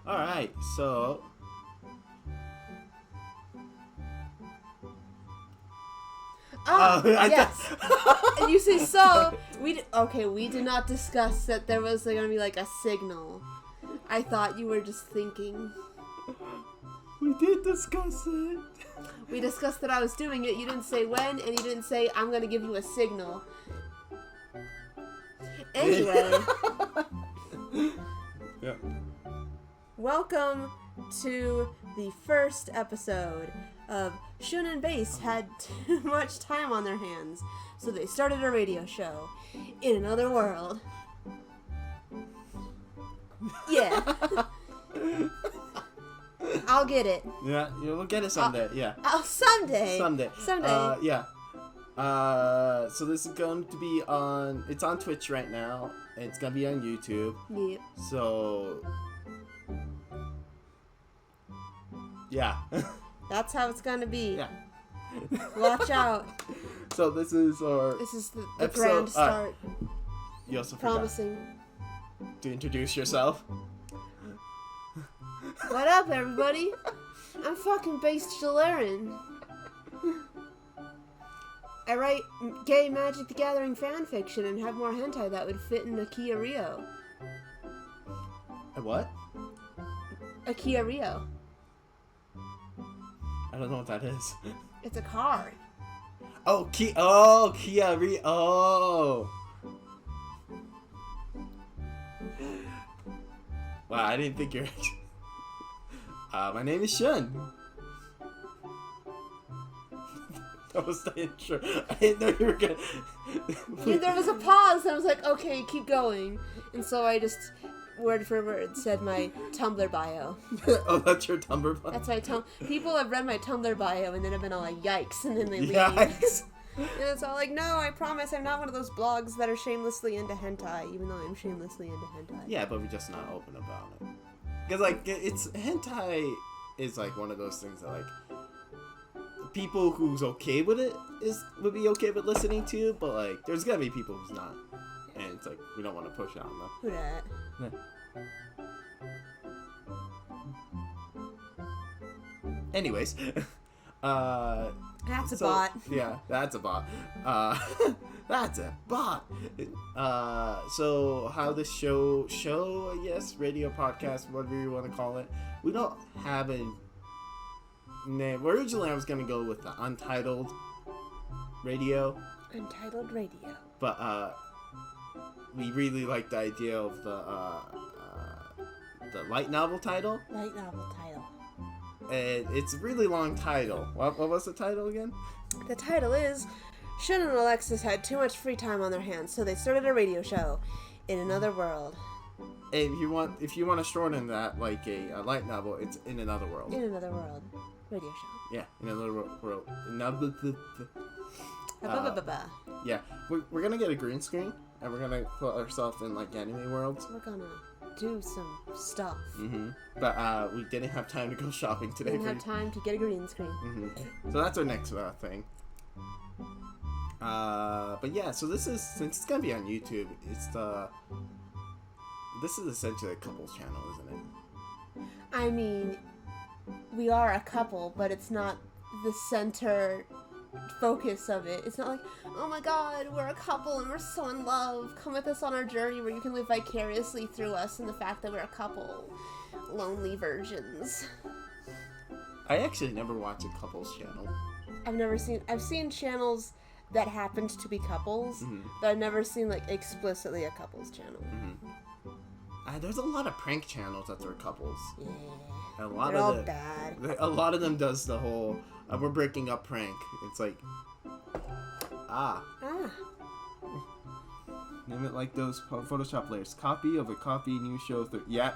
Alright, so... Yes. And you say so. We did not discuss that there was going to be like a signal. I thought you were just thinking. We did discuss it. We discussed that I was doing it. You didn't say when, and you didn't say I'm going to give you a signal. Anyway. Yeah. Welcome to the first episode of Shun and Bace had too much time on their hands, so they started a radio show in another world. Yeah. I'll get it. Yeah, you'll get it someday, yeah. Someday. Someday. Someday. Yeah. So this is going to be it's on Twitch right now, and it's going to be on YouTube. Yep. So, yeah. That's how it's gonna be. Yeah. Watch out. So this is the episode, grand start. You also Promising. to introduce yourself. What up, everybody? I'm fucking Bace Jalarin. I write gay Magic the Gathering fanfiction and have more hentai that would fit in a Kia Rio. A what? A Kia Rio. I don't know what that is. It's a car. Oh, Kia Rio. Oh. Wow, I didn't think you're... my name is Shun. That was the intro. I didn't know you were gonna... Yeah, there was a pause, and I was like, okay, keep going. And so I just, word for word, said my Tumblr bio. Oh, that's your Tumblr bio? That's my People have read my Tumblr bio, and then have been all like, yikes, and then they leave. Yikes. And it's all like, no, I promise I'm not one of those blogs that are shamelessly into hentai, even though I'm shamelessly into hentai. Yeah, but we're just not open about it. Because, like, hentai is, like, one of those things that, like, people who's okay with it would be okay with listening to, but, like, there's gonna be people who's not. And it's like, we don't want to push on them. Who dat? Yeah. Anyways, That's a bot. Yeah, that's a bot. That's a bot. So how the show, I guess, radio, podcast, whatever you want to call it, we don't have a name. Originally, I was going to go with the Untitled Radio. Untitled Radio. But, we really like the idea of the light novel title. Light novel title. And it's a really long title. What was the title again? The title is Shun and Alexis had too much free time on their hands, so they started a radio show in another world. And if you want to shorten that like a light novel, it's in another world. In another world, radio show. Yeah, in another world. Yeah, we're gonna get a green screen and we're gonna put ourselves in like anime worlds. We're gonna do some stuff. Mm-hmm. But we didn't have time to go shopping today. We didn't have time to get a green screen. Mm-hmm. So that's our next thing. But yeah, so this is, since it's gonna be on YouTube, this is essentially a couples channel, isn't it? I mean, we are a couple, but it's not the center focus of it. It's not like, oh my god, we're a couple and we're so in love. Come with us on our journey where you can live vicariously through us and the fact that we're a couple. Lonely virgins. I actually never watched a couples channel. I've seen channels that happened to be couples, but I've never seen like explicitly a couples channel. There's a lot of prank channels that are couples. Yeah. A lot They're of all bad. A lot of them does the whole we're breaking up prank. It's like name it like those Photoshop layers. Copy of a copy, new show. Yeah.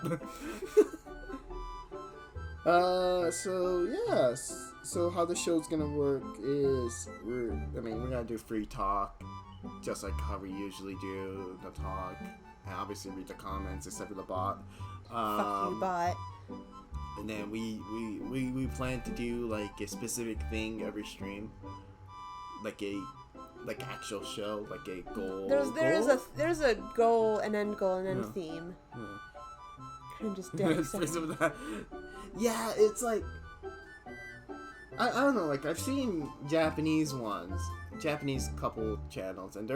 So yes. So how the show's gonna work is we're gonna do free talk, just like how we usually do the talk, and obviously read the comments except for the bot. Fuck you, bot. And then we plan to do like a specific thing every stream, like actual show, like a goal. There's a goal, an end goal, and then theme. Yeah. Cringe's dick. Yeah, it's like I don't know. Like I've seen Japanese ones, Japanese couple channels, and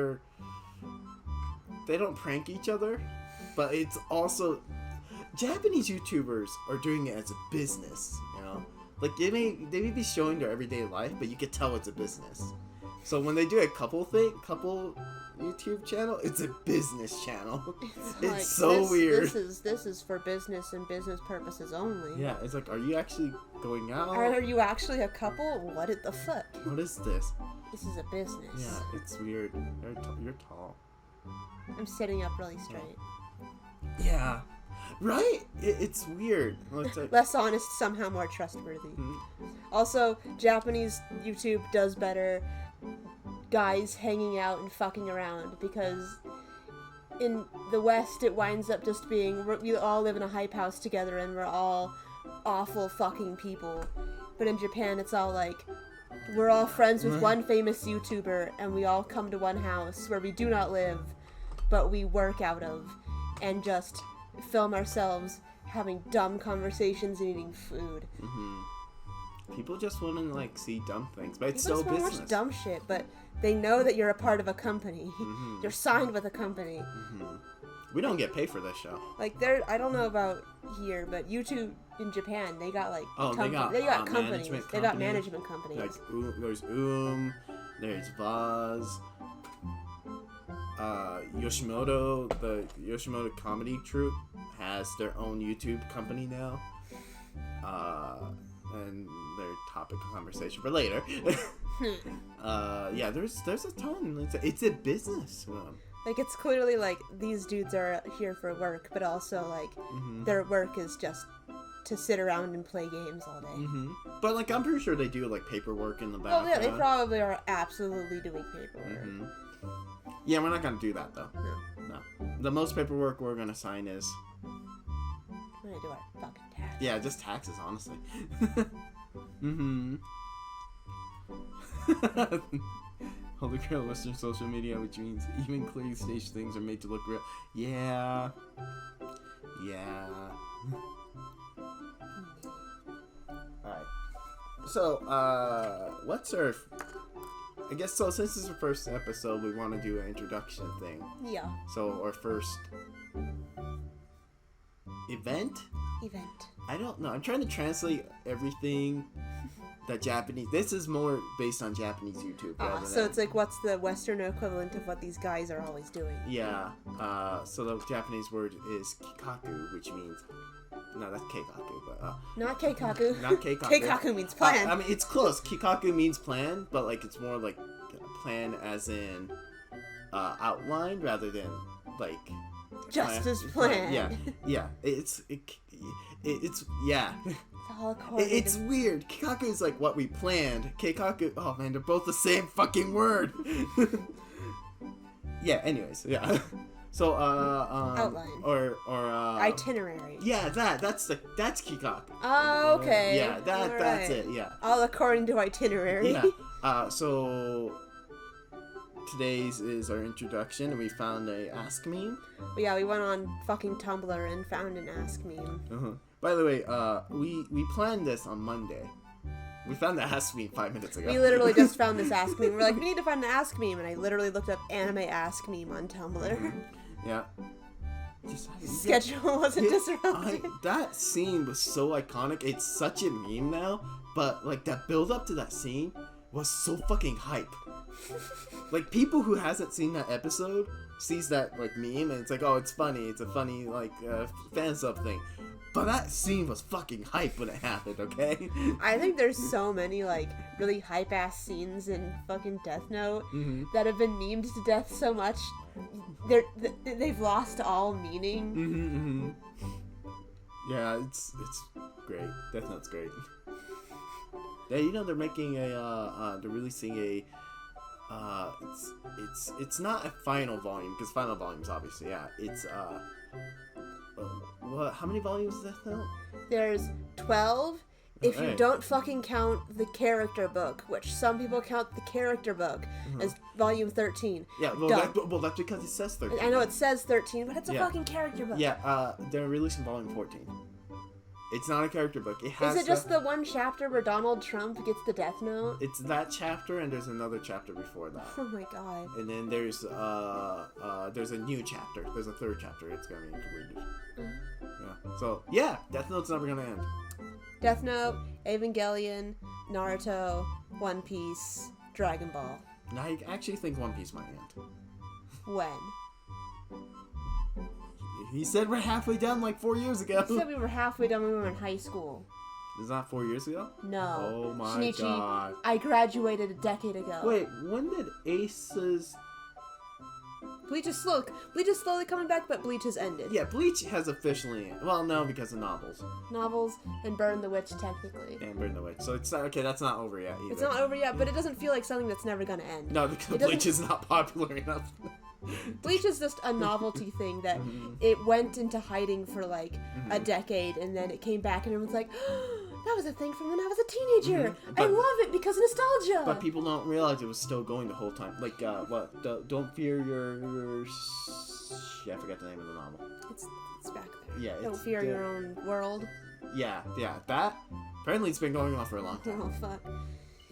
they don't prank each other, but it's also Japanese YouTubers are doing it as a business. You know, like they may be showing their everyday life, but you can tell it's a business. So when they do a couple YouTube channel, it's a business channel. It's like, so weird. This is for business and business purposes only. Yeah, it's like, are you actually going out? Are you actually a couple? What the fuck? What is this? This is a business. Yeah, it's weird. You're tall. I'm sitting up really straight. Yeah. Right? It's weird. It's like... Less honest, somehow more trustworthy. Mm-hmm. Also, Japanese YouTube does better guys hanging out and fucking around, because in the West it winds up just being we all live in a hype house together and we're all awful fucking people. But in Japan it's all like we're all friends with one famous YouTuber and we all come to one house where we do not live but we work out of and just film ourselves having dumb conversations and eating food. Mm-hmm. People just want to like see dumb things, but it's still business. People just watch dumb shit, but they know that you're a part of a company. Mm-hmm. You're signed with a company. Mm-hmm. We don't get paid for this show. Like I don't know about here, but YouTube in Japan, they got like they got companies. They got management companies. Like there's there's Vaz, Yoshimoto, the Yoshimoto comedy troupe has their own YouTube company now. And their topic of conversation for later. Yeah, there's a ton. It's a business. Like it's clearly like these dudes are here for work, but also like their work is just to sit around and play games all day. Mm-hmm. But like I'm pretty sure they do like paperwork in the background. Oh yeah, they probably are absolutely doing paperwork. Mm-hmm. Yeah, we're not gonna do that though. No. The most paperwork we're gonna sign is. We're gonna do our fucking taxes. Yeah, just taxes, honestly. Mm-hmm. Holy grail Western social media, which means even clearly staged things are made to look real. Yeah. Alright. So, what's our... I guess, so since this is the first episode, we want to do an introduction thing. Yeah. So, our first... Event? I don't know. I'm trying to translate everything that Japanese... This is more based on Japanese YouTube. So it's like, what's the Western equivalent of what these guys are always doing? Yeah. So the Japanese word is kikaku, which means... No, that's keikaku, but... Not keikaku. Not keikaku. Keikaku means plan. I mean, it's close. Kikaku means plan, but, like, it's more like plan as in outline rather than, like... Just as planned. Yeah. It's yeah. It's all according It's weird. Kikaku is like what we planned. Keikaku, oh man, they're both the same fucking word. Yeah. Anyways, yeah. So outline or itinerary. Yeah, that's kikaku. Oh, okay. Yeah, that's it. Yeah. All according to itinerary. Yeah. So. Today's is our introduction, and we found a Ask Meme. Yeah, we went on fucking Tumblr and found an Ask Meme. Uh-huh. By the way, we planned this on Monday. We found the Ask Meme 5 minutes ago. We literally just found this Ask Meme. We're like, we need to find an Ask Meme, and I literally looked up anime Ask Meme on Tumblr. Yeah. Schedule wasn't disrupted. That scene was so iconic. It's such a meme now, but like that build up to that scene was so fucking hype. Like, people who hasn't seen that episode sees that, like, meme, and it's like, oh, it's funny. It's a funny, like, fan sub thing. But that scene was fucking hype when it happened, okay? I think there's so many, like, really hype-ass scenes in fucking Death Note that have been memed to death so much, they've lost all meaning. Yeah, it's great. Death Note's great. Yeah, you know, they're making they're releasing a... it's not a final volume, because final volumes obviously, yeah. It's how many volumes is that now? There's 12 If you don't fucking count the character book, which some people count the character book as volume 13. Yeah, that's because it says 13. I know it says 13, but it's a fucking character book. Yeah, they're releasing volume 14. It's not a character book. It has Is it just the one chapter where Donald Trump gets the Death Note? It's that chapter, and there's another chapter before that. Oh my god. And then there's a new chapter. There's a third chapter. It's gonna be weird. Yeah. So yeah, Death Note's never gonna end. Death Note, Evangelion, Naruto, One Piece, Dragon Ball. Now I actually think One Piece might end. When? He said we're halfway done like 4 years ago. He said we were halfway done when we were in high school. Is that 4 years ago? No. Oh my Shinichi, god. I graduated a decade ago. Wait, when did Ace's... Bleach is slowly coming back, but Bleach has ended. Yeah, Bleach has officially... Well, no, because of novels. Novels and Burn the Witch, technically. And Burn the Witch. So it's not... Okay, that's not over yet either. It's not over yet, but it doesn't feel like something that's never gonna end. No, because Bleach is not popular enough. Bleach is just a novelty thing that it went into hiding for like a decade, and then it came back and everyone's like, that was a thing from when I was a teenager. I love it because nostalgia. But people don't realize it was still going the whole time. Like, Don't Fear Your... Yeah, I forgot the name of the novel. It's back there. Yeah, Don't Fear Your Own World. Yeah, that. Apparently it's been going on for a long time. Oh, fuck.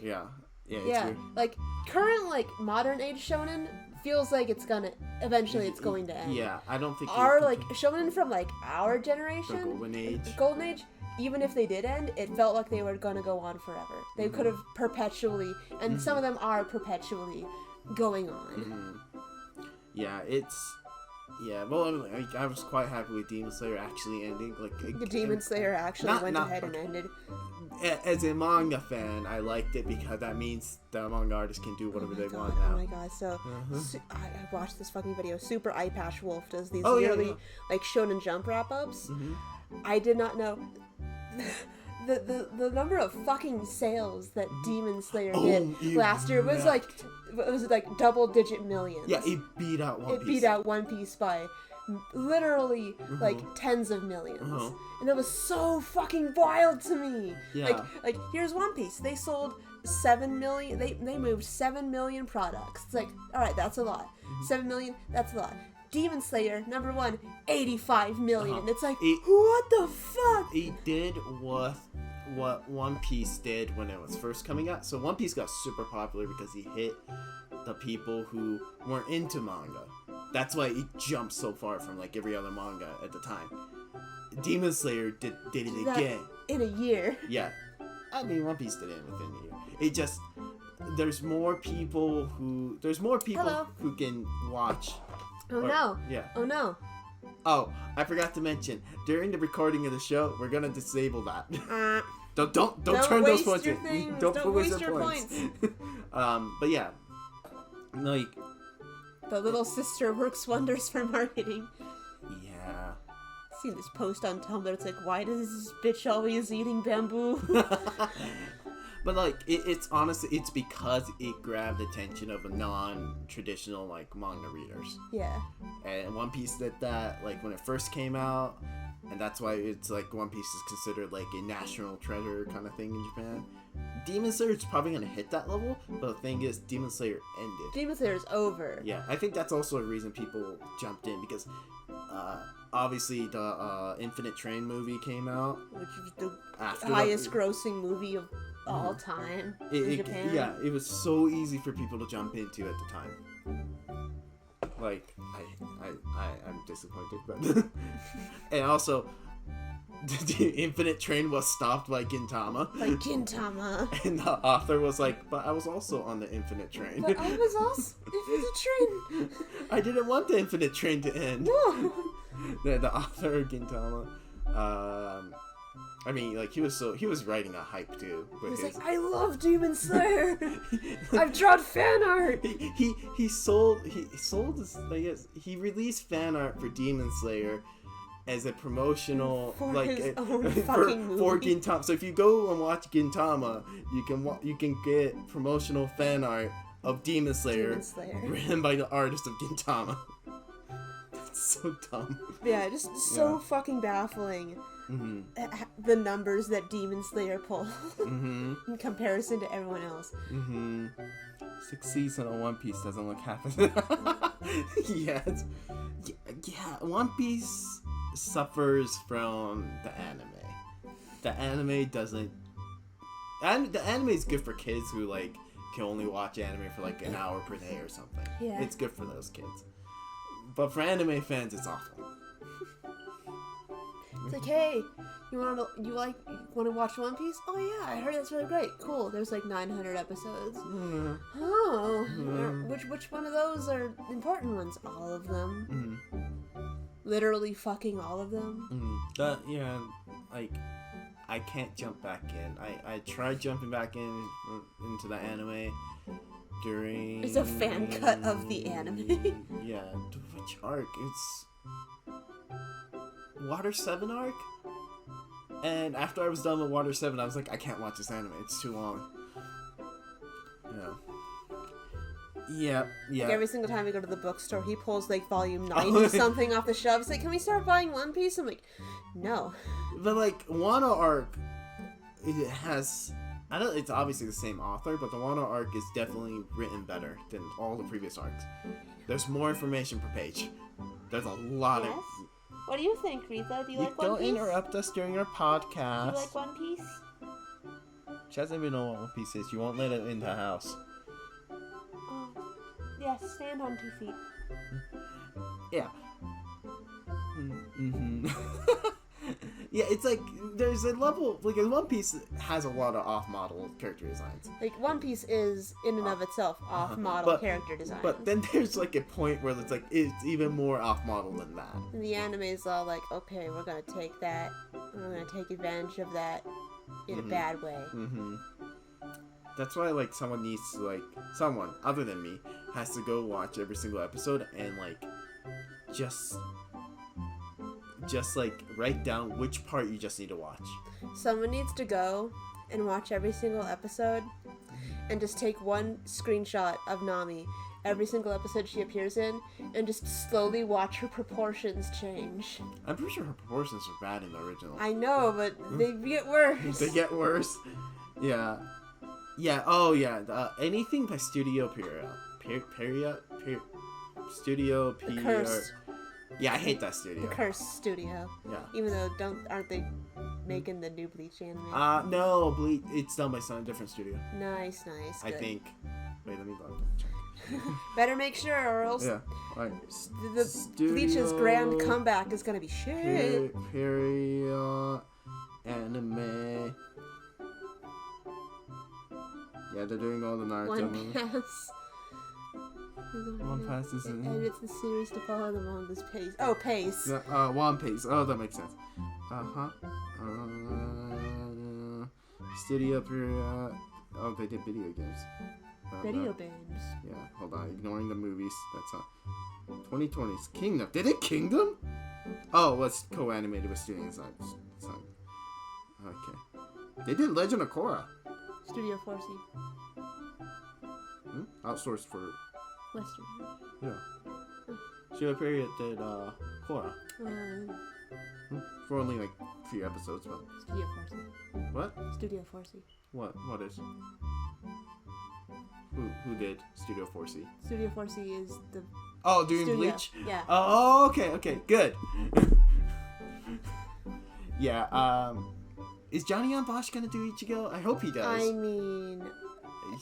Yeah, it's weird. Like, current, like, modern age shonen feels like it's gonna... Eventually it's going to end. Yeah, I don't think... Our, like, shonen from, like, our generation... The Golden Age, even if they did end, it felt like they were gonna go on forever. They could have perpetually... And some of them are perpetually going on. Yeah, it's... Yeah, well, I was quite happy with Demon Slayer actually ending. Like, The Demon Slayer actually went ahead and ended. As a manga fan, I liked it because that means the manga artists can do whatever they want now. Oh my god, so I watched this fucking video. Super Eye Patch Wolf does these yearly like Shonen Jump wrap-ups. I did not know the number of fucking sales that Demon Slayer did last year was like double-digit millions. Yeah, it beat out One Piece. It beat out One Piece by literally like tens of millions, and that was so fucking wild to me. Yeah. Like here's One Piece. They sold 7 million. They moved 7 million products. It's like, all right, that's a lot. 7 million, that's a lot. Demon Slayer, number 1, 85 million. It's like, what the fuck? It did what One Piece did when it was first coming out. So One Piece got super popular because he hit the people who weren't into manga. That's why it jumped so far from like every other manga at the time. Demon Slayer did it again. In a year. Yeah. I mean, One Piece did it within a year. It just... There's more people who can watch. No. Yeah. Oh no. Oh, I forgot to mention, during the recording of the show, we're gonna disable that. Don't turn those points in. Don't waste your points. But yeah. Like, the little sister works wonders for marketing. Yeah. I've seen this post on Tumblr. It's like, why does this bitch always eating bamboo? But like, it's honestly, it's because it grabbed the attention of a non-traditional like manga readers. Yeah. And One Piece did that like when it first came out, and that's why it's like One Piece is considered like a national treasure kind of thing in Japan. Demon Slayer is probably gonna hit that level, but the thing is, Demon Slayer ended. Demon Slayer is over. Yeah, I think that's also a reason people jumped in because obviously the Infinite Train movie came out, which was the highest grossing movie of all time in Japan. Yeah, it was so easy for people to jump into at the time. Like, I'm disappointed, but and also, the Infinite Train was stopped by Gintama. And the author was like, but I was also on the Infinite Train. But I was also Infinite Train. I didn't want the Infinite Train to end. No. The author of Gintama, I mean, like, he was writing a hype too. He's like, I love Demon Slayer. I've drawn fan art. He released fan art for Demon Slayer as a promotional for Gintama. So if you go and watch Gintama, you can get promotional fan art of Demon Slayer. Written by the artist of Gintama. That's so dumb. Yeah, just so fucking baffling. the numbers that Demon Slayer pulls Mm-hmm. in comparison to everyone else. Mm-hmm. 6 seasons of One Piece doesn't look half as... yeah, One Piece suffers from the anime. The anime doesn't... the anime is good for kids who, like, can only watch anime for, like, an hour per day or something. Yeah. It's good for those kids. But for anime fans, it's awful. It's like, hey, you want to watch One Piece? Oh yeah, I heard that's really great. Cool. There's like 900 episodes. Mm-hmm. Oh, which one of those are important ones? All of them. Mm-hmm. Literally fucking all of them. Mm-hmm. Yeah, like, I can't jump back in. I tried jumping back into the anime during... It's a fan cut of the anime. Yeah, which arc? It's... Water 7 arc? And after I was done with Water 7, I was like, I can't watch this anime. It's too long. Yeah. Like every single time we go to the bookstore, he pulls like volume 90 something off the shelf. He's like, can we start buying One Piece? I'm like, no. But like, Wano arc, it has... it's obviously the same author, but the Wano arc is definitely written better than all the previous arcs. There's more information per page. There's a lot of... What do you think, Rita? Do you like One Don't Piece? interrupt us during our podcast. Do you like One Piece? She doesn't even know what One Piece is. You won't let it in the house. Yes, stand on 2 feet. Yeah. Mm-hmm. Yeah, it's like, there's a level, like, One Piece has a lot of off-model character designs. Like, One Piece is, in and of itself, off-model character designs. But then there's, like, a point where it's like, it's even more off-model than that. And the anime is all like, okay, we're gonna take that, and we're gonna take advantage of that in a bad way. Mm-hmm. That's why, like, someone needs to, like, someone, other than me, has to go watch every single episode and, like, just like write down which part you just need to watch. Someone needs to go and watch every single episode and just take one screenshot of Nami every single episode she appears in and just slowly watch her proportions change. I'm pretty sure her proportions are bad in the original. I know, but they get worse. They get worse. Yeah. Oh yeah. Anything by Studio Studio P. Cursed. Yeah, I hate that studio. The Cursed Studio. Yeah. Even though aren't they making the new Bleach anime? No, Bleach. It's done by some different studio. Nice. I Good. think. Wait, let me check. Better make sure, or else Yeah. Alright. the Bleach's grand comeback is gonna be shit. Period. Anime. Yeah, they're doing all the Naruto movies. One Piece is in... And it's the series to follow the manga's pace. Oh, pace. Yeah, One Piece. Oh, that makes sense. Studio period. Oh, they did video games. Video games. Yeah, hold on. Ignoring the movies. That's 2020's Kingdom. Did it Kingdom? Oh, it's co-animated with Studio Inside. Okay. They did Legend of Korra. Studio 4C. Outsourced for... Western. Yeah. Studio Period did Korra. For only like a few episodes, but... Studio 4C. What? Studio 4C. What is? Who did Studio 4C? Studio 4C is the... Oh, doing studio. Bleach? Yeah. Oh, okay, good. Yeah, is Johnny on Bosch gonna do Ichigo? I hope he does. I mean,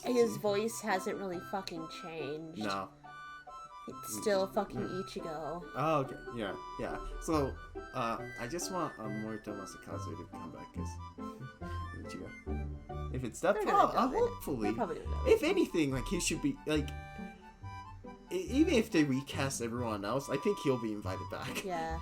his voice hasn't really fucking changed. No. It's still fucking Ichigo. Oh, okay. Yeah. So, I just want Morito Masakazu to come back as Ichigo. If it's that, hopefully. If anything, like, he should be, like, even if they recast everyone else, I think he'll be invited back. Yeah.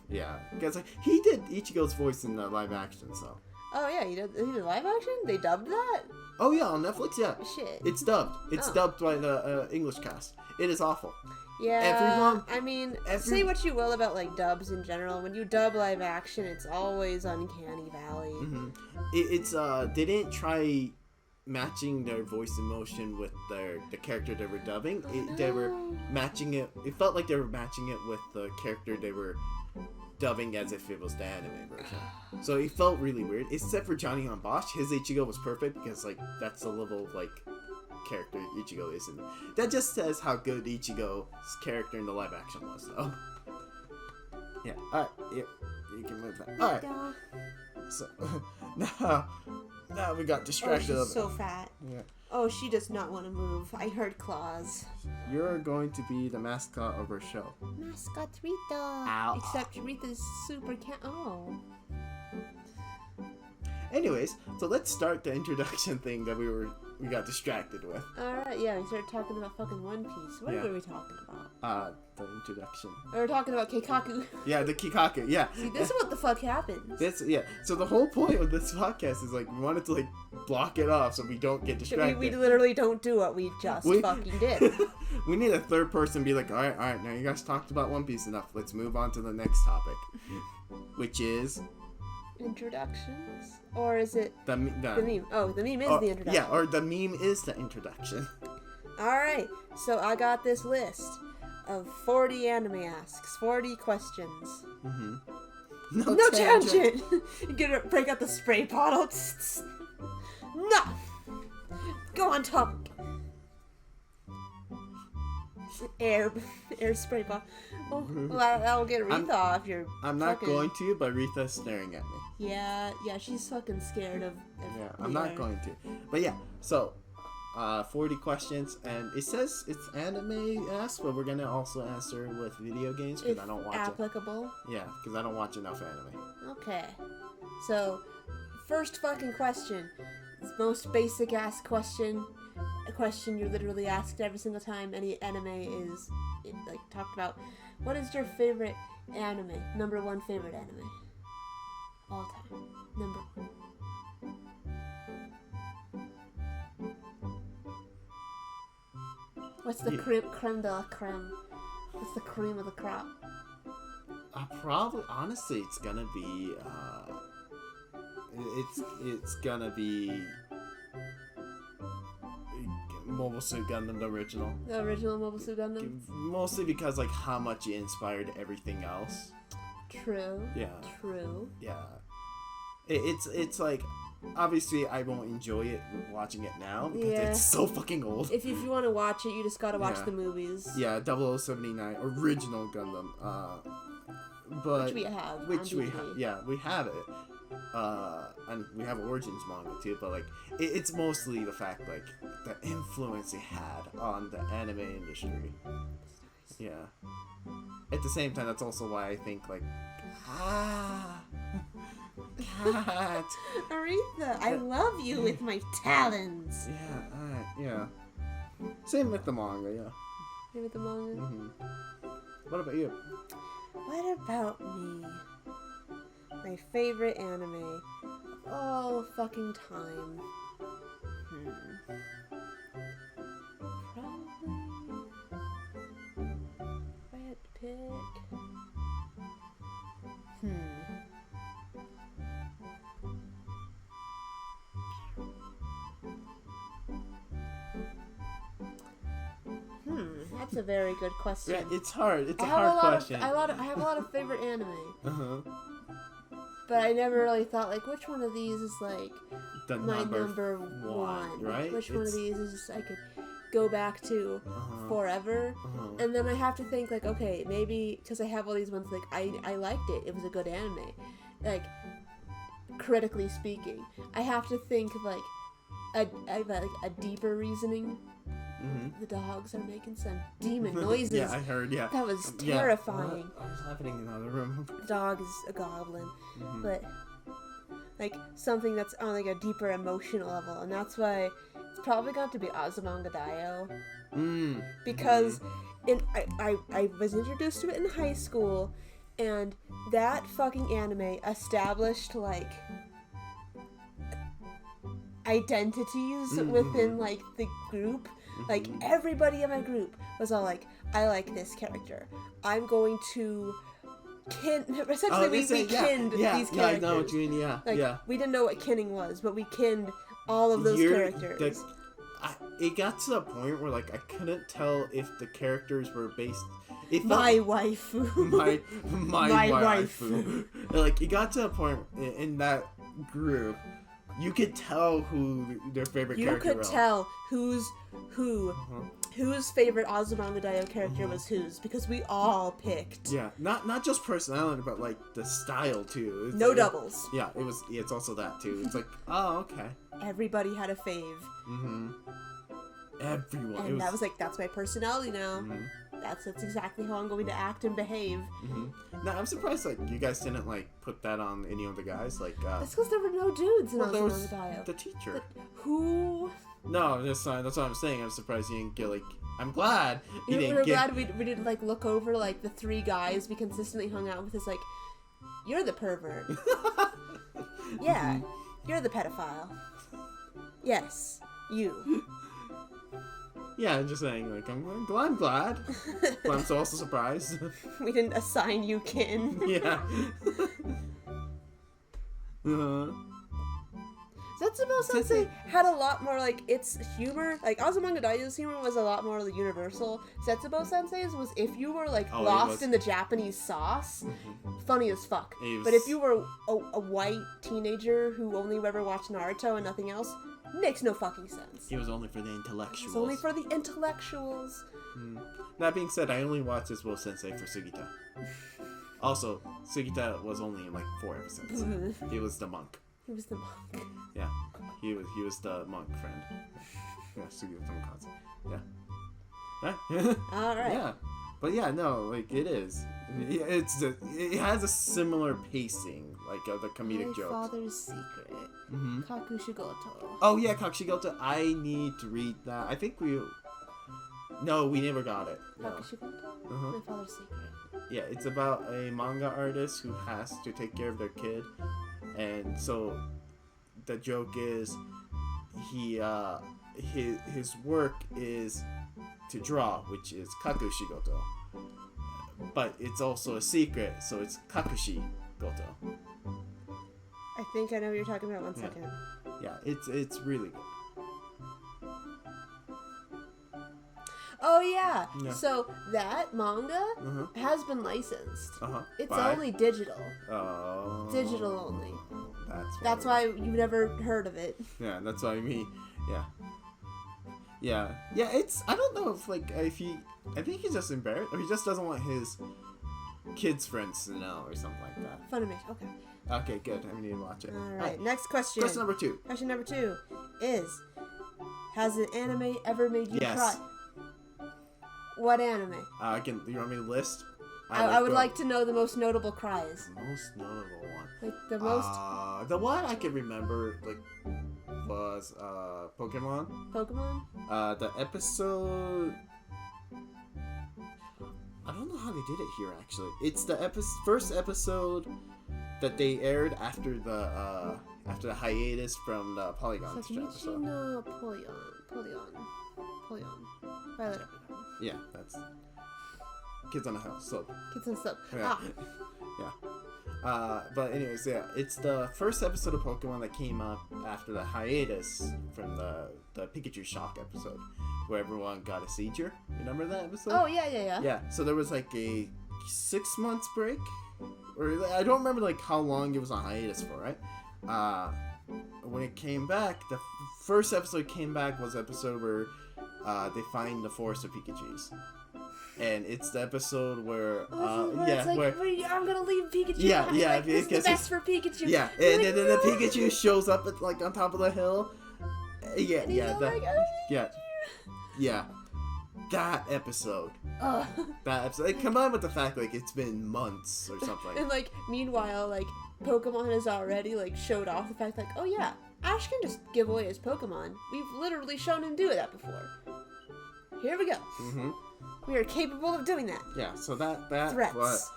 Yeah, because like, he did Ichigo's voice in the live action, so. Oh yeah, he did live action? They dubbed that? Oh yeah, on Netflix, yeah. Shit. It's dubbed. It's dubbed by the English cast. It is awful. Yeah. Everyone. I mean, say what you will about like dubs in general. When you dub live action, it's always uncanny valley. Mm-hmm. It's they didn't try matching their voice emotion with the character they were dubbing. They were matching it. It felt like they were matching it with the character they were dubbing as if it was the anime version. So it felt really weird. Except for Johnny on Bosch, his Ichigo was perfect because like that's the level of like character Ichigo is, and that just says how good Ichigo's character in the live action was, though. Yeah. All right. Yep. You can move that. All right. So now we got distracted. Oh, she's so fat. Yeah. Oh, she does not want to move. I heard claws. You're going to be the mascot of our show. Mascot Rita. Ow. Except Rita's super Oh. Anyways, so let's start the introduction thing that we got distracted with. Alright, yeah, we started talking about fucking One Piece. What were we talking about? The introduction. We were talking about Keikaku. Yeah, the Kikaku, yeah. See, this is what the fuck happens. So the whole point of this podcast is, like, we wanted to, like, block it off so we don't get distracted. We literally don't do what we just fucking did. We need a third person to be like, alright, now you guys talked about One Piece enough. Let's move on to the next topic. Which is... Introductions? Or is it the meme? Oh, the meme is the introduction. Yeah, or the meme is the introduction. Alright, so I got this list of 40 anime asks, 40 questions. Mm-hmm. No tangent! You're gonna break out the spray bottle. No! Go on top. Air spray bottle. Oh, well, that'll get Aretha off your. I'm not going to, but Aretha's staring at me. Yeah, she's fucking scared of. Yeah, I'm not going to. But yeah, so 40 questions, and it says it's anime asked, but we're gonna also answer with video games because I don't watch applicable. Yeah, because I don't watch enough anime. Okay, so first fucking question, most basic ass question. A question you're literally asked every single time any anime is like talked about. What is your favorite anime? Number one favorite anime. All time. Number one. What's the creme de la creme? What's the cream of the crop? Probably, honestly, it's gonna be, it's gonna be Mobile Suit Gundam, the original. The original Mobile Suit Gundam? Mostly because, like, how much it inspired everything else. True. Yeah. True. Yeah. It's like, obviously I won't enjoy it watching it now because it's so fucking old. If you want to watch it, you just gotta watch the movies. Yeah, 0079 original Gundam. But which we have. We have it. And we have Origins manga too, but like it's mostly the fact like the influence it had on the anime industry. Yeah. At the same time, that's also why I think like cat. Aretha, I love you with my talons. Yeah. Same with the manga, yeah. Same with the manga. Mm-hmm. What about you? What about me? My favorite anime of all fucking time. Probably. If I had to pick. That's a very good question. Yeah, it's hard. It's a hard question. I have a lot of favorite anime. Uh-huh. But I never really thought, like, which one of these is, like, my number one. Right? Which one of these is just I could go back to forever. And then I have to think, like, okay, maybe, because I have all these ones, like, I liked it. It was a good anime. Like, critically speaking. I have to think, like, a deeper reasoning. Mm-hmm. The dogs are making some demon noises. Yeah, I heard, yeah. That was terrifying. What was happening in the other room? The dog is a goblin. Mm-hmm. But, like, something that's on, like, a deeper emotional level. And that's why it's probably got to be Azumanga Daioh. Because I was introduced to it in high school, and that fucking anime established, like, identities within, like, the group. Like, everybody in my group was all like, I like this character. I'm going to essentially, we kinned these characters. Yeah, I know what you mean, Like, we didn't know what kinning was, but we kinned all of those characters. It got to the point where, like, I couldn't tell if the characters were based... it felt My waifu. my waifu. Like, it got to a point in that group, you could tell who their favorite character was. You could tell whose favorite Azumanga Daioh character was whose, because we all picked. Yeah, not just personality, but like the style too. It's No like, doubles. Yeah, it's also that too. It's like, oh, okay. Everybody had a fave. Everyone. And that's my personality now. That's exactly how I'm going to act and behave. Now, I'm surprised, like, you guys didn't, like, put that on any of the guys, like, That's because there were no dudes in there was Azumanga Daioh. the teacher. Who? No, that's what I'm saying. I'm surprised you didn't get, like, I'm glad you didn't We're get... glad we didn't, like, look over, like, the 3 guys we consistently hung out with. It's like, you're the pervert. Yeah, you're the pedophile. Yes, you. Yeah, I'm just saying, like, I'm glad. But I'm so also surprised. We didn't assign you kin. Yeah. Setsubo Sensei had a lot more, like, its humor. Like, Azumanga Daioh's humor was a lot more universal. Setsubo Sensei's was if you were, like, lost in the Japanese sauce, funny as fuck. But if you were a white teenager who only ever watched Naruto and nothing else, makes no fucking sense. It was only for the intellectuals. It's only for the intellectuals. That being said, I only watched Setsubo Sensei for Sugita. Also, Sugita was only in, like, 4 episodes. He was the monk. He was the monk. Yeah, he was the monk friend. Yeah, Sugita Tomokazu. Yeah. All right. Yeah, but yeah, no, like it is. It has a similar pacing, like the comedic My jokes. Father's Secret. Kakushigoto. Oh yeah, Kakushigoto. I need to read that. I think we never got it. No. Kakushigoto. My Father's Secret. Yeah, it's about a manga artist who has to take care of their kid, and so the joke is his work is to draw, which is kakushigoto, but it's also a secret, so it's kakushigoto. I think I know what you're talking about. 1 second. Yeah, it's really good. Oh yeah. Yeah. So that manga has been licensed. It's Bye. only digital. Oh. Digital only. That's why you've never heard of it. Yeah, that's what I mean. Yeah. It's, I don't know if I think he's just embarrassed, or he just doesn't want his kids' friends to know, or something like that. Funimation. Okay. Okay, good. I need to watch it. All right. Next question. Question number 2. Question number 2 is: has an anime ever made you cry? What anime? You want me to list? I would like to know the most notable cries. The most notable one. Like the most. The one I can remember was Pokemon. Pokemon. The episode. I don't know how they did it here. Actually, it's the first episode that they aired after the hiatus from the Polygon chapter. So. No, Polygon. Violet Evergarden. Yeah, that's Kids on the House. So. Kids on Slope. Yeah. Yeah. But anyways, yeah, it's the first episode of Pokemon that came up after the hiatus from the Pikachu Shock episode, where everyone got a seizure. Remember that episode? Oh yeah. Yeah. So there was like a 6 months break, or I don't remember how long it was on hiatus for, right? When it came back, the first episode came back was the episode where they find the forest of Pikachus. And it's the episode where, it's like, where I'm gonna leave Pikachu. Yeah, this is the best for Pikachu. Yeah, and then the Pikachu shows up at on top of the hill. Yeah. That episode. That episode. Combined with the fact it's been months or something. And meanwhile, Pokemon has already showed off the fact oh yeah, Ash can just give away his Pokemon. We've literally shown him do that before. Here we go. We are capable of doing that. Yeah, so that Threats.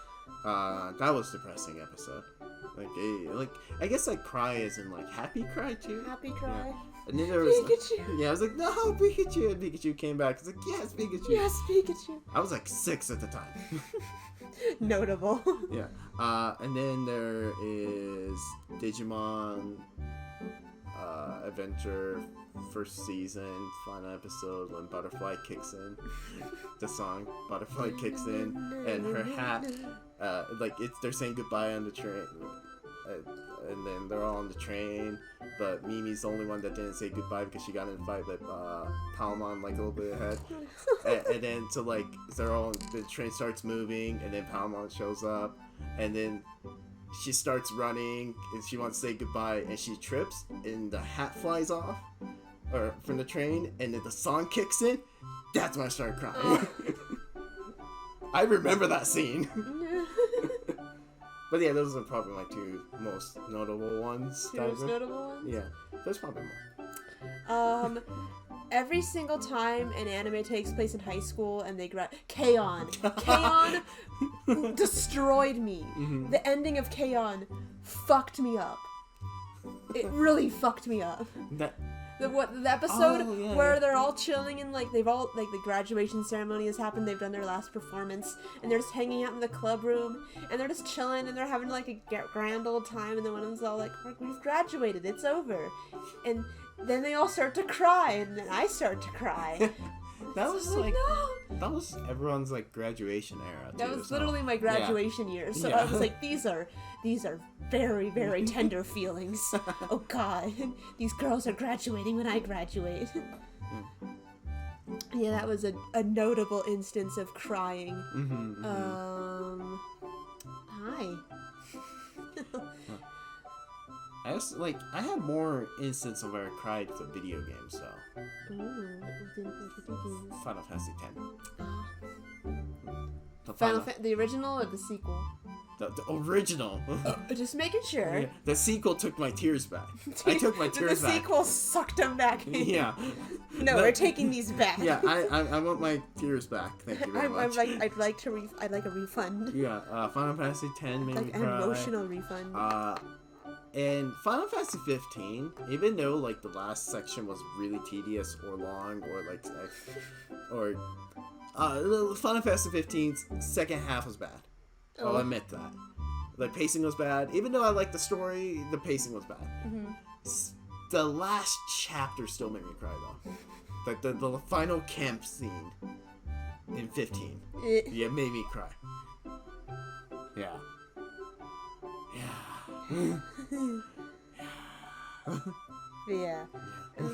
that was depressing episode. I guess cry is in happy cry too. Happy cry. Yeah. And then there was Pikachu. I was like, no, Pikachu, and Pikachu came back. I was like, yes, Pikachu. Yes, Pikachu. I was 6 at the time. Notable. Yeah. And then there is Digimon Adventure first season, final episode, when Butterfly kicks in. The song Butterfly kicks in, and her hat, they're saying goodbye on the train, and then they're all on the train, but Mimi's the only one that didn't say goodbye because she got in a fight with Palmon like a little bit ahead. And then the train starts moving, and then Palmon shows up, and then she starts running, and she wants to say goodbye, and she trips, and the hat flies off from the train, and then the song kicks in. That's when I started crying. I remember that scene. But yeah, those are probably my two most notable ones. Notable ones? Yeah, there's probably more. Every single time an anime takes place in high school and they K-On! K-On! destroyed me. Mm-hmm. The ending of K-On! Fucked me up. It really fucked me up. The episode where they're all chilling and they've all the graduation ceremony has happened, they've done their last performance, and they're just hanging out in the club room and they're just chilling and they're having a grand old time, and then one of them's all like, we've graduated, it's over, and then they all start to cry, and then I start to cry. That was that was everyone's graduation era too, that was literally my graduation year, so I was like, these are very, very tender feelings. Oh god, these girls are graduating when I graduate. Yeah, that was a notable instance of crying. Hi. I had more instances where I cried for video games, though. Final Fantasy X. The original or the sequel? The original. Just making sure. Yeah, the sequel took my tears back. I took my tears back. The sequel sucked them back in. Yeah. No, we're taking these back. Yeah, I want my tears back. Thank you very much. I'd like a refund. Yeah, Final Fantasy X made me cry. An emotional refund. And Final Fantasy 15, even though the last section was really tedious or long or Final Fantasy 15's second half was bad. I'll admit that. The pacing was bad. Even though I liked the story, the pacing was bad. Mm-hmm. The last chapter still made me cry though. The final camp scene in 15. Yeah, made me cry. Yeah. Yeah.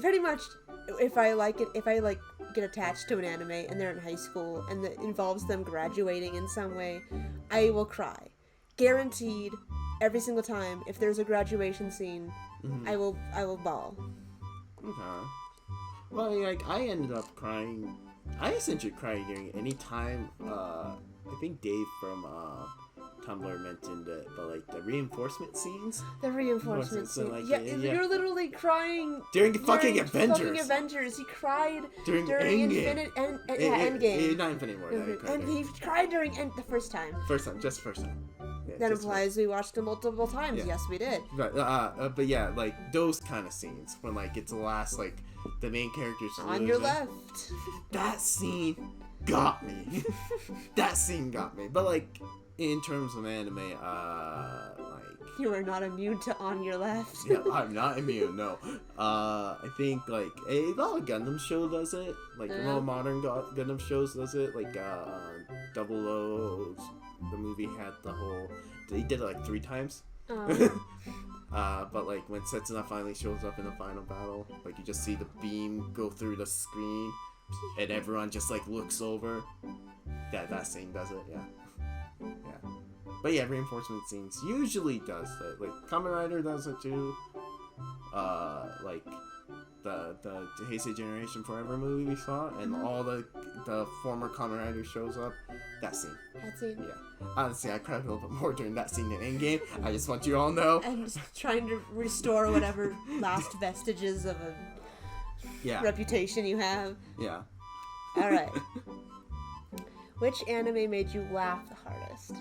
Pretty much, if I get attached to an anime and they're in high school and it involves them graduating in some way, I will cry. Guaranteed, every single time. If there's a graduation scene, mm-hmm. I will bawl. Okay. Well, I ended up crying. I essentially cried during any time. I think Dave from Tumblr mentioned it, but the reinforcement scenes. The reinforcement scenes. You're literally crying during fucking Avengers. Fucking Avengers. He cried during Endgame. Endgame. Not Infinity War. And he cried during the first time. Just first time. Yeah, that implies we watched it multiple times. Yeah. Yes, we did. Right. But yeah, those kind of scenes when it's the last the main character's on your left. That scene got me. That scene got me. But in terms of anime, you are not immune to on your left. Yeah, I'm not immune. No. I think a lot of Gundam show does it. More modern Gundam shows does it. Double O's. The movie had the whole. They did it 3 times. But when Setsuna finally shows up in the final battle, you just see the beam go through the screen, and everyone just looks over. Yeah, that scene does it. Yeah. Yeah. But yeah, reinforcement scenes usually does that. Kamen Rider does it too. The Heisei Generation Forever movie we saw, and all the former Kamen Rider shows up. That scene. Yeah. Honestly, I cried a little bit more during that scene in Endgame. I just want you all to know. And just trying to restore whatever last vestiges of a reputation you have. Yeah. All right. Which anime made you laugh the hardest?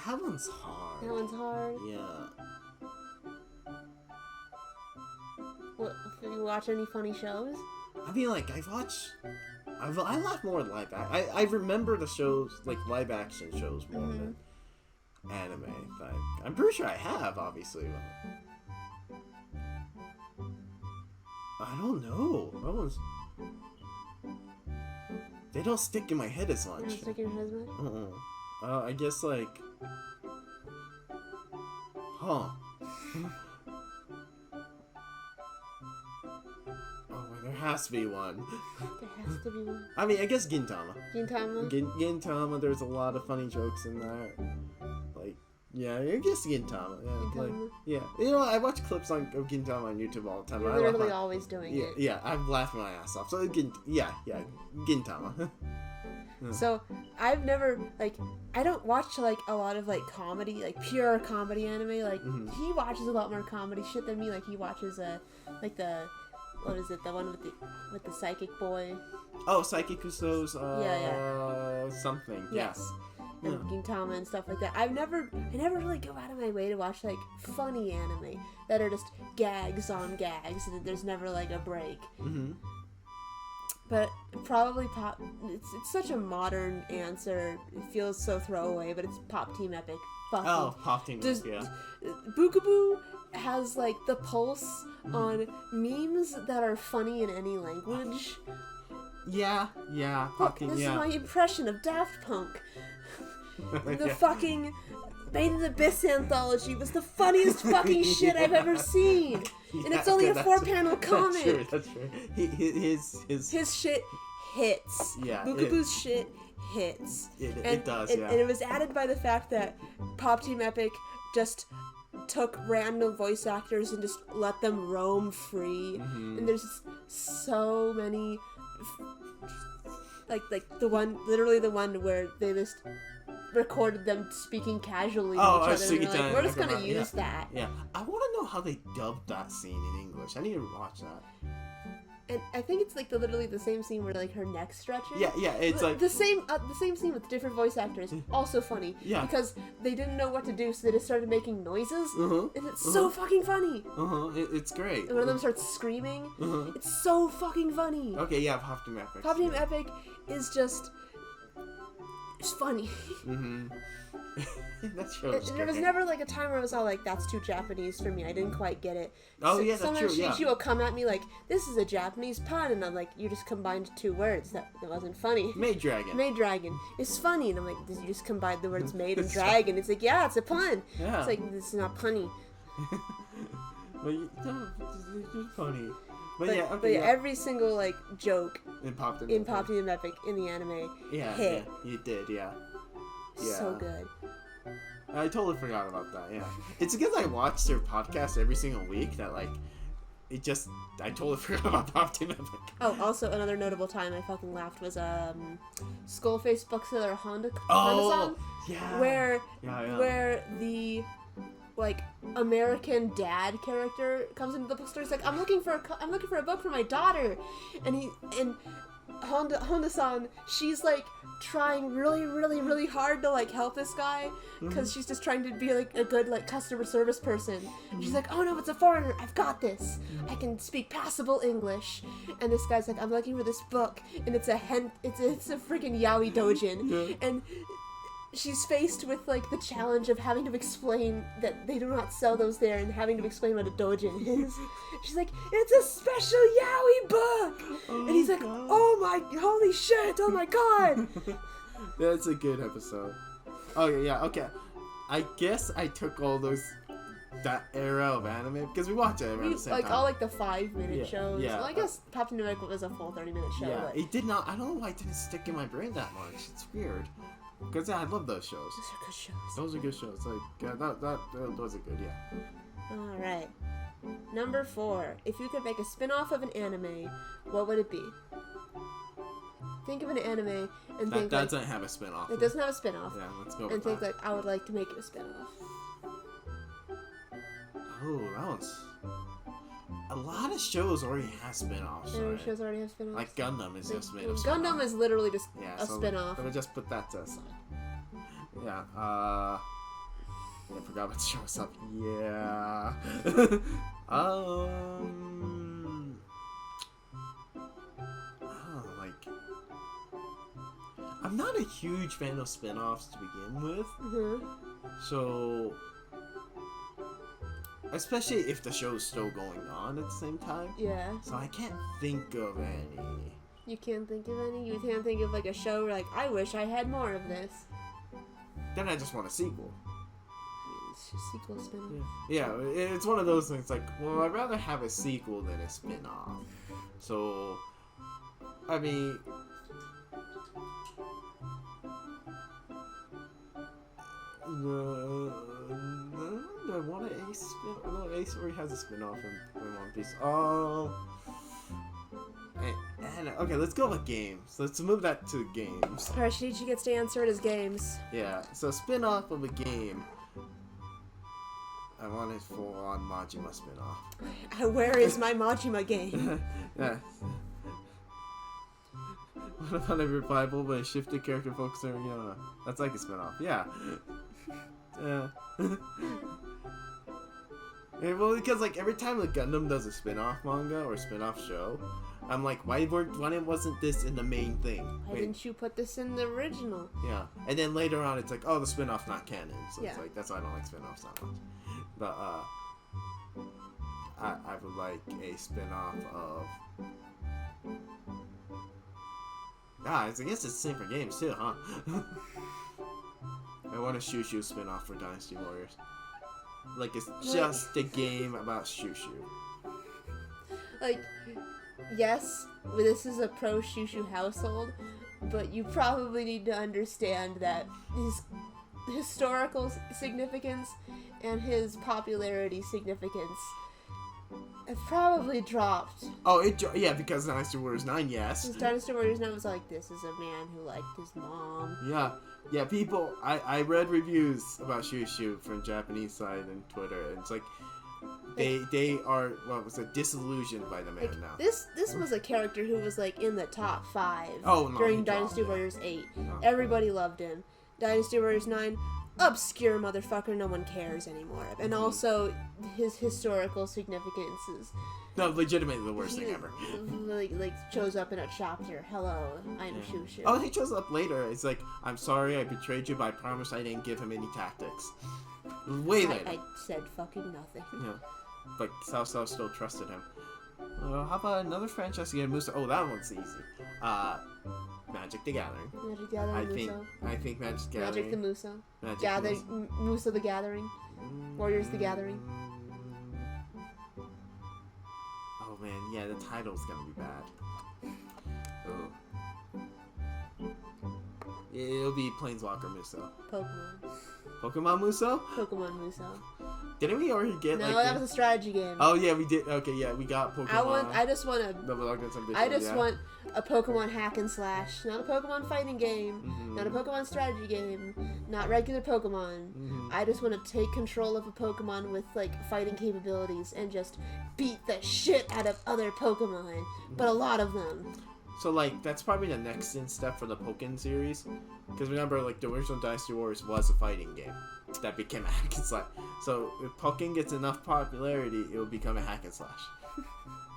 That one's hard. That one's hard? Yeah. What, do you watch any funny shows? I mean, I laugh more live. I remember the shows, live action shows more than. anime thing. I'm pretty sure I have, obviously. I don't know. That one's... They don't stick in my head as much. They don't stick in your head as much? I guess, like... Huh. There has to be one. There has to be one. I mean, I guess Gintama. Gintama? Gintama, there's a lot of funny jokes in there. Like, yeah, I guess Gintama. Yeah, Gintama. like, yeah. You know, I watch clips of Gintama on YouTube all the time. You're literally always doing it. Yeah, I'm laughing my ass off. So, Gintama. So, I've never, like, I don't watch, like, a lot of, like, comedy, like, pure comedy anime. Like, he watches a lot more comedy shit than me. Like, he watches, like, what is it? The one with the psychic boy. Oh, Psychic Uso's, something. Yes. And Gintama and stuff like that. I never really go out of my way to watch, like, funny anime that are just gags on gags and there's never, like, a break. Mm-hmm. But probably it's such a modern answer. It feels so throwaway, but it's Pop Team Epic. Pop Team Epic, yeah. Bookaboo has, like, the pulse on memes that are funny in any language. Yeah. This is my impression of Daft Punk. The fucking Made in Abyss anthology was the funniest fucking shit I've ever seen. And it's only a 4-panel comic. That's true. His shit hits. Yeah. Bookaboo's shit hits. It does, yeah. And it was added by the fact that Pop Team Epic just took random voice actors and just let them roam free. Mm-hmm. And there's so many, like the one where they just recorded them speaking casually with each other. And they're like, we're just gonna use that. Yeah, I want to know how they dubbed that scene in English. I need to watch that. And I think it's like literally the same scene where like her neck stretches. Yeah, it's like the same scene with different voice actors. Also funny. Yeah. Because they didn't know what to do, so they just started making noises, and it's Uh-huh. so fucking funny. It's great. And one of them starts screaming. It's so fucking funny. Okay, yeah, Pop Team Epic. Pop Team Epic is just, it's funny. That show is There was great. never like a time where I was all like, that's too Japanese for me. I didn't quite get it. Yeah, that's Sometimes true, yeah. she will come at me like, this is a Japanese pun, and I'm like, you just combined 2 words. That wasn't funny. Maid Dragon. Maid Dragon. It's funny. And I'm like, did you just combine the words maid and dragon? It's like, yeah, it's a pun. Yeah. It's like, this is not punny. But it's funny. But yeah, every single like joke in Pop Team Epic in the anime hit. Yeah, you did, yeah. So good. I totally forgot about that, yeah. It's because I watch their podcast every single week that, like, I totally forgot about Pop Team Epic. Oh, also another notable time I fucking laughed was Skullface Bookseller Honda-san. Yeah. Where the like American dad character comes into the bookstore. He's like, I'm looking for a book for my daughter, and Honda-san, she's like trying really, really, really hard to like help this guy because she's just trying to be like a good like customer service person. She's like, oh no, it's a foreigner. I've got this. I can speak passable English. And this guy's like, I'm looking for this book, and it's a freaking yaoi dojin, and she's faced with like the challenge of having to explain that they do not sell those there and having to explain what a dojin is. She's like, it's a special yaoi book! And he's like, God. oh my, holy shit, oh my god! That's a good episode. Okay, yeah, okay. I guess I took all that era of anime because we watch it around the same time. All like the 5-minute shows. Yeah. Well, I guess Pop Team Epic was a full 30-minute show. Yeah, but it did not. I don't know why it didn't stick in my brain that much. It's weird. Because I love those shows. those are good shows. Those are good shows. Like, yeah, those are good, yeah. Alright. Number 4. If you could make a spin-off of an anime, what would it be? Think of an anime and think that doesn't have a spin-off. It doesn't have a spin-off. Yeah, let's go And with think that. like, I would like to make it a spin-off. Oh, that one's... A lot of shows already have spin-offs. Right? Shows already have spin-offs. Like Gundam is just made of spin-off. Gundam is literally just a so spin-off. Let me just put that to the side. Yeah, I forgot what show was up. Yeah. I'm not a huge fan of spin-offs to begin with. So, especially if the show's still going on at the same time. Yeah. So I can't think of any. You can't think of any? You can't think of like a show where like, I wish I had more of this. Then I just want a sequel. It's just sequel spin-off. Yeah, it's one of those things like, well, I'd rather have a sequel than a spin-off. So, I mean... do I want an Ace spin-off? No, Ace already has a spin-off in One Piece. Oh... okay, let's go with games. Let's move that to games. Alright, Shinichi gets to answer it as games. Yeah, so spin-off of a game. I want a full-on Majima spin-off. Where is my Majima game? Yeah. What about a revival with a shifted character focusing on that's like a spin-off. Yeah. Yeah, well, because like every time like Gundam does a spin-off manga or spin-off show, I'm like, why wasn't this in the main thing? Why didn't you put this in the original? Yeah, and then later on, it's like, oh, the spin-off's not canon, so Yeah. it's like that's why I don't like spin-offs that much. But I would like a spin-off of. I guess it's the same for games too, huh? I want a Shushu spin-off for Dynasty Warriors. Like it's just a game about Shushu. Like, yes, this is a pro Shushu household, but you probably need to understand that his historical significance and his popularity significance have probably dropped. Oh, yeah, because Dynasty Warriors 9, yes. Because Dynasty Warriors 9 was like, this is a man who liked his mom. Yeah, people, I read reviews about Shushu from Japanese side and Twitter, and it's like, they are, disillusioned by the man Like, now. This was a character who was like in the top 5 Oh, no, during he dropped, Dynasty yeah. Warriors 8. No. Everybody loved him. Dynasty Warriors 9, obscure motherfucker, no one cares anymore. And also, his historical significances. No, legitimately the worst thing ever. Like shows up in a chapter. Hello, I'm Shushu. Oh, he shows up later. It's like, I'm sorry I betrayed you, but I promise I didn't give him any tactics. Way later. I said fucking nothing. Yeah. But Sao still trusted him. How about another franchise again? Musa. Oh, that one's easy. Magic the Gathering. Magic Gathering, Muso. I think Magic the Gathering. Magic the Muso. Magic Gathering, Muso the Gathering. Warriors the Gathering. Oh man, yeah, the title's gonna be bad. Oh. It'll be Planeswalker Muso. Pokemon Muso? Pokemon Muso. Didn't we already get No, like that was a strategy game. Oh yeah, we did. Okay, yeah, we got Pokemon. I just want a want a Pokemon hack and slash, not a Pokemon fighting game, not a Pokemon strategy game, not regular Pokemon. I just want to take control of a Pokemon with like fighting capabilities and just beat the shit out of other Pokemon, but a lot of them. So like that's probably the next in step for the Pokken series, because remember like the original Dynasty Warriors was a fighting game that became a hack and slash. So if Pokken gets enough popularity, it will become a hack and slash.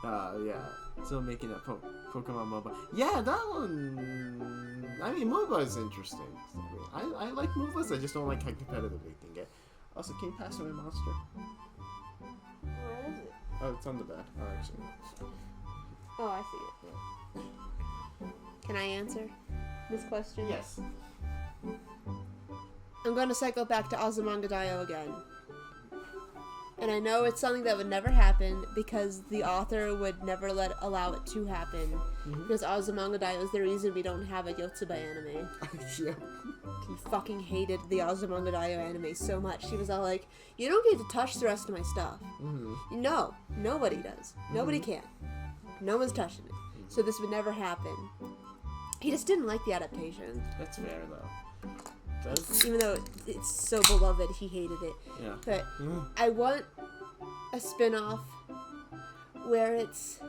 Yeah. So making a Pokemon MOBA. Yeah, that one. I mean, MOBA is interesting. I like MOBAs. I just don't like how competitive they can get. Also, can you pass me a monster? Where is it? Oh, it's on the back. Oh, actually. Oh, I see it. Can I answer this question? Yes. I'm going to cycle back to Azumanga Daioh again. And I know it's something that would never happen because the author would never allow it to happen. Because Azumanga Daioh is the reason we don't have a Yotsuba anime. Yeah. He fucking hated the Azumanga Daioh anime so much. He was all like, you don't get to touch the rest of my stuff. No, nobody does. Nobody can. No one's touching it. So this would never happen. He just didn't like the adaptation. That's fair, though. Even though it's so beloved, he hated it. Yeah. But I want a spin-off where it's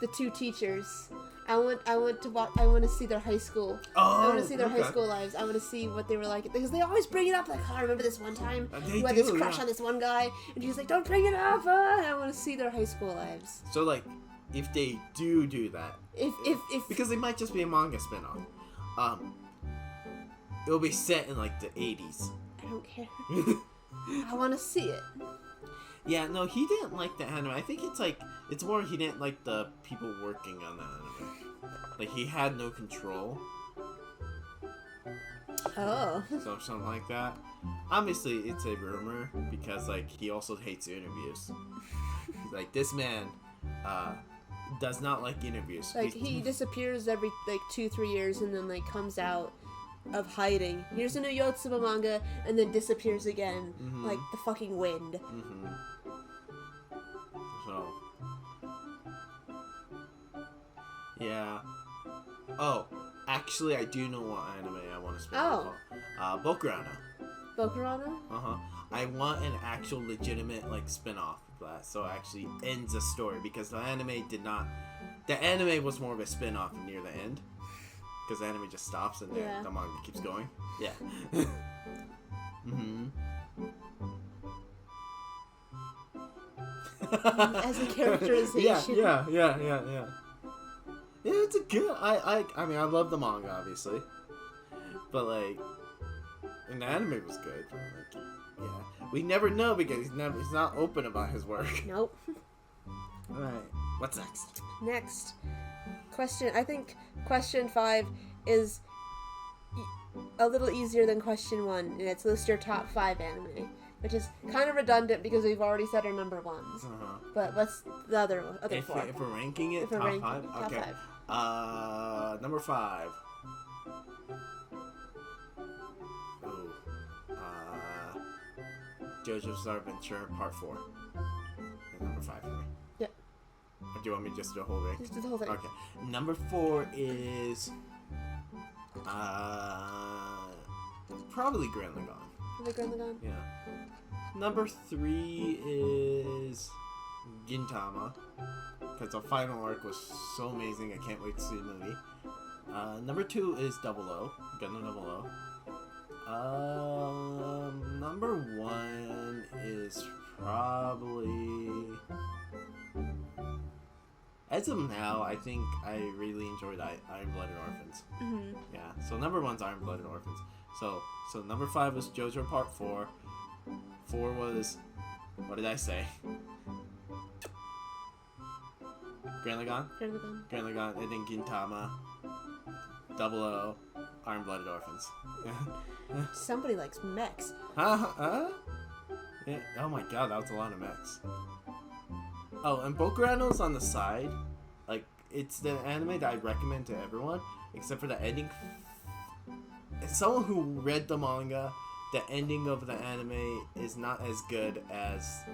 the two teachers. I want to see their high school. I want to see their high school lives. I want to see what they were like because they always bring it up. Like, oh, I remember this one time you had this crush on this one guy, and she's like, "Don't bring it up." I want to see their high school lives. So like, if they do that, If because they might just be a manga spin-off. it'll be set in like the 80s. I don't care. I want to see it. Yeah, no, he didn't like the anime. I think it's more he didn't like the people working on the anime. Like, he had no control. Oh. So, something like that. Obviously, it's a rumor, because, like, he also hates interviews. Like, this man, does not like interviews. Like, he disappears every, like, 2-3 years and then, like, comes out of hiding. Here's a new Yotsuba manga, and then disappears again. Mm-hmm. Like the fucking wind. Mm-hmm. So. Yeah. Oh, actually, I do know what anime I want to spin off on. Bokurano. Bokurano? Uh-huh. I want an actual legitimate, like, spin-off of that, so it actually ends a story, because the anime did not... The anime was more of a spin-off near the end, because the anime just stops and then the manga keeps going. Yeah. Mm-hmm. As a characterization. Yeah. Yeah, it's a good... I mean, I love the manga, obviously. But, like... And the anime was good. But, like, yeah. We never know, because he's not open about his work. Nope. Alright. What's next? Next. I think question 5 is a little easier than question 1, and it's list your top 5 anime, which is kind of redundant because we've already said our number ones. Uh-huh. But what's the other 4? If we're ranking it, top 5? Okay. Top 5. Number 5. Ooh. JoJo's Bizarre Adventure Part 4. Is number 5 for me. Yep. Or do you want me to just do the whole rank? Just do the whole thing. Okay. Number 4 is... probably Gurren Lagann. Gurren Lagann? Yeah. Number 3 is Gintama, because the final arc was so amazing. I can't wait to see the movie. Number 2 is Double O, Gundam Double O. Number 1 is probably... As of now, I think I really enjoyed Iron Blooded Orphans. Mm-hmm. Yeah, so number 1's Iron Blooded Orphans. So number 5 was JoJo Part 4. 4 was... What did I say? Gurren Lagann? Gurren Lagann, and then Gintama. Double O. Iron Blooded Orphans. Somebody likes mechs. Yeah. Oh my god, that was a lot of mechs. Oh, and Bokurano's on the side. Like, it's the anime that I recommend to everyone, except for the ending. As someone who read the manga, the ending of the anime is not as good as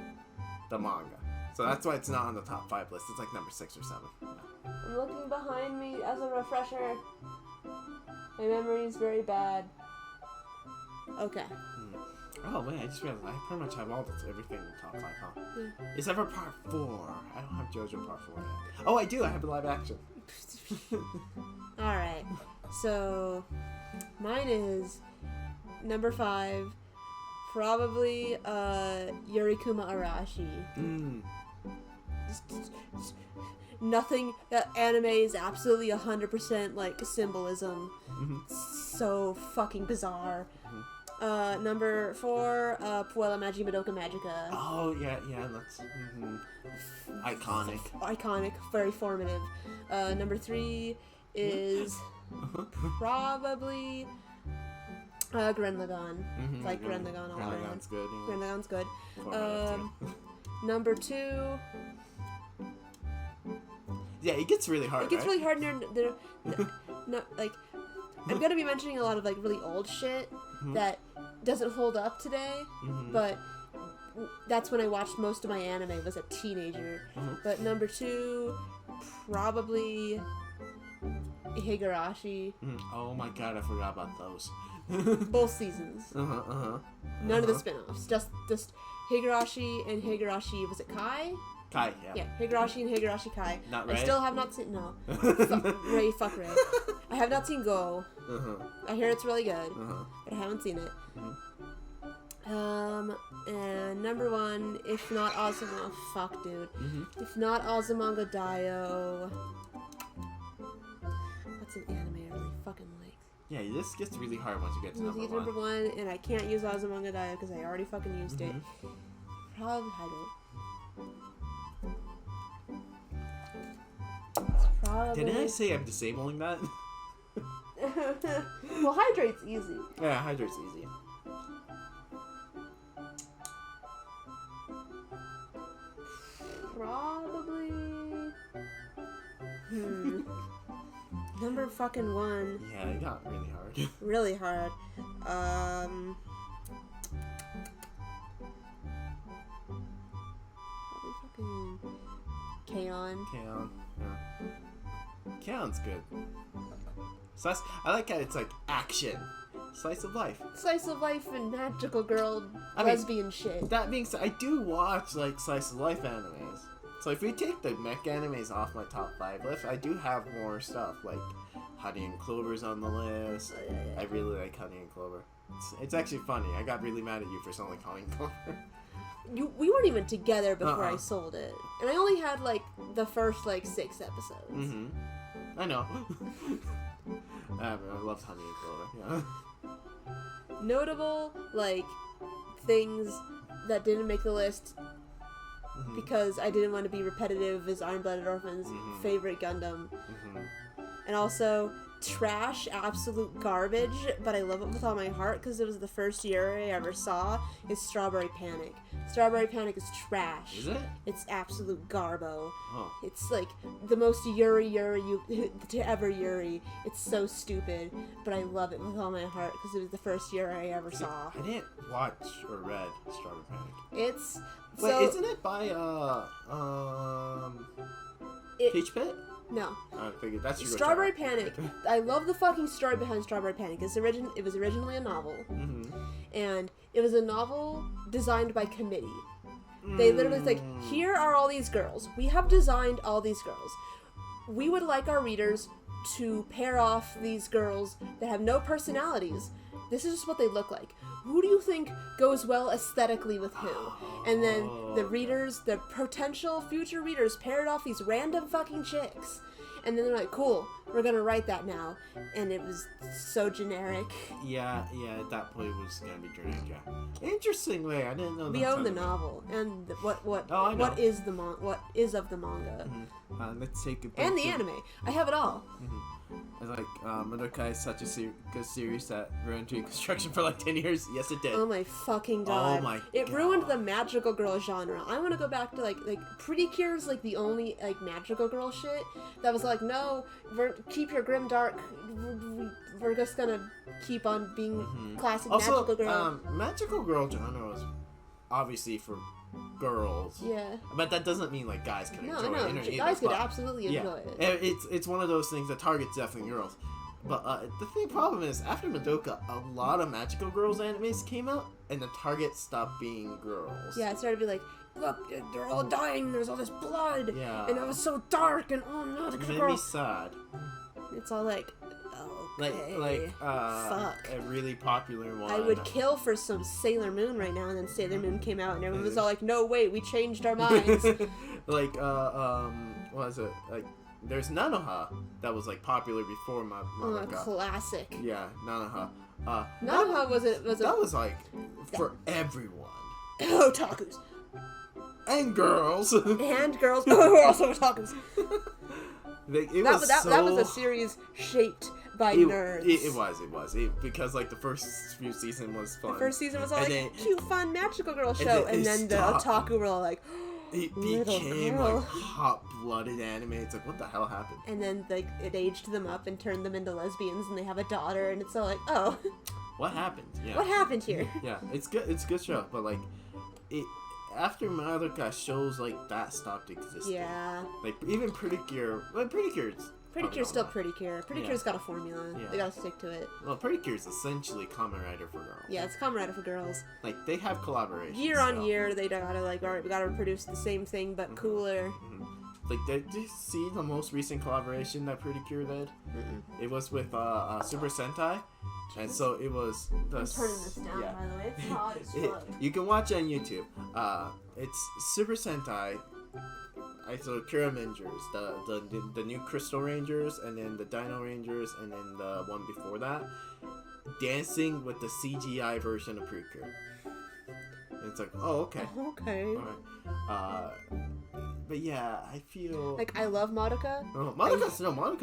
the manga. So that's why it's not on the top 5 list. It's like number 6 or 7. I'm looking behind me as a refresher. My memory is very bad. Okay. Oh, wait, I just realized I pretty much have everything in the top 5, huh? Yeah. Except for Part 4. I don't have JoJo Part 4 yet. Oh, I do. I have the live action. Alright. So, mine is number 5, probably Yurikuma Arashi. Nothing. That anime is absolutely 100% like symbolism. So fucking bizarre. Number 4, Puella Magi Madoka Magica. Oh, yeah, that's... Iconic. Iconic, very formative. Number 3 is probably Gurren Lagann. Like Gurren Lagann all around. Lagann's good. Yeah. Gurren Lagann's good. Number 2... Yeah, it gets really hard, It gets really hard near... like... I'm gonna be mentioning a lot of like really old shit that doesn't hold up today, but that's when I watched most of my anime was a teenager. But number 2, probably Higurashi. Oh my god, I forgot about those. Both seasons. None of the spin-offs. Just Higurashi and Higurashi. Was it Kai? Kai, yeah. Yeah, Higurashi and Higurashi Kai. Not Ray? I still have not seen... No. Fuck Ray. I have not seen Go. I hear it's really good, but I haven't seen it. And number 1, if not Azumanga... Fuck, dude. If not Azumanga Daioh... What's an anime I really fucking like? Yeah, this gets really hard once you get to Once you get to number one, and I can't use Azumanga Daioh because I already fucking used it. Probably Hydrate. Didn't I say I'm disabling that? Well, Hydrate's easy. Yeah, Hydrate's easy. Probably. Number fucking one. Yeah, it got really hard. Really hard. Probably fucking K-On. K-On, yeah. K-On's good. I like how it's like action. Slice of life. Slice of life and magical girl lesbian shit. That being said, I do watch like slice of life animes. So if we take the mech animes off my top 5 list, I do have more stuff like Honey and Clover's on the list. I really like Honey and Clover. It's actually funny. I got really mad at you for selling Honey and Clover. We weren't even together before I sold it, and I only had like the first like 6 episodes. I know. I loved Honey and Clover. Yeah. Notable like things that didn't make the list because I didn't want to be repetitive is Iron Blooded Orphan's favorite Gundam, and also trash, absolute garbage, but I love it with all my heart because it was the first Yuri I ever saw. Is Strawberry Panic. Strawberry Panic is trash. Is it? It's absolute garbo. Oh. It's like the most Yuri to ever Yuri. It's so stupid, but I love it with all my heart because it was the first Yuri I ever saw. I didn't watch or read Strawberry Panic. It's Wait, isn't it by Peach Pit? No. I figured that's your Strawberry Panic. I love the fucking story behind Strawberry Panic. It was originally a novel, and it was a novel designed by committee. They literally like, here are all these girls. We have designed all these girls. We would like our readers to pair off these girls that have no personalities. This is just what they look like. Who do you think goes well aesthetically with who? And then the readers, the potential future readers, paired off these random fucking chicks. And then they're like, cool, we're gonna write that now. And it was so generic. Yeah, at that point it was gonna be generic, yeah. Interesting way, I didn't know that. We own the novel, and what is of the manga. Let's take it. And the anime. I have it all. It's like, Modica is such a good series that ruined reconstruction for like 10 years. Yes, it did. Oh my fucking god. Oh my It god. ruined the magical girl genre. I want to go back to like Pretty Cure's like the only like magical girl shit that was like, no, keep your grim dark. We're just gonna keep on being classic magical girl. Magical girl genre was obviously for girls. Yeah. But that doesn't mean like guys can enjoy it. No, guys could absolutely enjoy it. It's one of those things that targets definitely girls. But the problem is, after Modica, a lot of magical girls animes came out, and the target stopped being girls. Yeah, it started to be like, look, they're all dying, there's all this blood, yeah. and it was so dark, and oh no, the It made girl. me sad. It's all like, okay, fuck. A really popular one. I would kill for some Sailor Moon right now, and then Sailor Moon came out, and everyone was all like, no, wait, we changed our minds. Like, what was it? Like, there's Nanoha that was, like, popular before Manga. Classic. Yeah, Nanoha. Nanoha That was, like, for everyone. Otakus. And girls. And girls. Oh, also otakus. That was a series shaped by nerds. It was. Because, like, the first few seasons was fun. The first season was all like, then, cute, fun, magical girl show. And then the otaku were all like, it little became, girl. like, hot-blooded anime. It's like, what the hell happened? And then, like, it aged them up and turned them into lesbians, and they have a daughter, and it's all like, oh. What happened? Yeah. What happened here? Yeah, it's good. It's a good show, but, like, after Modica shows like that stopped existing. Yeah. Like even Pretty Cure's still Pretty Cure. Pretty Cure's got a formula. Yeah. They gotta stick to it. Well, Pretty Cure's essentially Kamen Rider for girls. Yeah, it's Kamen Rider for girls. Like they have collaborations. Year on year, they gotta like, alright, we gotta produce the same thing but cooler. Like, did you see the most recent collaboration that Pretty Cure did? It was with Super Sentai. And so it was the... I'm turning this down, by the way. It's hot as fuck. You can watch it on YouTube. It's Super Sentai I saw Kira Rangers, the new Crystal Rangers, and then the Dino Rangers, and then the one before that, dancing with the CGI version of Precure. And it's like, oh, okay. Okay. All right. But yeah, I feel like I love Modica. Oh, Modica's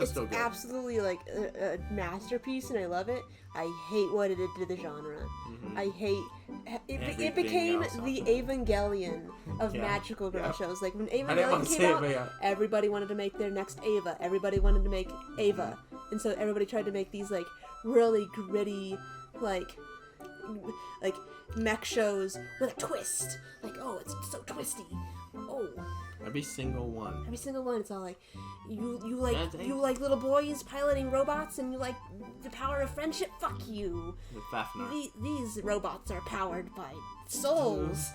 still good. Absolutely like a masterpiece, and I love it. I hate what it did to the genre. Mm-hmm. I hate it became the Evangelion of magical girl shows. Like when Evangelion came out, everybody wanted to make their next Eva. Everybody wanted to make Eva, and so everybody tried to make these like really gritty, like mech shows with a twist. Like, oh, it's so twisty. Oh. Every single one. It's all like you like little boys piloting robots, and you like the power of friendship. Fuck you. With Fafnir. These robots are powered by souls.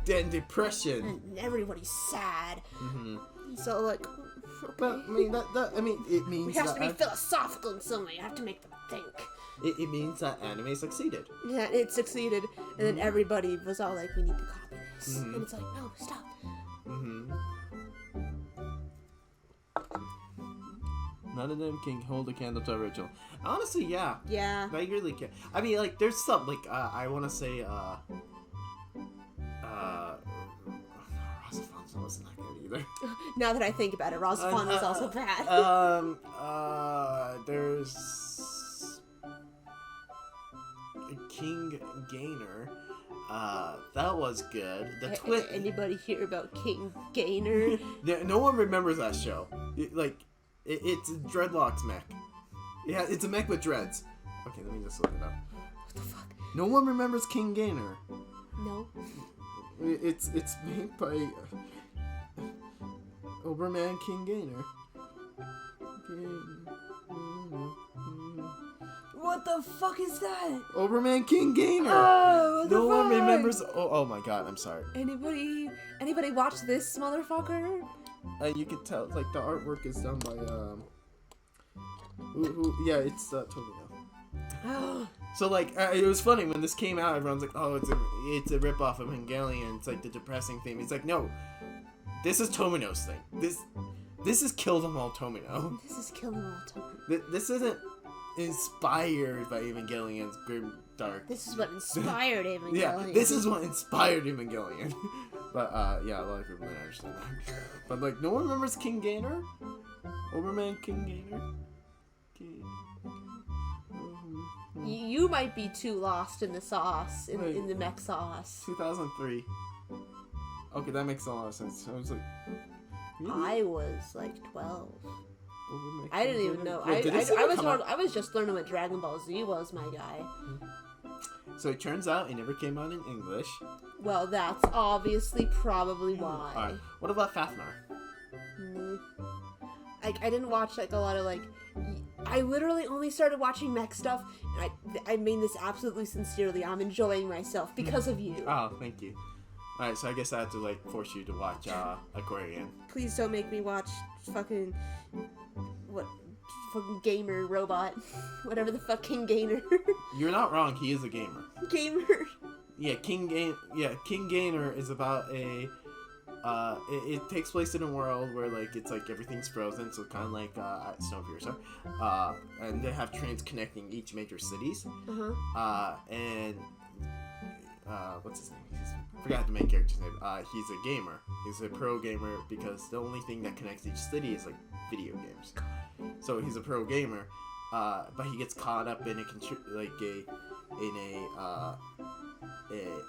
Then depression. And everybody's sad. Mm-hmm. So like. Okay. But I mean, it means it has to be philosophical in some way. You have to make them think. It means that anime succeeded. Yeah, it succeeded, and then everybody was all like, "We need to copy this," and it's like, "No, stop." Mm-hmm. None of them can hold a candle to original. Honestly, yeah. Yeah. They really can. I mean, like, there's some, like, I want to say, Rosafon's wasn't that good either. Now that I think about it, Rosafon was also bad. There's King Gainer. That was good. The Anybody hear about King Gainer? No one remembers that show. It's Dreadlocks mech. Yeah, it's a mech with dreads. Okay, let me just look it up. What the fuck? No one remembers King Gainer. No. It's made by Oberman King Gainer. What the fuck is that? Oberman King Gainer. Oh, what the no one fuck? remembers. Oh my god, I'm sorry. Anybody watch this motherfucker? You could tell, like, the artwork is done by yeah, it's Tomino. So like, it was funny when this came out. Everyone's like, "Oh, it's a ripoff of Evangelion. It's like the depressing theme." It's like, no, this is Tomino's thing. This is Kill Them All Tomino. This is Kill Them All Tomino. This isn't inspired by Evangelion's grim dark. This is what inspired Evangelion. Yeah, this is what inspired Evangelion. But yeah, a lot of people don't understand that. But like, no one remembers King Gainer? Oberman King Gainer? You might be too lost in the sauce, in the mech sauce. 2003. Okay, that makes a lot of sense. I was like, really? I was like 12. Oberman I didn't King even know. Gainer? I was just learning what Dragon Ball Z was, my guy. So it turns out it never came out in English. Well, that's obviously probably why. Alright, what about Fafnir? I didn't watch like a lot of like. I literally only started watching mech stuff, and I mean this absolutely sincerely. I'm enjoying myself because of you. Oh, thank you. Alright, so I guess I have to like force you to watch Aquarian. Please don't make me watch fucking gamer robot, whatever the fuck King Gainer. You're not wrong. He is a gamer. Gamer. Yeah, King Gainer is about a. It takes place in a world where like it's like everything's frozen, so kind of like Snowpiercer. And they have trains connecting each major cities. And what's his name? Forgot the main character's name. He's a gamer. He's a pro gamer because the only thing that connects each city is like video games. So he's a pro gamer, but he gets caught up in a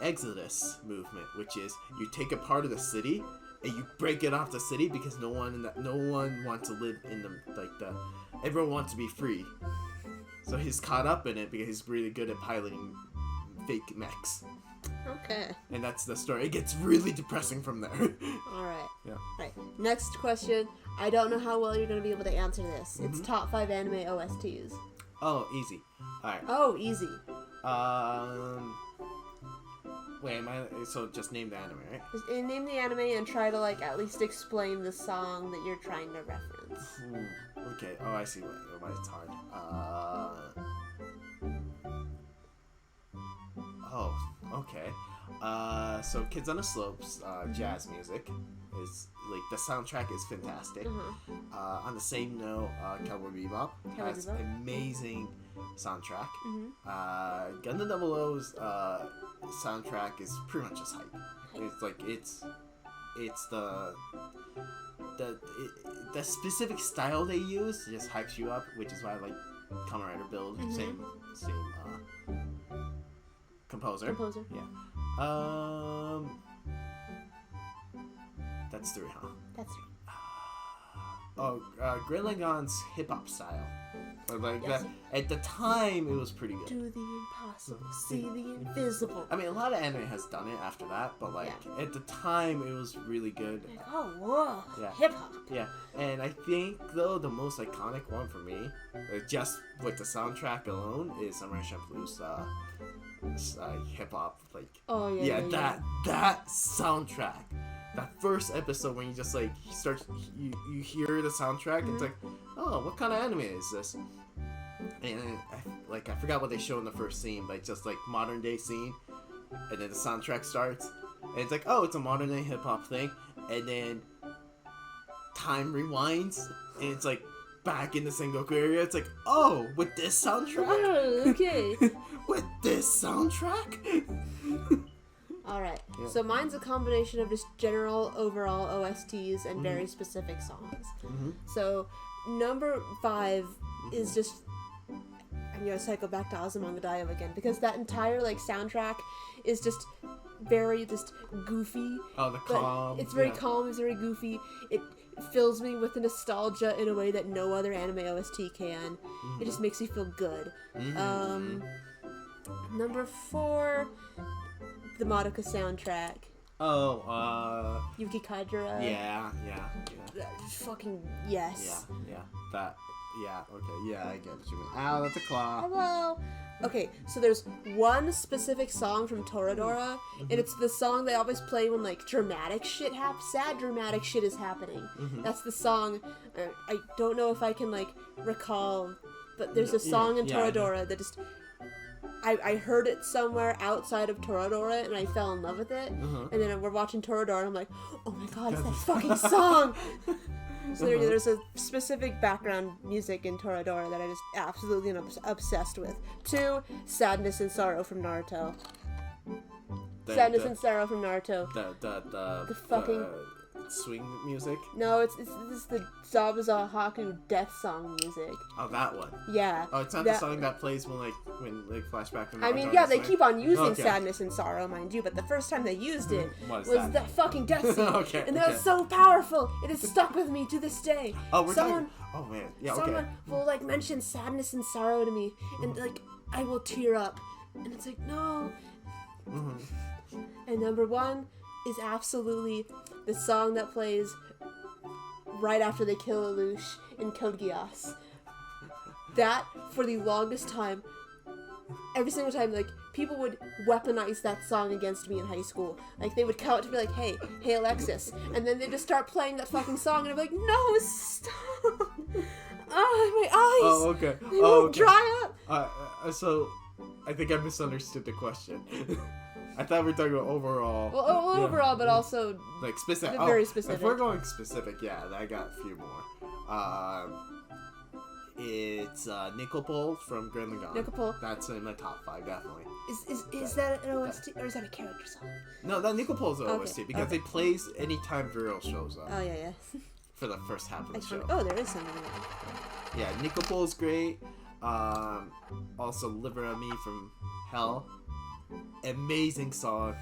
exodus movement, which is you take a part of the city and you break it off the city because no one wants to live in everyone wants to be free. So he's caught up in it because he's really good at piloting fake mechs. Okay. And that's the story. It gets really depressing from there. Alright. Yeah. Alright. Next question. I don't know how well you're going to be able to answer this. It's top 5 anime OSTs. Oh, easy. Alright. Oh, easy. Wait, so just name the anime, right? Just name the anime and try to, like, at least explain the song that you're trying to reference. Ooh, okay. Oh, I see why it's hard. Oh. okay. So Kids on the Slopes, jazz music is like the soundtrack is fantastic. On the same note, Cowboy Bebop has amazing soundtrack. Gundam 00's soundtrack is pretty much just hype. It's like it's the specific style they use just hypes you up, which is why I like Kamen Rider Build. Same composer. Yeah. That's 3, huh? That's Gurren Lagann's hip hop style. Like yes. that, at the time, it was pretty good. Do the impossible, see the invisible. I mean, a lot of anime has done it after that, but like at the time, it was really good. Like, oh, whoa, Yeah. hip hop. Yeah, and I think though the most iconic one for me, just with the soundtrack alone, is Samurai Champloo's hip hop. Like, Oh yeah. that soundtrack. That first episode when you just like you hear the soundtrack, it's like, oh, what kind of anime is this? And I forgot what they show in the first scene, like just like modern day scene, and then the soundtrack starts, and it's like, oh, it's a modern day hip hop thing, and then time rewinds, and it's like back in the Sengoku area. It's like, oh, with this soundtrack? Oh, okay. With this soundtrack? Alright, Yeah. so mine's a combination of just general overall OSTs and very specific songs. So, number 5 is just, I'm gonna cycle back to Azumanga Daioh again, because that entire, like, soundtrack is just very, just goofy. Oh, the But calm. it's very calm, it's very goofy. It fills me with nostalgia in a way that no other anime OST can. It just makes me feel good. Number 4... the Modica Soundtrack. Oh, Yuki Kajiura. yeah. Fucking yes. Yeah. Okay, yeah, I get what you mean. Ow, that's a claw. Hello. Okay, so there's one specific song from Toradora, and it's the song they always play when, like, dramatic shit sad dramatic shit is happening. That's the song, I don't know if I can, like, recall, but there's a song in Toradora that just... I heard it somewhere outside of Toradora, and I fell in love with it. And then we're watching Toradora, and I'm like, oh my god, it's that fucking song! So there's a specific background music in Toradora that I just absolutely am obsessed with. 2, Sadness and Sorrow from Naruto. Sadness and Sorrow from Naruto. The fucking... swing music? No, this is the Zabuza Haku death song music. Oh, that one. Yeah. Oh, it's not the song that plays when flashback from Naruto. I mean, yeah, they keep on using Okay. Sadness and Sorrow, mind you, but the first time they used it Was was that? that fucking death scene. Okay, And that was so powerful. It has stuck with me to this day. Oh, we're Someone, talking... Oh, man. Yeah, okay. someone will, like, mention Sadness and Sorrow to me, and, like, I will tear up. And it's like, no. And number 1 is absolutely the song that plays right after they kill Lelouch in Code Geass. That, for the longest time, every single time, like, people would weaponize that song against me in high school. Like, they would come up to me like, hey Alexis, and then they'd just start playing that fucking song, and I'd be like, no, stop! Oh, my eyes! Oh, okay. They won't dry up! So, I think I misunderstood the question. I thought we were talking about overall. Well, overall, but also like specific. very specific. If we're going specific, yeah, I got a few more. It's Nickelpole from Gurren Lagann. Nickelpole. That's in my top 5, definitely. Is that an OST or is that a character song? No, that Nickelpole's an Okay, OST because it plays anytime Viral shows up Oh yeah. for the first half of the show. Oh, there is something. In there. Yeah, Nickelpole's great. Also, Liver on Me from Hell. Amazing song.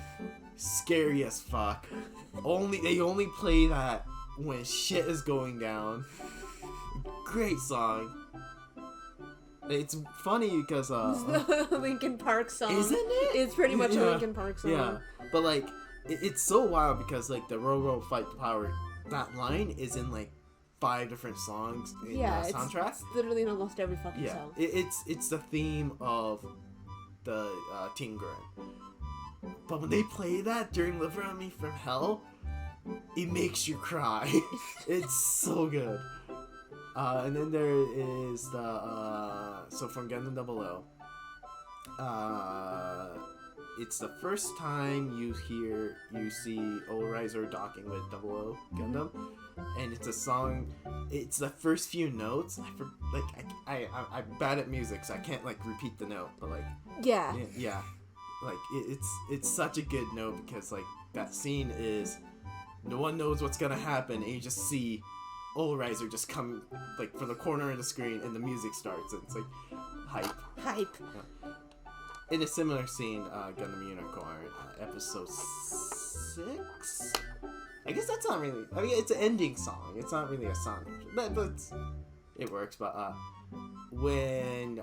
Scary as fuck. They only play that when shit is going down. Great song. It's funny because The Linkin Park song. Isn't it? It's pretty much Yeah. a Linkin Park song. Yeah, but like it's so wild because like the Rogo Fight the Power, that line is in like 5 different songs in the soundtrack. It's literally in almost every fucking Yeah, song. it's the theme of the Teen Gurren. But when they play that during Liver on Me from Hell, it makes you cry. It's so good. And then there is the so from Gundam 00. it's the first time you see Old Riser docking with Double O Gundam, and it's a song. It's the first few notes. I'm bad at music, so I can't like repeat the note, but like yeah, like it's such a good note because like that scene is no one knows what's gonna happen, and you just see Old Riser just come like from the corner of the screen, and the music starts, and it's like hype. Yeah. In a similar scene, Gundam Unicorn, episode 6? I guess that's not really... I mean, it's an ending song. It's not really a song. But it works. But when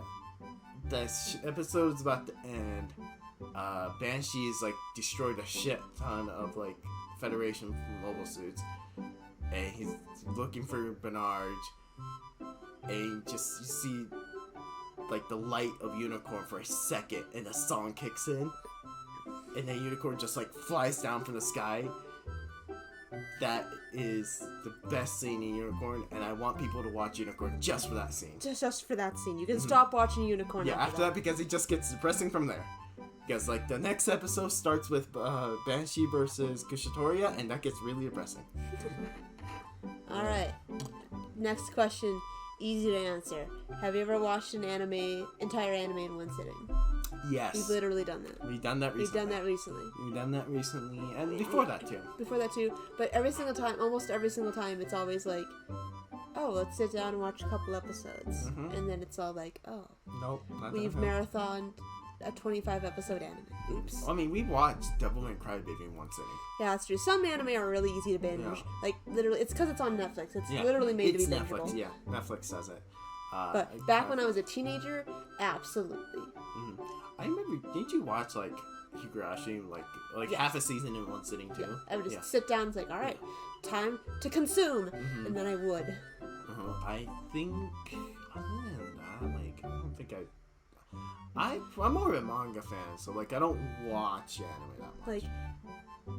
the episode's about to end, Banshee's, like, destroyed a shit ton of, like, Federation mobile suits. And he's looking for Bernard. And you see... like the light of Unicorn for a second, and the song kicks in, and then Unicorn just like flies down from the sky. That is the best scene in Unicorn, and I want people to watch Unicorn just for that scene. Just for that scene. You can stop watching Unicorn. Yeah, after that because it just gets depressing from there. Because like the next episode starts with Banshee versus Kushitoria, and that gets really depressing. All right. Next question. Easy to answer. Have you ever watched an entire anime in one sitting? Yes. We've literally done that. We've done that recently. And before that too. But almost every single time, it's always like, oh, let's sit down and watch a couple episodes. Mm-hmm. And then it's all like, oh. Nope. We've marathoned a 25 episode anime. Oops. I mean, we watched Devilman Crybaby in one sitting. Yeah, that's true. Some anime are really easy to binge. Yeah. Like, literally, it's because it's on Netflix. It's literally made to be bingeable. Netflix, yeah. Netflix says it. But back when I was a teenager, absolutely. Mm-hmm. I remember, didn't you watch, like, Higurashi, like half a season in one sitting, too? Yeah. I would just sit down and say, all right, time to consume. Mm-hmm. And then I would. Uh-huh. I think, other than that, like, I don't think I'm more of a manga fan, so like I don't watch anime that much. Like,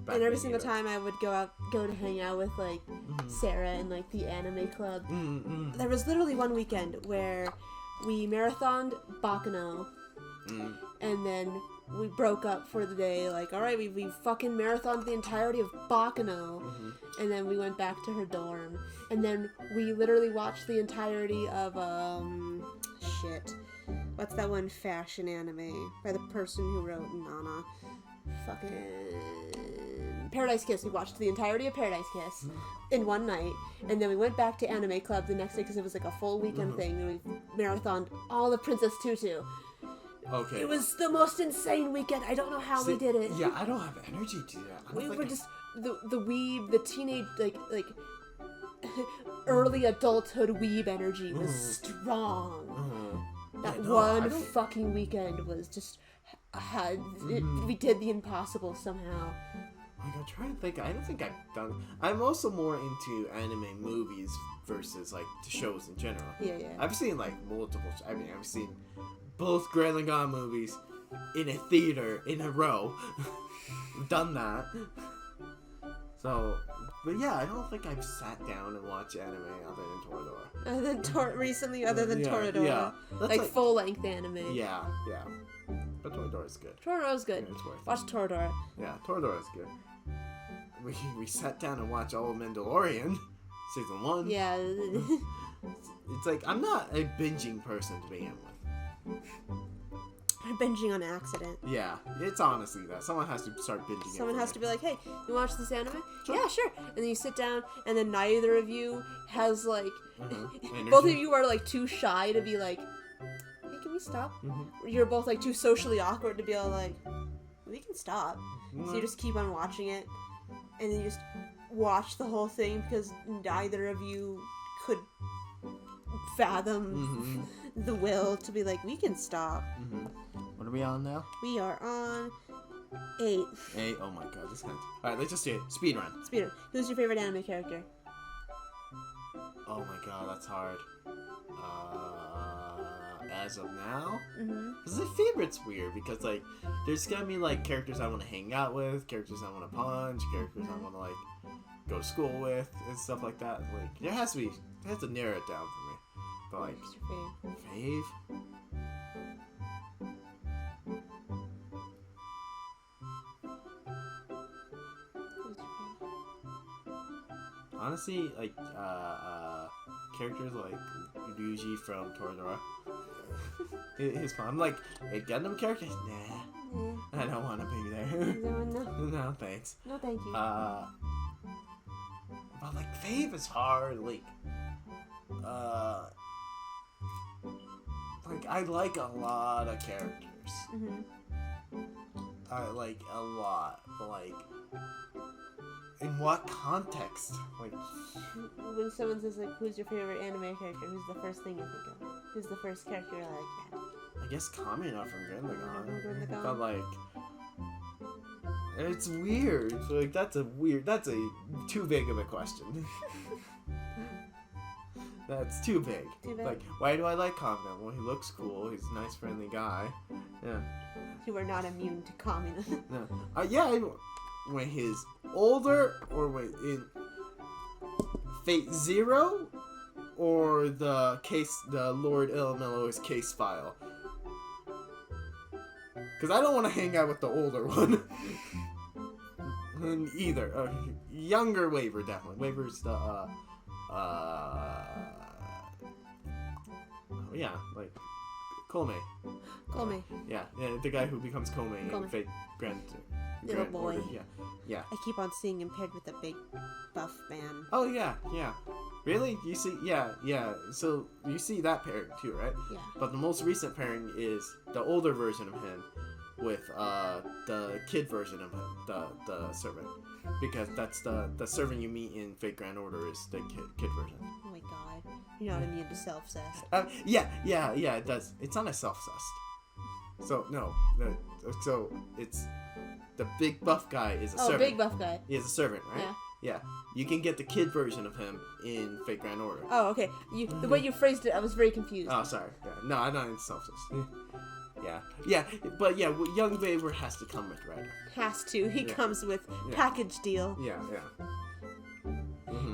and every single time I would go to hang out with like Sarah in like the anime club. Mm-hmm. There was literally one weekend where we marathoned Baccano, and then we broke up for the day. Like, all right, we fucking marathoned the entirety of Baccano, and then we went back to her dorm, and then we literally watched the entirety of what's that one fashion anime by the person who wrote Nana? Fucking Paradise Kiss. We watched the entirety of Paradise Kiss in one night, and then we went back to Anime Club the next day because it was like a full weekend thing, and we marathoned all of Princess Tutu. Okay. It was the most insane weekend. I don't know how we did it. Yeah, I don't have energy to do that. We were just the weeb, the teenage like early adulthood weeb energy was strong. That fucking weekend was just we did the impossible somehow. Like, I'm trying to think. I don't think I've done. I'm also more into anime movies versus like the shows in general. Yeah. I've seen like multiple. I mean, I've seen both Gurren Lagann movies in a theater in a row. Done that. So, but yeah, I don't think I've sat down and watched anime other than Toradora. Other than Toradora. Yeah. Like full-length anime. Yeah. But Toradora's good. Toradora's good. Yeah, it's worth Watch Toradora. Yeah, Toradora's good. We sat down and watched all of Mandalorian, season 1. Yeah. It's like, I'm not a binging person to begin with. I'm binging on accident. Yeah, it's honestly that. Someone has to start binging. Someone has to be like, hey, you watch this anime? Sure. Yeah, sure. And then you sit down, and then neither of you has, like... both of you are, like, too shy to be like, hey, can we stop? You're both, like, too socially awkward to be all like, we can stop. So you just keep on watching it, and then you just watch the whole thing because neither of you could fathom the will to be like, we can stop. What are we on now? We are on 8. 8? Oh my god, this kind of... Alright, let's just do it. Speedrun. Who's your favorite anime character? Oh my god, that's hard. As of now? Because the favorite's weird, because, like, there's gonna be, like, characters I want to hang out with, characters I want to punch, characters I want to, like, go to school with, and stuff like that. Like, it has to narrow it down for me. But, like, who's your fave? honestly, like, characters like Ryuji from Toradora. He's fun. I'm like, a Gundam character? Nah. I don't want to be there. No. No, thanks. No, thank you. But like, Fave is hard. Like, I like a lot of characters. I like a lot, but like, in what context? Like, when someone says like, "Who's your favorite anime character?" Who's the first thing you think of? Who's the first character I like? I guess Kamina from Gurren Lagann. Lagann. But like, it's weird. So, like, that's a too big of a question. That's too big. Like, why do I like Kamina? Well, he looks cool. He's a nice, friendly guy. Yeah. You are not immune to Kamina. No. Yeah. When he's older, or when in Fate Zero, or the Lord Ilmello's case file. Because I don't want to hang out with the older one. Either. Younger Waver, definitely. Waver's the, yeah, like, Kome. Yeah, the guy who becomes Kome in Fate Grand Little boy. Order. Yeah. I keep on seeing him paired with a big buff man. Oh, yeah. Really? You see, yeah. So, you see that pairing too, right? Yeah. But the most recent pairing is the older version of him with the kid version of him, the servant. Because that's the servant you meet in Fate Grand Order is the kid version. Oh my god. You're not immune to self-cessed. Yeah, it does. It's not a self-cessed. So, no. So, it's... The big buff guy is a servant. Oh, big buff guy. He is a servant, right? Yeah. You can get the kid version of him in Fate Grand Order. Oh, okay. The way you phrased it, I was very confused. Oh, sorry. Yeah. No, I'm not in self-cessed. Yeah, but yeah, young Waver has to come with Ryder. Has to. He comes with package deal. Yeah.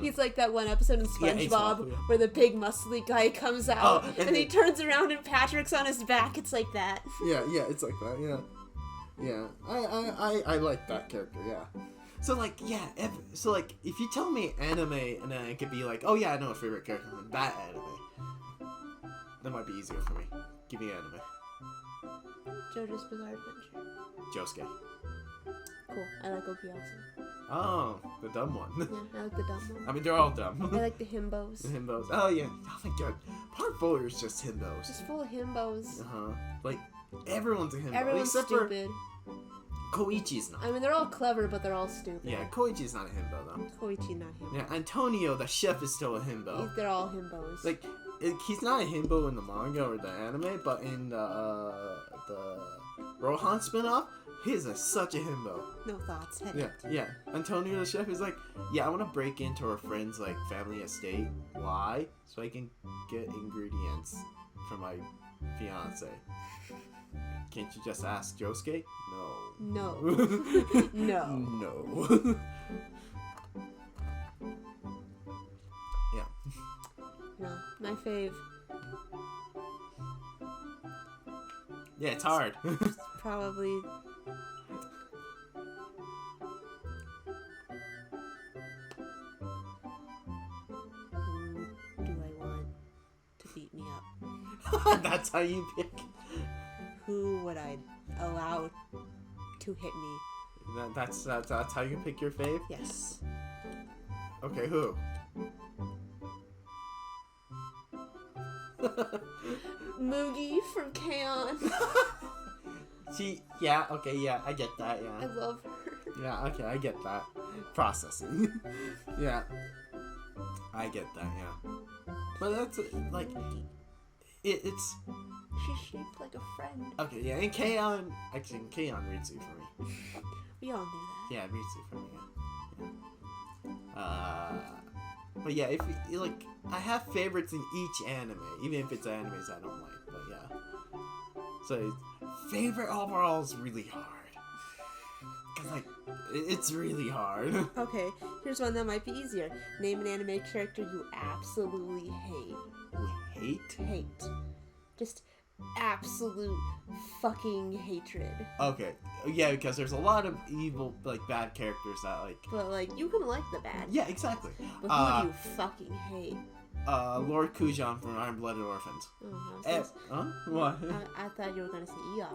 He's like that one episode in SpongeBob where the big muscly guy comes out and he turns around and Patrick's on his back. It's like that. Yeah, it's like that. Yeah. I like that character. Yeah. So like, if you tell me anime and then I could be like, oh yeah, I know a favorite character from that anime, that might be easier for me. Give me anime. JoJo's Bizarre Adventure. Josuke. Cool. I like Okuyasu. Oh, the dumb one. Yeah, I like the dumb one. I mean, they're all dumb. I like the himbos. The himbos. Oh yeah. Oh my god. Part 4 is just himbos. Just full of himbos. Like, everyone's a himbo. Everyone's except stupid. For Koichi's not. I mean, they're all clever, but they're all stupid. Yeah, Koichi's not a himbo, though. Koichi, not himbo. Yeah, Antonio, the chef, is still a himbo. They're all himbos. Like, he's not a himbo in the manga or the anime, but in the Rohan spinoff, he's such a himbo. No thoughts. Yeah. Antonio, the chef, is like, yeah, I want to break into our friend's, like, family estate. Why? So I can get ingredients for my fiance. Can't you just ask Josuke? No. No. No. Yeah. No. My fave. Yeah, it's hard. Probably. Who do I want to beat me up? That's how you pick. Who would I allow to hit me? That's how you pick your fave? Yes. Okay, who? Mugi from K-On! I get that, I love her. Yeah, okay, I get that. Processing. Yeah. I get that, yeah. But that's, like, it's... She's shaped like a friend. Okay, yeah, and K-On... Actually, K-On Ritsu for me. We all knew that. Yeah, Ritsu for me, yeah. But yeah, if you, like, I have favorites in each anime, even if it's animes I don't like, but yeah. So, favorite overall is really hard. Cause, like, it's really hard. Okay, here's one that might be easier. Name an anime character you absolutely hate. Hate? Hate. Just absolute fucking hatred. Okay, yeah, because there's a lot of evil, like, bad characters that, like... But, like, you can like the bad. Yeah, exactly. But who do you fucking hate? Lord Kujan from Iron-Blooded Orphans. Oh, What? I thought you were gonna say Eok.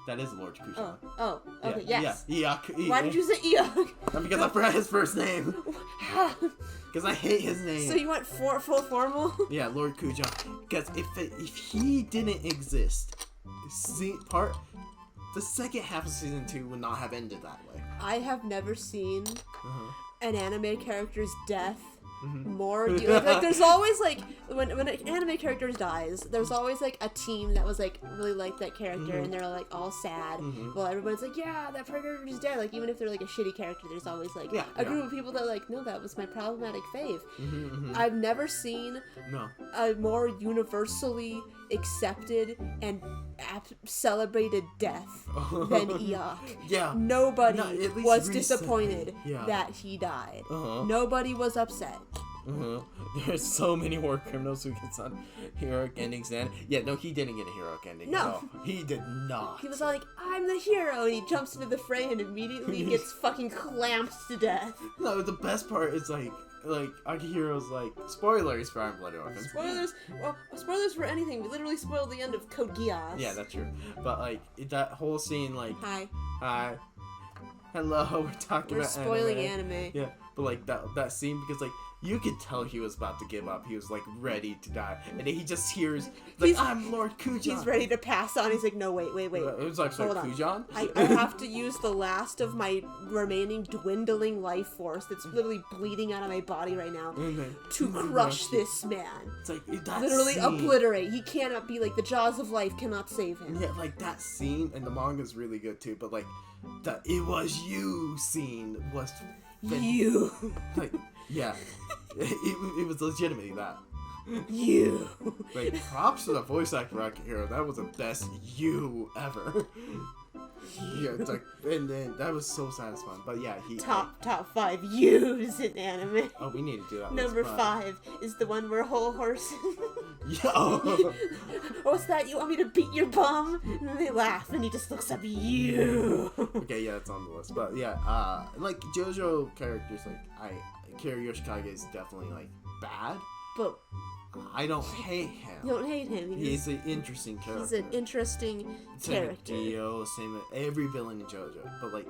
That is Lord Kujan. Oh, okay, yes. Yeah, Eok. Why did you say Eok? Because I forgot his first name. Because I hate his name. So you went full formal? Yeah, Lord Kujan. Because if he didn't exist, the second half of season 2 would not have ended that way. I have never seen an anime character's death more. Mm-hmm. Like, there's always, like, when an anime character dies, there's always, like, a team that was, like, really like that character, and they're, like, all sad. Well, everybody's like, yeah, that character is dead. Like, even if they're, like, a shitty character, there's always, like, a group of people that are like, no, that was my problematic fave. I've never seen a more universally accepted and celebrated death than Eok. Yeah. Nobody was disappointed that he died. Nobody was upset. There's so many war criminals who gets on heroic endings. And he didn't get a heroic ending. No, he did not. He was all like, I'm the hero, and he jumps into the fray and immediately gets fucking clamped to death. No, the best part is like Akihiro's like, spoilers for Iron-Blooded Orphans. Spoilers for anything. We literally spoiled the end of Code Geass. Yeah, that's true. But like that whole scene, like, hi, hello, we're talking about spoiling anime. Yeah, but like that scene, because like you could tell he was about to give up. He was like ready to die, and then he just hears like, I'm Lord Kujan. He's ready to pass on. He's like, no, wait. It was like, hold on. Kujan? I have to use the last of my remaining dwindling life force that's literally bleeding out of my body right now to crush this man. It's like that literally scene. Obliterate. He cannot be like the jaws of life cannot save him. Yeah, like that scene, and the manga's really good too. But like that "it was you" scene was you. Like, yeah, it was legitimately that. You. Like, props to the voice actor Akihiro. That was the best you ever. Yeah, it's like, and then that was so satisfying. But yeah, top 5 yous in anime. Oh, we need to do that. Number 5 is the one where whole horse. Yo. What's that? You want me to beat your bum? And then they laugh, and he just looks up. You. Okay, yeah, that's on the list. But yeah, like JoJo characters, like Kiri Yoshikage is definitely like bad. But I don't hate him. You don't hate him. He's an interesting character. He's an interesting character. Same with every villain in JoJo. But like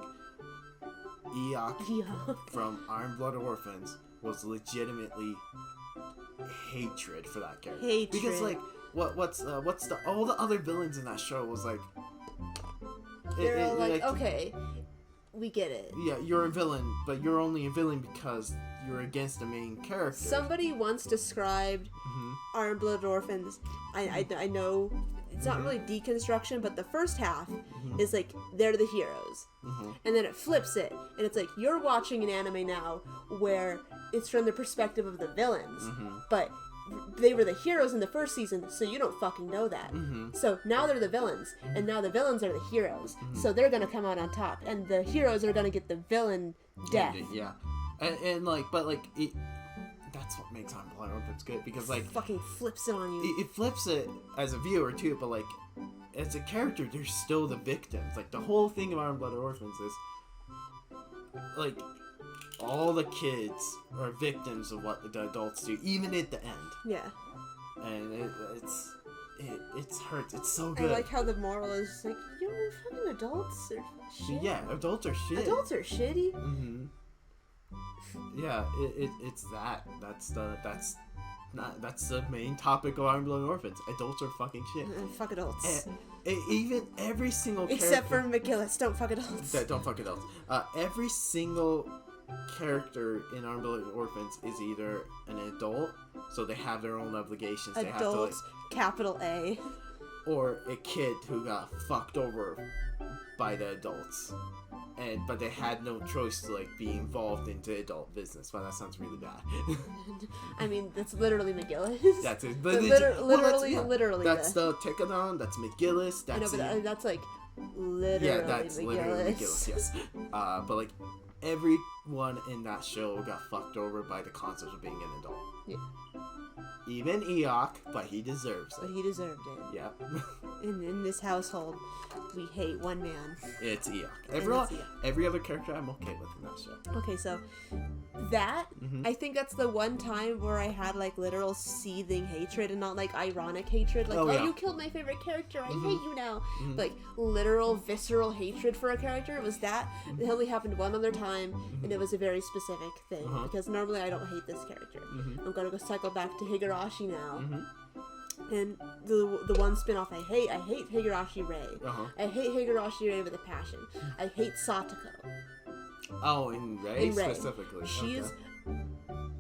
Eok from Iron-Blooded Orphans was legitimately hatred for that character. Hatred. Because like what's all the other villains in that show was like they're all like, okay, we get it. Yeah, you're a villain, but you're only a villain because you're against the main character. Somebody once described Iron-Blooded Orphans. I know it's not really deconstruction, but the first half is like they're the heroes, and then it flips it, and it's like you're watching an anime now where it's from the perspective of the villains, but they were the heroes in the first season, so you don't fucking know that. So now they're the villains, and now the villains are the heroes, so they're gonna come out on top, and the heroes are gonna get the villain death. Yeah, and like, but like, that's what makes Iron-Blooded Orphans good, because like, fucking flips it on you. It flips it as a viewer too, but like, as a character, they're still the victims. Like, the whole thing of Iron-Blooded Orphans is like, all the kids are victims of what the adults do, even at the end. Yeah. And it hurts. It's so good. I like how the moral is like, fucking adults are shit. Yeah, adults are shit. Adults are shitty. Yeah, it's that. That's the main topic of Iron-Blooded Orphans. Adults are fucking shit. Fuck adults. Even every single character... Except for McGillis, don't fuck adults. Don't fuck adults. Every single character in Iron-Blooded Orphans is either an adult, so they have their own obligations. Adults, they have to, like, capital A. Or a kid who got fucked over by the adults. But they had no choice to, like, be involved into adult business. But that sounds really bad. I mean, that's literally McGillis. That's it. Literally. That's the Tekadon. That's McGillis. That's I know, but that's like literally yeah, that's McGillis. literally McGillis. Yes. But like, everyone in that show got fucked over by the concept of being an adult. Yeah. Even Eok, but he deserves it. But he deserved it. Yep. In this household, we hate one man. It's Eok. It's Eok. Every other character I'm okay with in that show. Okay, so that, I think that's the one time where I had like literal seething hatred and not like ironic hatred. Like, oh, you killed my favorite character. I hate you now. Like, literal, visceral hatred for a character. It was that. It only happened one other time, and it was a very specific thing. Because normally I don't hate this character. I'm gonna go cycle back to Higurashi now. And the one spin-off I hate Higurashi Rei. I hate Higurashi Rei with a passion. I hate Satoko. Oh, in Rei specifically. She's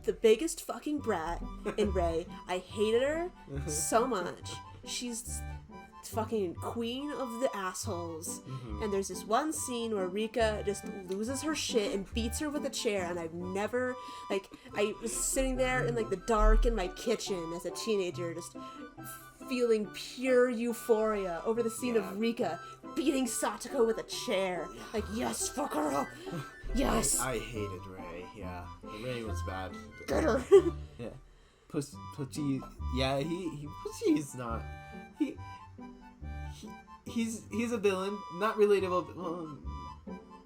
the biggest fucking brat in Rei. I hated her so much. She's fucking queen of the assholes. And there's this one scene where Rika just loses her shit and beats her with a chair, and I've never, like, I was sitting there in like the dark in my kitchen as a teenager just feeling pure euphoria over the scene of Rika beating Satoko with a chair. Like, yes, fuck her up. Yes. I hated Rei. Yeah, Rei was bad. Get her. Yeah, Pucci. Yeah, Pucci is not. He's a villain, not relatable.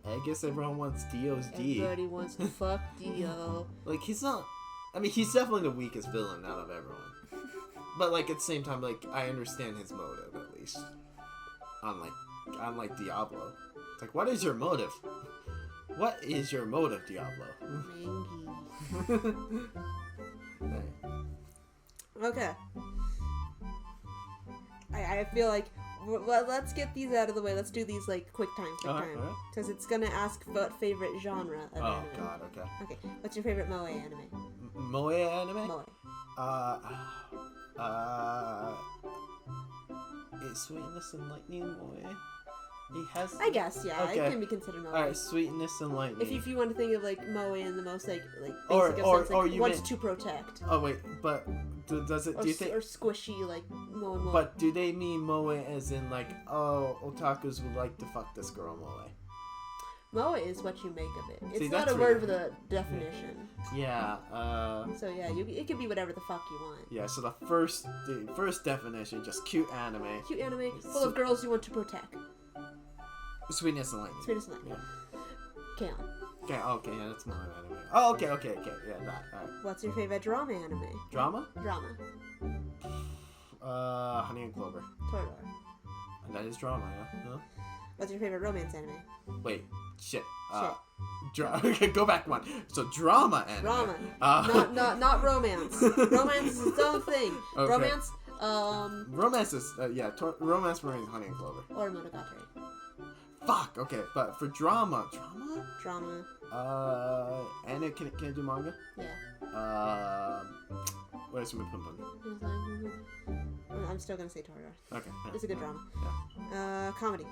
I guess everyone wants Dio's D. Everybody wants to fuck Dio. Like, he's not. I mean, he's definitely the weakest villain out of everyone. But like at the same time, like I understand his motive at least. Unlike Diablo, it's like, what is your motive? What is your motive, Diablo? Okay. I feel like let's get these out of the way. Let's do these like quick time, because it's gonna ask what favorite genre of anime. Oh God, okay. Okay, what's your favorite moe anime? Moe anime? Moe. Is Sweetness and Lightning Moe? He has. I guess, yeah. Okay. It can be considered moe. All right, Sweetness and Lightning. If you want to think of like moe in the most like basic or of sense, like you wants to protect. Oh wait, but does it? Do you think? Or squishy like moe. But do they mean moe as in like, oh, otakus would like to fuck this girl moe? Moe is what you make of it. It's See, not a word with a definition. Yeah. So yeah, it can be whatever the fuck you want. Yeah. So the first definition, just cute anime. Cute anime full of girls you want to protect. Sweetness and Lightning. Sweetness and Lightning. Yeah. Okay. Okay, yeah, that's my anime. Oh, okay, yeah, that. Alright. What's your favorite drama anime? Drama? Drama. Honey and Clover. Toradora. That is drama, yeah. Huh? What's your favorite romance anime? Wait, shit. Go back one. So drama anime. Drama. Not romance. Romance is its own thing. Okay. Romance. Romance is romance for me is Honey and Clover. Or Monogatari. Fuck. Okay, but for drama. Drama. And can I do manga? Yeah. Where's my pum? I'm still gonna say Toradora. Okay. Yeah. It's a good drama. Yeah. Comedy.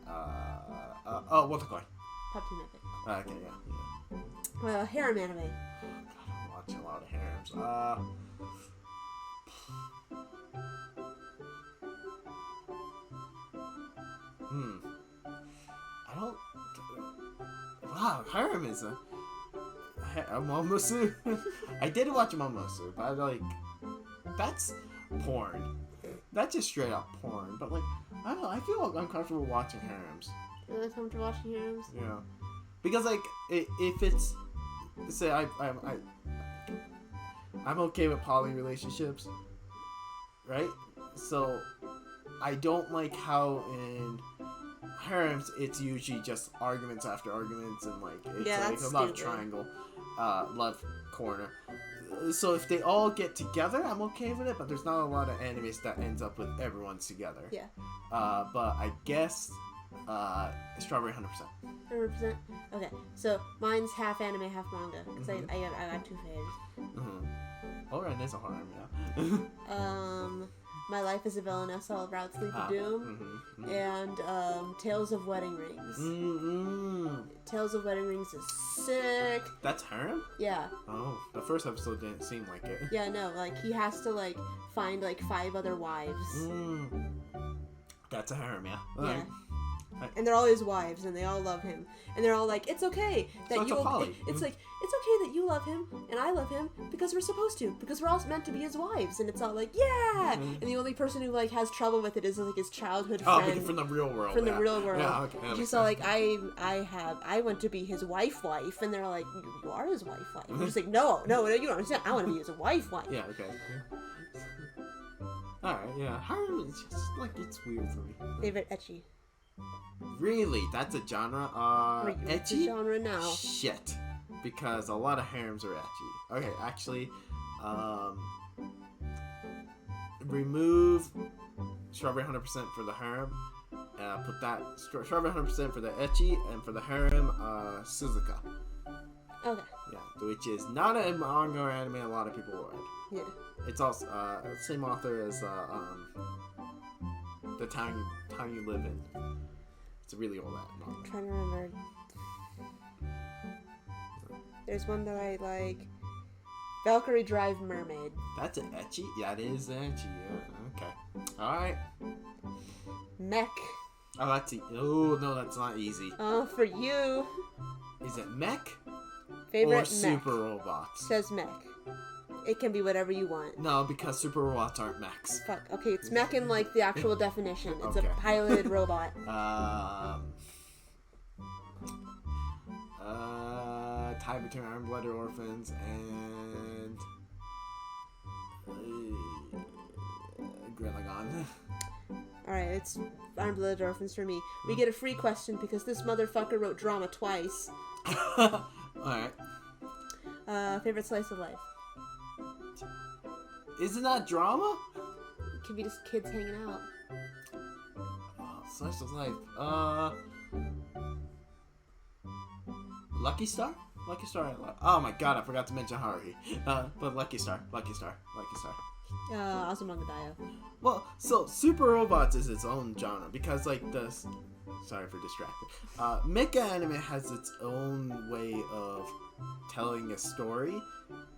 Fuck. What's the coin? Pop Team Epic. Okay, yeah. Harem anime. God, I'm watching a lot of harems. I don't. Wow, harem is a Momosu. I did watch Momosu, but that's porn. That's just straight up porn. But like, I don't know. I feel uncomfortable watching harems. You really comfortable watching harems? Yeah, because like if it's say I'm okay with poly relationships, right? So I don't like how in harems it's usually just arguments after arguments and like it's like a love triangle, love corner. So if they all get together, I'm okay with it. But there's not a lot of animes that ends up with everyone's together. Yeah. But I guess Strawberry 100%. 100%. Okay, so mine's half anime, half manga. Because I got two faves. Alright, there's a harem, yeah. My Life as a Villainess, All About Sleep of Doom, and Tales of Wedding Rings. Tales of Wedding Rings is sick. That's harem? Yeah. Oh, the first episode didn't seem like it. Yeah, no, like he has to like find like 5 other wives. That's a harem, yeah. Yeah. And they're all his wives, and they all love him, and they're all like, "It's okay that So it's you." a poly. It's like it's okay that you love him and I love him because we're supposed to, because we're all meant to be his wives, and it's all like, yeah. And the only person who like has trouble with it is like his childhood friend. Oh, from the real world. From the real world. Yeah, okay. She's all like, I want to be his wife, and they're like, you are his wife. And she's like, no, you don't understand. I want to be his wife. Yeah, okay. Alright, yeah. Harem is just like, it's weird for me. Favorite ecchi. Really? That's a genre? It's a Ecchi? genre now. Shit. Because a lot of harems are ecchi. Okay, actually, remove Strawberry 100% for the harem. Put that Strawberry 100% for the ecchi, and for the harem, Suzuka. Okay. Yeah, which is not a manga or anime a lot of people read. Yeah. It's also same author as the town you live in. It's a really old manga. I'm trying to remember. There's one that I like. Valkyrie Drive Mermaid. That's an ecchi? Yeah, it is an ecchi. Yeah, okay. Alright. Mech. Oh, that's oh, no, that's not easy. Oh, for you. Is it mech? Favorite or mech. super robots? Says mech. It can be whatever you want. No, because super robots aren't mechs. Fuck. Okay, it's mech in like the actual definition. It's Okay. a piloted robot. Tie between Iron Blooded Orphans and Gurren Lagann. Alright, it's Iron Blooded Orphans for me. We get a free question because this motherfucker wrote drama twice. Alright. Favorite slice of life? Isn't that drama? It can be just kids hanging out. Oh, slice of life. Lucky Star? Lucky Star. Oh my god, I forgot to mention Haruhi. But Lucky Star. Azumanga Daioh. Well, so Super Robots is its own genre because, like, sorry for distracting. Mecha anime has its own way of telling a story,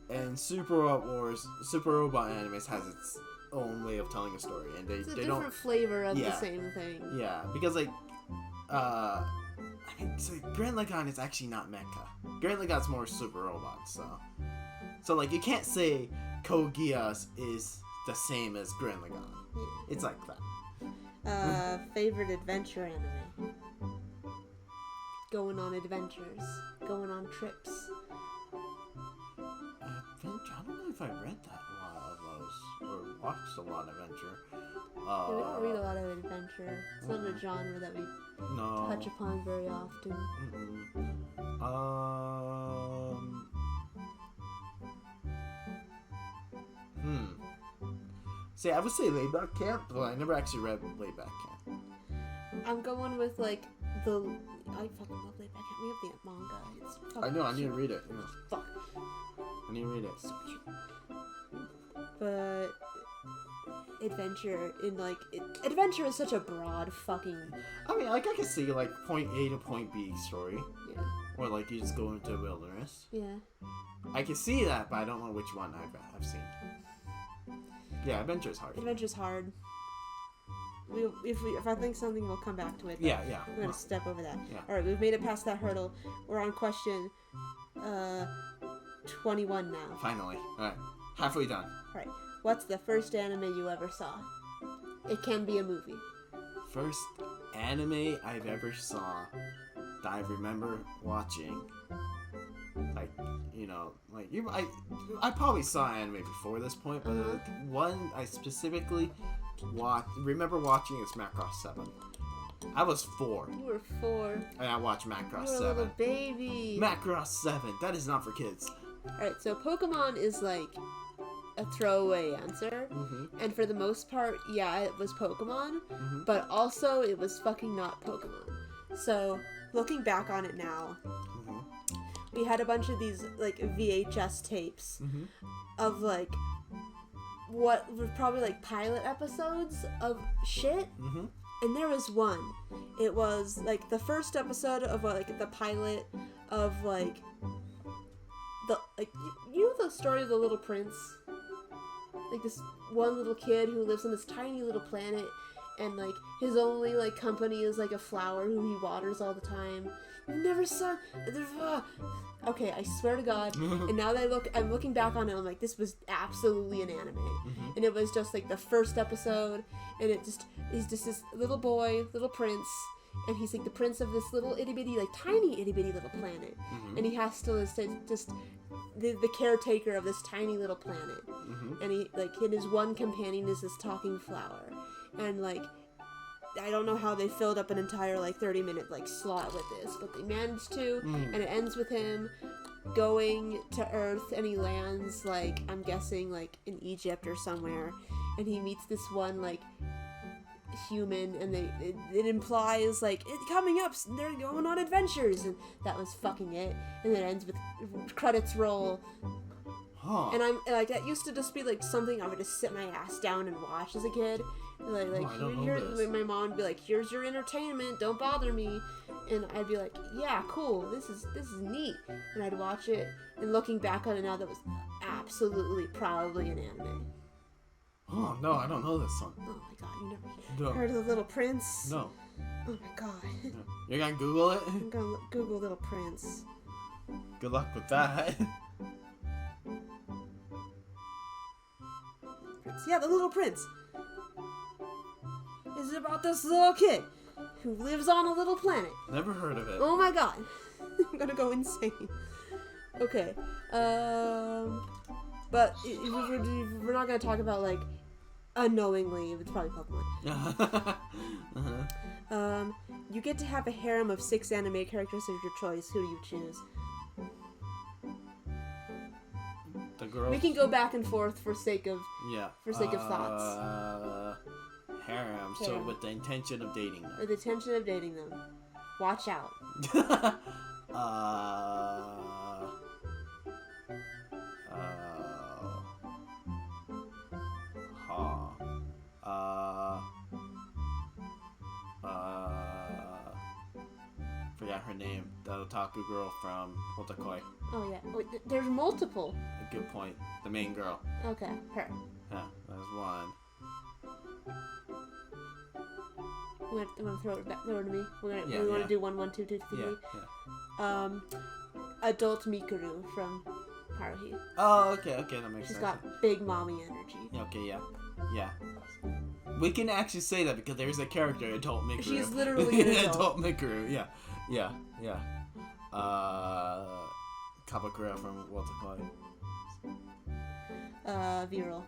and Super Robot animes has its own way of telling a story, and It's a they different don't. flavor of the same thing. Yeah, because like, I mean, so Gurren Lagann is actually not mecha. Gurren Lagann's more Super Robots, so like you can't say Code Geass is the same as Gurren Lagann. Yeah. It's like that. Favorite adventure anime? Going on adventures. Going on trips. Adventure? I don't know if I read that a lot of those or watched a lot of adventure. Yeah, we don't read a lot of adventure. It's not a genre that we touch upon very often. See, I would say Laid Back Camp, but I never actually read Laid Back Camp. I'm going with like I fucking love Laid Back Camp. We have the manga. It's fucking I know, I need to read it. Yeah. Fuck. I need to read it. But adventure adventure is such a broad fucking. I mean, like I can see like point A to point B story. Yeah. Or like you just go into the wilderness. Yeah. I can see that, but I don't know which one I've seen. Yeah, adventure's hard. Adventure's hard. If I think something, we'll come back to it. Yeah. I'm gonna step over that. Yeah. All right, we've made it past that hurdle. We're on question 21 now. Finally. All right. Halfway done. All right. What's the first anime you ever saw? It can be a movie. First anime I've ever saw that I remember watching. Like, you know, like I probably saw anime before this point, but one I specifically remember watching is Macross 7. I was 4. You were 4. And I watched Macross 7. You were a little baby. Macross 7. That is not for kids. Alright, so Pokemon is like a throwaway answer. Mm-hmm. And for the most part, yeah, it was Pokemon. Mm-hmm. But also, it was fucking not Pokemon. So, looking back on it now, we had a bunch of these like VHS tapes of like what were probably like pilot episodes of shit. And there was one. It was like the first episode of like the pilot of like you know the story of the Little Prince? Like this one little kid who lives on this tiny little planet, and like his only like company is like a flower who he waters all the time. You never saw. Okay, I swear to God. And now that I'm looking back on it, I'm like, this was absolutely an anime. Mm-hmm. And it was just like the first episode, and he's just this little boy, little prince, and he's like the prince of this little itty bitty, like tiny itty bitty little planet, and he has to just the caretaker of this tiny little planet, and he like his one companion is this talking flower, and like. I don't know how they filled up an entire, like, 30-minute, like, slot with this, but they managed to, and it ends with him going to Earth, and he lands, like, I'm guessing, like, in Egypt or somewhere, and he meets this one, like, human, and it implies, like, coming up, they're going on adventures, and that was fucking it, and then it ends with credits roll. Huh. And I'm like, that used to just be like something I would just sit my ass down and watch as a kid. Like my mom would be like, "Here's your entertainment. Don't bother me." And I'd be like, "Yeah, cool. This is neat." And I'd watch it. And looking back on it now, that was absolutely probably an anime. Oh no, I don't know this one. Oh my god, you never heard of the Little Prince? No. Oh my god. You're gonna Google it? I'm gonna Google Little Prince. Good luck with that. Yeah, the Little Prince. Is it about this little kid who lives on a little planet? Never heard of it. Oh my god. I'm gonna go insane. Okay. But we're not gonna talk about, like, unknowingly. It's probably Pokemon. You get to have a harem of 6 anime characters of your choice. Who do you choose? The girls. We can go back and forth for sake of thoughts. Harem. So with the intention of dating them. With the intention of dating them. Watch out. Forgot her name. The otaku girl from Otakoi. Oh yeah. Wait, there's multiple. A good point. The main girl. Okay, her. Yeah, that's one. You want to throw it back over to me? We want to do 1, 1, 2, 2, 3. Yeah. Adult Mikuru from Haruhi. Oh, okay, that makes sense. She's got big mommy energy. Okay, yeah. We can actually say that because there's a character, Adult Mikuru. She's literally an adult. Adult Mikuru, yeah. Kabakura from Otakoi. Viral.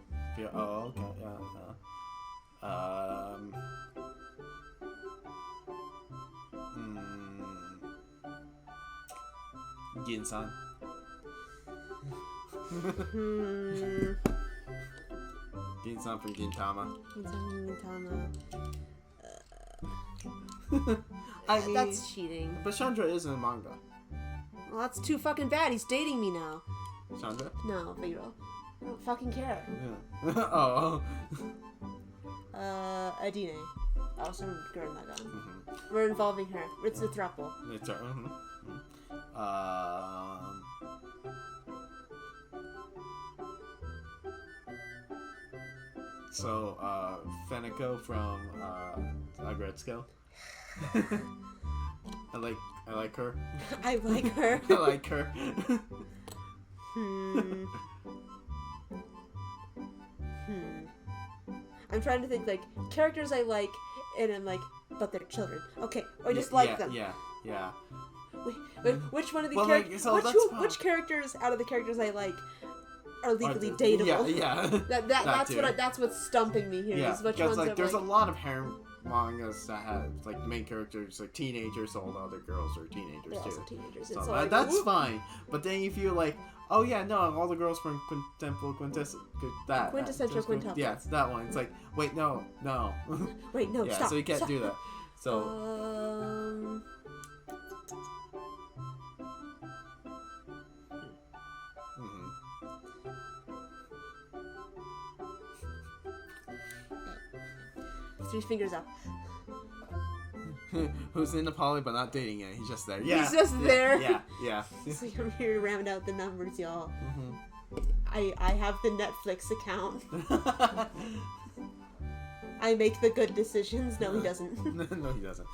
Oh, okay, Gin-san. Gin-san from Gintama. I mean, that's cheating. But Chandra isn't a manga. Well, that's too fucking bad. He's dating me now. Chandra? No, Viral. I don't fucking care. Yeah. Oh. Adine. Also girl Nagan. We're involving her. It's a throuple. It's her. So, Feniko from Agretsuko. I like her. I like her. I like her. I'm trying to think, like, characters I like, and I'm like, but they're children. Okay, or just like them. Yeah. Wait, which one of these characters? Which characters out of the characters I like are legally dateable? Yeah. That's what's stumping me here. Yeah, is which because ones like there's a lot of harem mangas that have like the main characters like teenagers, all the other girls are teenagers they're too. also teenagers. So like, that's fine. But then you feel like, oh yeah, no, all the girls from Quintessential Quintuple. Yeah, it's that one. It's like, wait, no. Wait, no, yeah, stop. So you can't stop. do that. So. Three fingers up. Who's in the poly but not dating yet? He's just there. Yeah. He's just there. Yeah. So I'm here to round out the numbers, y'all. I have the Netflix account. I make the good decisions. No, he doesn't. No, he doesn't.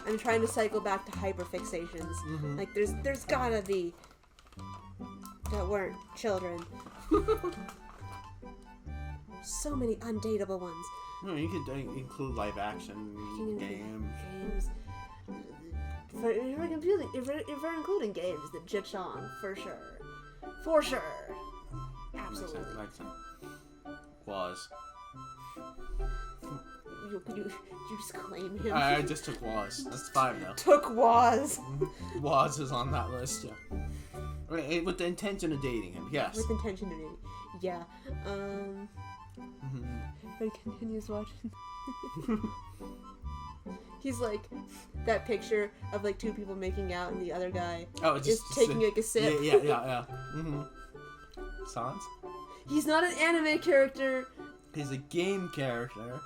I'm trying to cycle back to hyperfixations. Mm-hmm. Like, there's gotta be that weren't children. So many undateable ones. No, you could include live action games. If we're including games, the Jichong, for sure. For sure. Absolutely. Makes sense. Was. You just claim him. I just took Was. That's 5 now. Took Was. Was is on that list, yeah. Right, with the intention of dating him, yes. With intention of dating. Yeah. But he continues watching. He's like that picture of like 2 people making out and the other guy is taking like a sip. Yeah. Sans? He's not an anime character. He's a game character.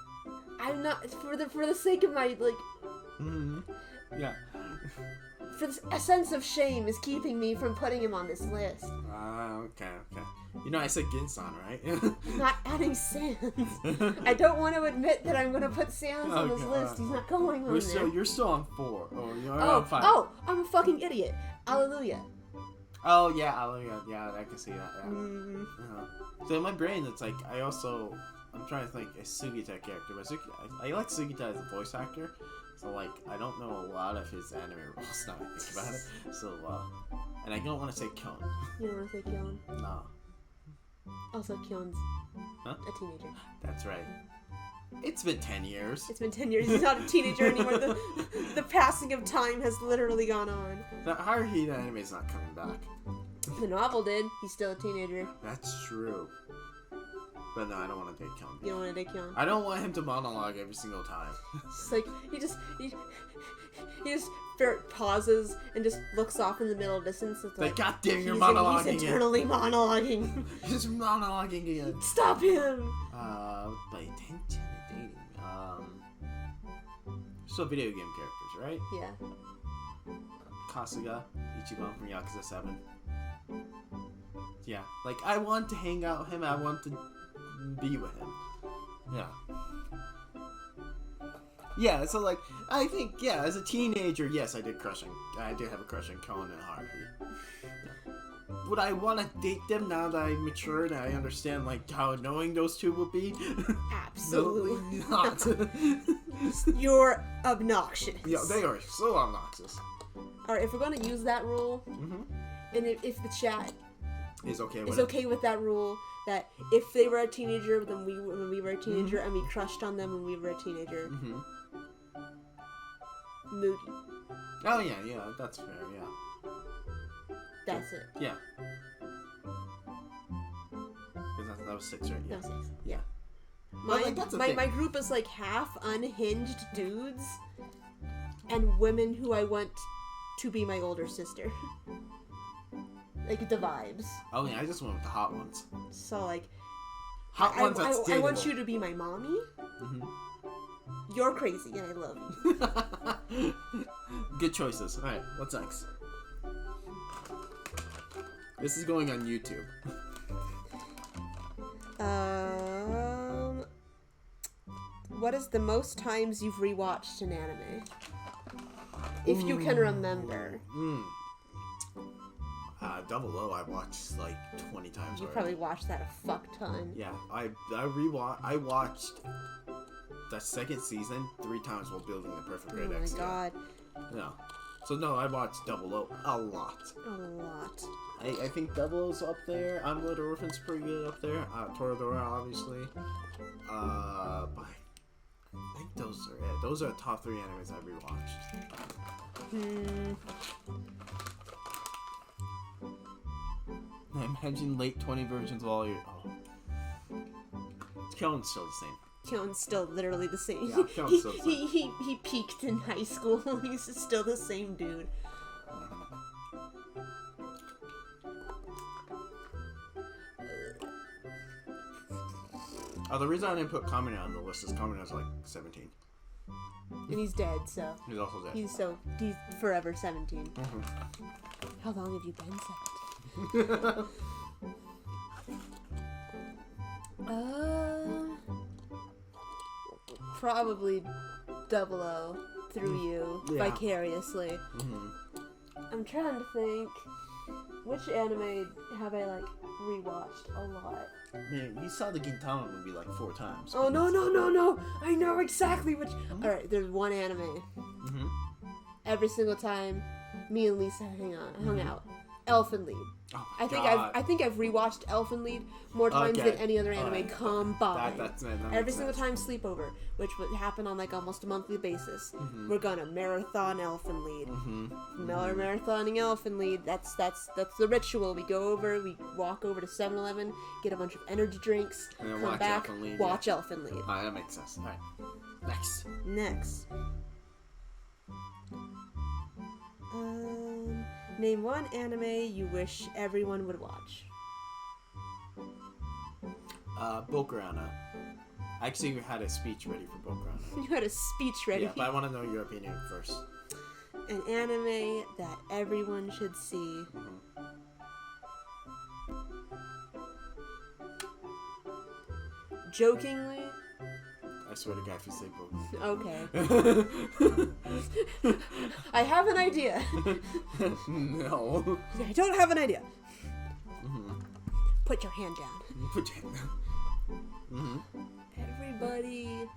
I'm not for the sake of my like. Yeah. For a sense of shame is keeping me from putting him on this list. Okay. You know I said Ginsan, right? I'm not adding Sans. I don't want to admit that I'm going to put Sans on this list. He's not going on there. You're still on 4. Or you're on 5. Oh, I'm a fucking idiot. Hallelujah. Oh, yeah, Hallelujah. Yeah, I can see that. Yeah. So in my brain, it's like, I'm trying to think a Sugita character. But I like Sugita as a voice actor. So, like, I don't know a lot of his anime roles now I think about it. So, and I don't want to say Kyon. You don't want to say Kyon? No. Also, Kyon's a teenager. That's right. It's been 10 years. It's been 10 years. He's not a teenager anymore. The passing of time has literally gone on. The Haruhi anime is not coming back. The novel did. He's still a teenager. That's true. But no, I don't want to date Kyon. You don't want to date Kyon? I don't want him to monologue every single time. It's like, he just pauses and just looks off in the middle distance. It's like, God damn, you're monologuing He's eternally monologuing. He's monologuing again. Stop him! By intention of dating. So video game characters, right? Yeah. Kasuga, Ichiban from Yakuza 7. Yeah, like, I want to hang out with him, I want to be with him. Yeah. Yeah, so like, I think, yeah, as a teenager, yes, I did have a crush on Conan and Haruhi. Yeah. Would I want to date them now that I matured and I understand, like, how annoying those two would be? Absolutely not. You're obnoxious. Yeah, they are so obnoxious. Alright, if we're going to use that rule, and if the chat is okay with that rule, that if they were a teenager when we were a teenager and we crushed on them when we were a teenager, moody. Oh yeah, that's fair, yeah. That's it. Yeah. Because that was 6, right? Yeah. That was 6. Yeah. My group is like half unhinged dudes and women who I want to be my older sister. Like the vibes. Oh yeah, I just went with the hot ones. So like, hot ones. I want you to be my mommy. You're crazy and I love you. Good choices. All right, what's next? This is going on YouTube. What is the most times you've rewatched an anime? If you can remember. Double O, I watched like 20 times. You probably watched that a fuck ton. Yeah, I watched the second season 3 times while building the perfect grade X. Oh my god. Yeah. So no, I watched Double O a lot. I think Double O's up there. I'm Little Orphan's pretty good up there. Toradora, obviously. But I think those are it. Those are the top 3 animes I've rewatched. I imagine late 20 versions of all your... Oh. Kyon's still the same. Kyon's still literally the same. Yeah, Kyon's still the same. He peaked in high school. He's still the same dude. The reason I didn't put Kamina on the list is Kamina's like 17. And he's dead, so... He's also dead. He's forever 17. Mm-hmm. How long have you been 17? Probably 00 through you, vicariously. Mm-hmm. I'm trying to think, which anime have I, like, rewatched a lot? Man, you saw the Gintama movie like 4 times. Oh, no. I know exactly which... Alright, there's one anime. Mm-hmm. Every single time me and Lisa hung out. Elfen Lied. Oh I think I've rewatched Elfen Lied more times than any other anime combined. That Every single time sleepover, which would happen on like almost a monthly basis. Mm-hmm. We're gonna marathon Elfen Lied. Mm-hmm. Marathoning Elfen Lied. That's the ritual. We walk over to 7-Eleven, get a bunch of energy drinks, and then come back, Elfen Lied, watch Elfen Lied. Alright, that makes sense. Alright. Next. Name one anime you wish everyone would watch. Bokurana. I actually had a speech ready for Bokurana. You had a speech ready. Yeah, but I want to know your opinion first. An anime that everyone should see. Mm-hmm. Jokingly. I swear to God, if you say Okay. I have an idea. No. I don't have an idea. Mm-hmm. Put your hand down. Put your hand down. Mm-hmm. Everybody...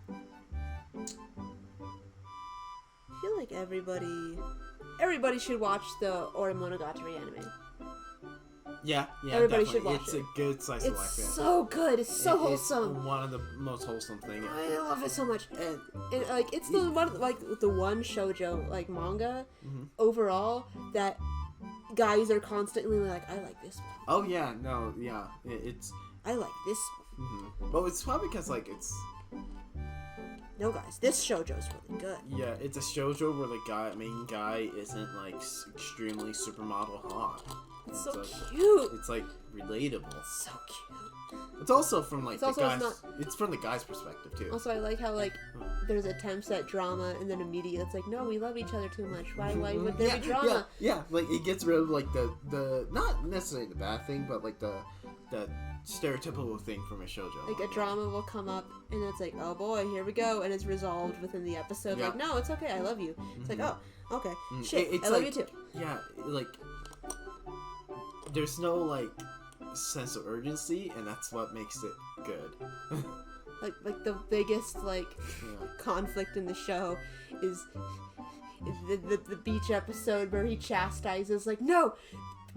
I feel like everybody should watch the Monogatari anime. Yeah, everybody definitely. should watch It's it. a good slice of life. It's so good. It's so wholesome. It's one of the most wholesome things. I love it so much. And like it's the one shoujo like manga overall that guys are constantly like, I like this one. Oh yeah, no, yeah, it's. I like this one. Mm-hmm. But it's probably because like it's. No, guys, this shoujo's really good. Yeah, it's a shoujo where the main guy isn't like extremely supermodel hot. It's so cute. It's like relatable. It's so cute. It's also from like it's the guys. It's from the guy's perspective too. Also, I like how like there's attempts at drama and then immediately it's like, no, we love each other too much. Why would there be drama? Yeah, like it gets rid of like the not necessarily the bad thing, but like the stereotypical thing from a shoujo. Like a drama will come up and it's like, oh boy, here we go, and it's resolved within the episode. Yeah. Like, no, it's okay, I love you. It's like, oh, okay, shit, it's I love like, you too. Yeah, like there's no like sense of urgency, and that's what makes it good. like the biggest conflict in the show is the beach episode where he chastises like, no,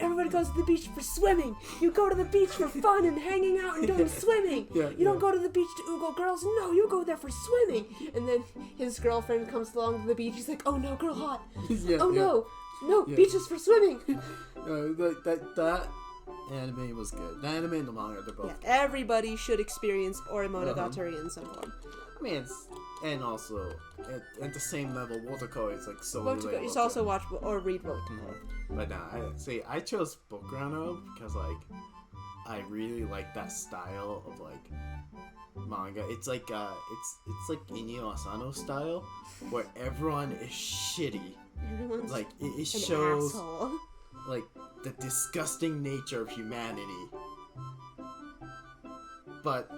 everybody goes to the beach for swimming. You go to the beach for fun and hanging out and doing swimming. You don't go to the beach to oogle girls. No, you go there for swimming. And then his girlfriend comes along to the beach. He's like, oh no, girl hot. No, beaches for swimming. That anime was good. The anime and the manga, they're both. Yeah, everybody should experience Monogatari in some form. I mean, and also at the same level, Wotoko is like so relatable. You should also watch or read Wotoko. Mm-hmm. But nah, I chose Bokurano because like I really like that style of like manga. It's like it's like Inio Asano style where everyone is shitty. Everyone's like it shows asshole. Like the disgusting nature of humanity. But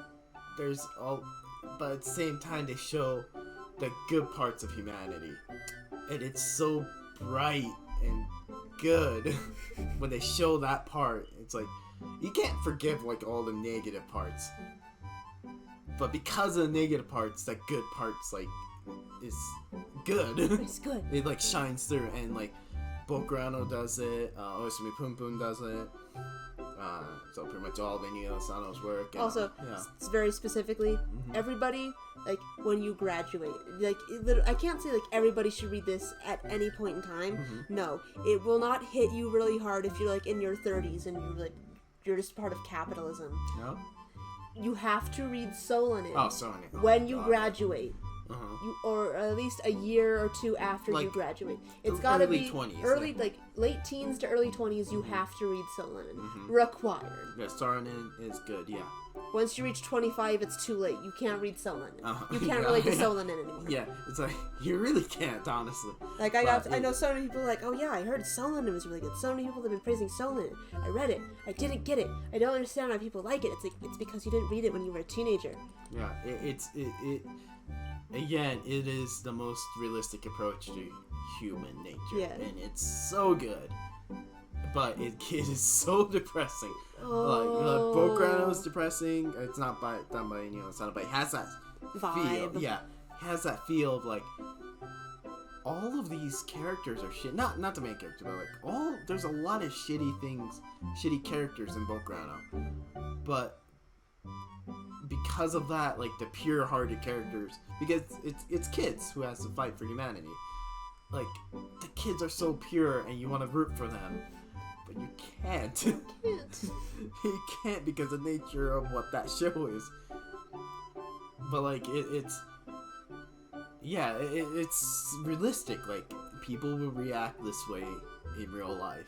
at the same time they show the good parts of humanity. And it's so bright and good when they show that part. It's like you can't forgive like all the negative parts. But because of the negative parts, that good parts like is good. It's good. It like shines through, and like Bokurano does it, Osumi Pum Pum does it, so pretty much all of Inio Asano's work. And, also, it's very specifically, everybody, like, when you graduate, like, I can't say, like, everybody should read this at any point in time. No, it will not hit you really hard if you're, like, in your 30s and you're just part of capitalism. No? You have to read Solanin Solanin. when you graduate. or at least a year or two after you graduate. It's got to be 20s, early, like late teens to early 20s. You have to read Solanin. Required. Yeah, Solanin is good. Yeah. Once you reach 25, it's too late. You can't read Solanin. You can't relate to Solanin anymore. Yeah, it's like you really can't, honestly. Like I know so many people like, oh yeah, I heard Solanin was really good. So many people have been praising Solanin. I read it. I didn't get it. I don't understand why people like it. It's like it's because you didn't read it when you were a teenager. Yeah, again, it is the most realistic approach to human nature. Yeah. And it's so good. But it is so depressing. Oh. Bokurano is depressing. It's not done by Sound, but it has that Vibe. feel. Yeah. It has that feel of like all of these characters are shit. Not the main character, but like there's a lot of shitty characters in Bokurano. But because of that, like the pure-hearted characters, because it's kids who has to fight for humanity. Like the kids are so pure, and you want to root for them, but you can't. You can't because of the nature of what that show is. But like it's realistic. Like people will react this way in real life,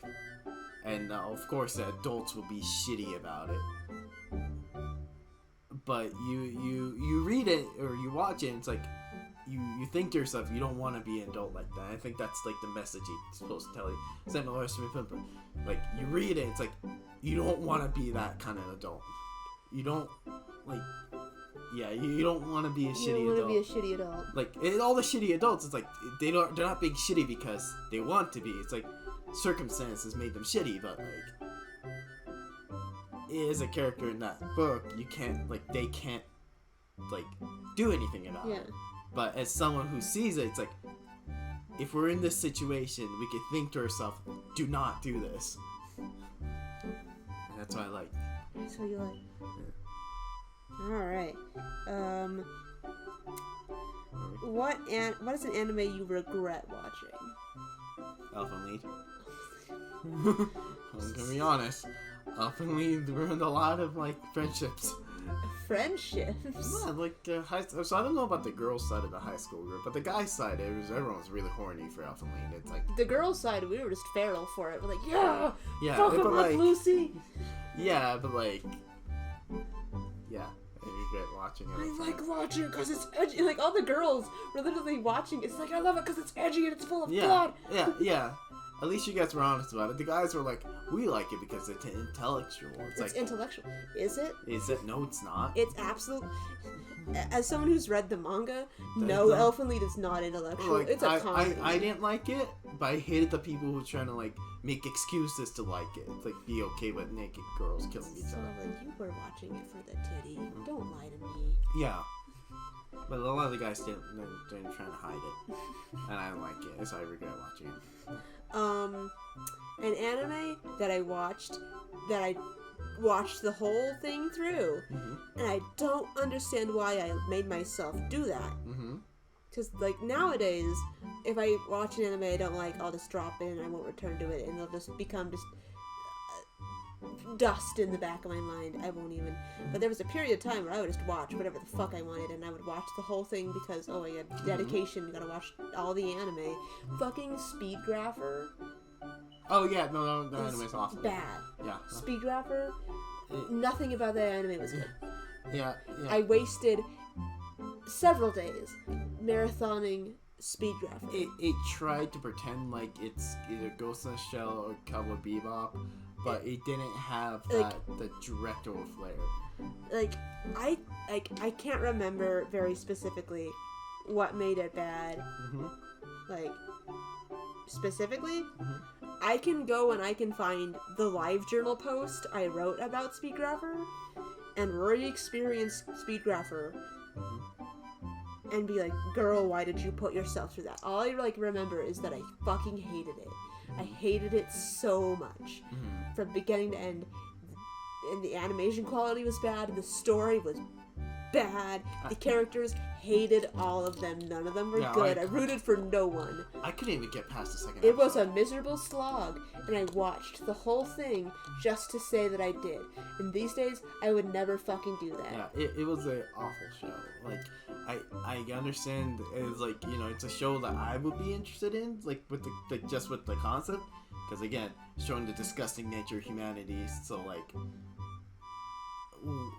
and of course the adults will be shitty about it. But you read it or you watch it, and it's like you think to yourself, you don't want to be an adult like that. I think that's like the message it's supposed to tell you. Same with but like you read it, it's like you don't want to be that kind of adult. You don't like. Yeah, you don't want to be a shitty adult. You don't want to be a shitty adult. Like all the shitty adults, it's like they're not being shitty because they want to be. It's like circumstances made them shitty, but like as a character in that book, they can't like do anything about it. But as someone who sees it, it's like if we're in this situation, we could think to ourselves, do not do this. And that's what I like. That's what you like. Yeah. Alright. What is an anime you regret watching? Elfen Lied. I'm gonna be honest. Elfen Lied ruined a lot of like friendships. Friendships? Yeah, like so I don't know about the girls' side of the high school group, but the guys' side, everyone was really horny for Elfen Lied. It's like the girls' side, we were just feral for it. We're like, yeah, fuck him up, like, Lucy. Yeah, but like, yeah. I regret watching it. I like watching it because it's edgy. Like, all the girls were literally watching it. It's like, I love it because it's edgy and it's full of blood. Yeah. At least you guys were honest about it. The guys were like, we like it because it's intellectual. It's like, intellectual. Is it? Is it? No, it's not. It's absolute. As someone who's read the manga, Elfen Lied is not intellectual. Like, it's a comedy. I didn't like it, but I hated the people who were trying to like make excuses to like it. It's like be okay with naked girls killing each other. Like, you were watching it for the titty. Don't lie to me. Yeah. But a lot of the guys didn't trying to hide it. And I don't like it, so I regret watching it. An anime that I watched the whole thing through, and I don't understand why I made myself do that. Because like nowadays, if I watch an anime I don't like, I'll just drop it and I won't return to it, and it'll just become dust in the back of my mind. I won't even. But there was a period of time where I would just watch whatever the fuck I wanted, and I would watch the whole thing because, oh my god, dedication, you gotta watch all the anime. Fucking Speedgrapher. Oh yeah, no, the anime's awesome. Bad. Yeah. Speedgrapher, nothing about that anime was good. Yeah. I wasted several days marathoning Speedgrapher. It tried to pretend like it's either Ghost in the Shell or Cowboy Bebop, but it didn't have the directorial flair. Like I can't remember very specifically what made it bad. Like specifically, I can go and I can find the live journal post I wrote about Speedgrapher and re-experience Speedgrapher and be like, girl, why did you put yourself through that? All I remember is that I fucking hated it. I hated it so much from beginning to end, and the animation quality was bad and the story was bad. The characters hated all of them. None of them were good. I rooted for no one. I couldn't even get past the second It episode. was a miserable slog, and I watched the whole thing just to say that I did. And these days, I would never fucking do that. Yeah, it was an awful show. Like, I understand it's like, you know, it's a show that I would be interested in, like with the just with the concept, because again, showing the disgusting nature of humanity.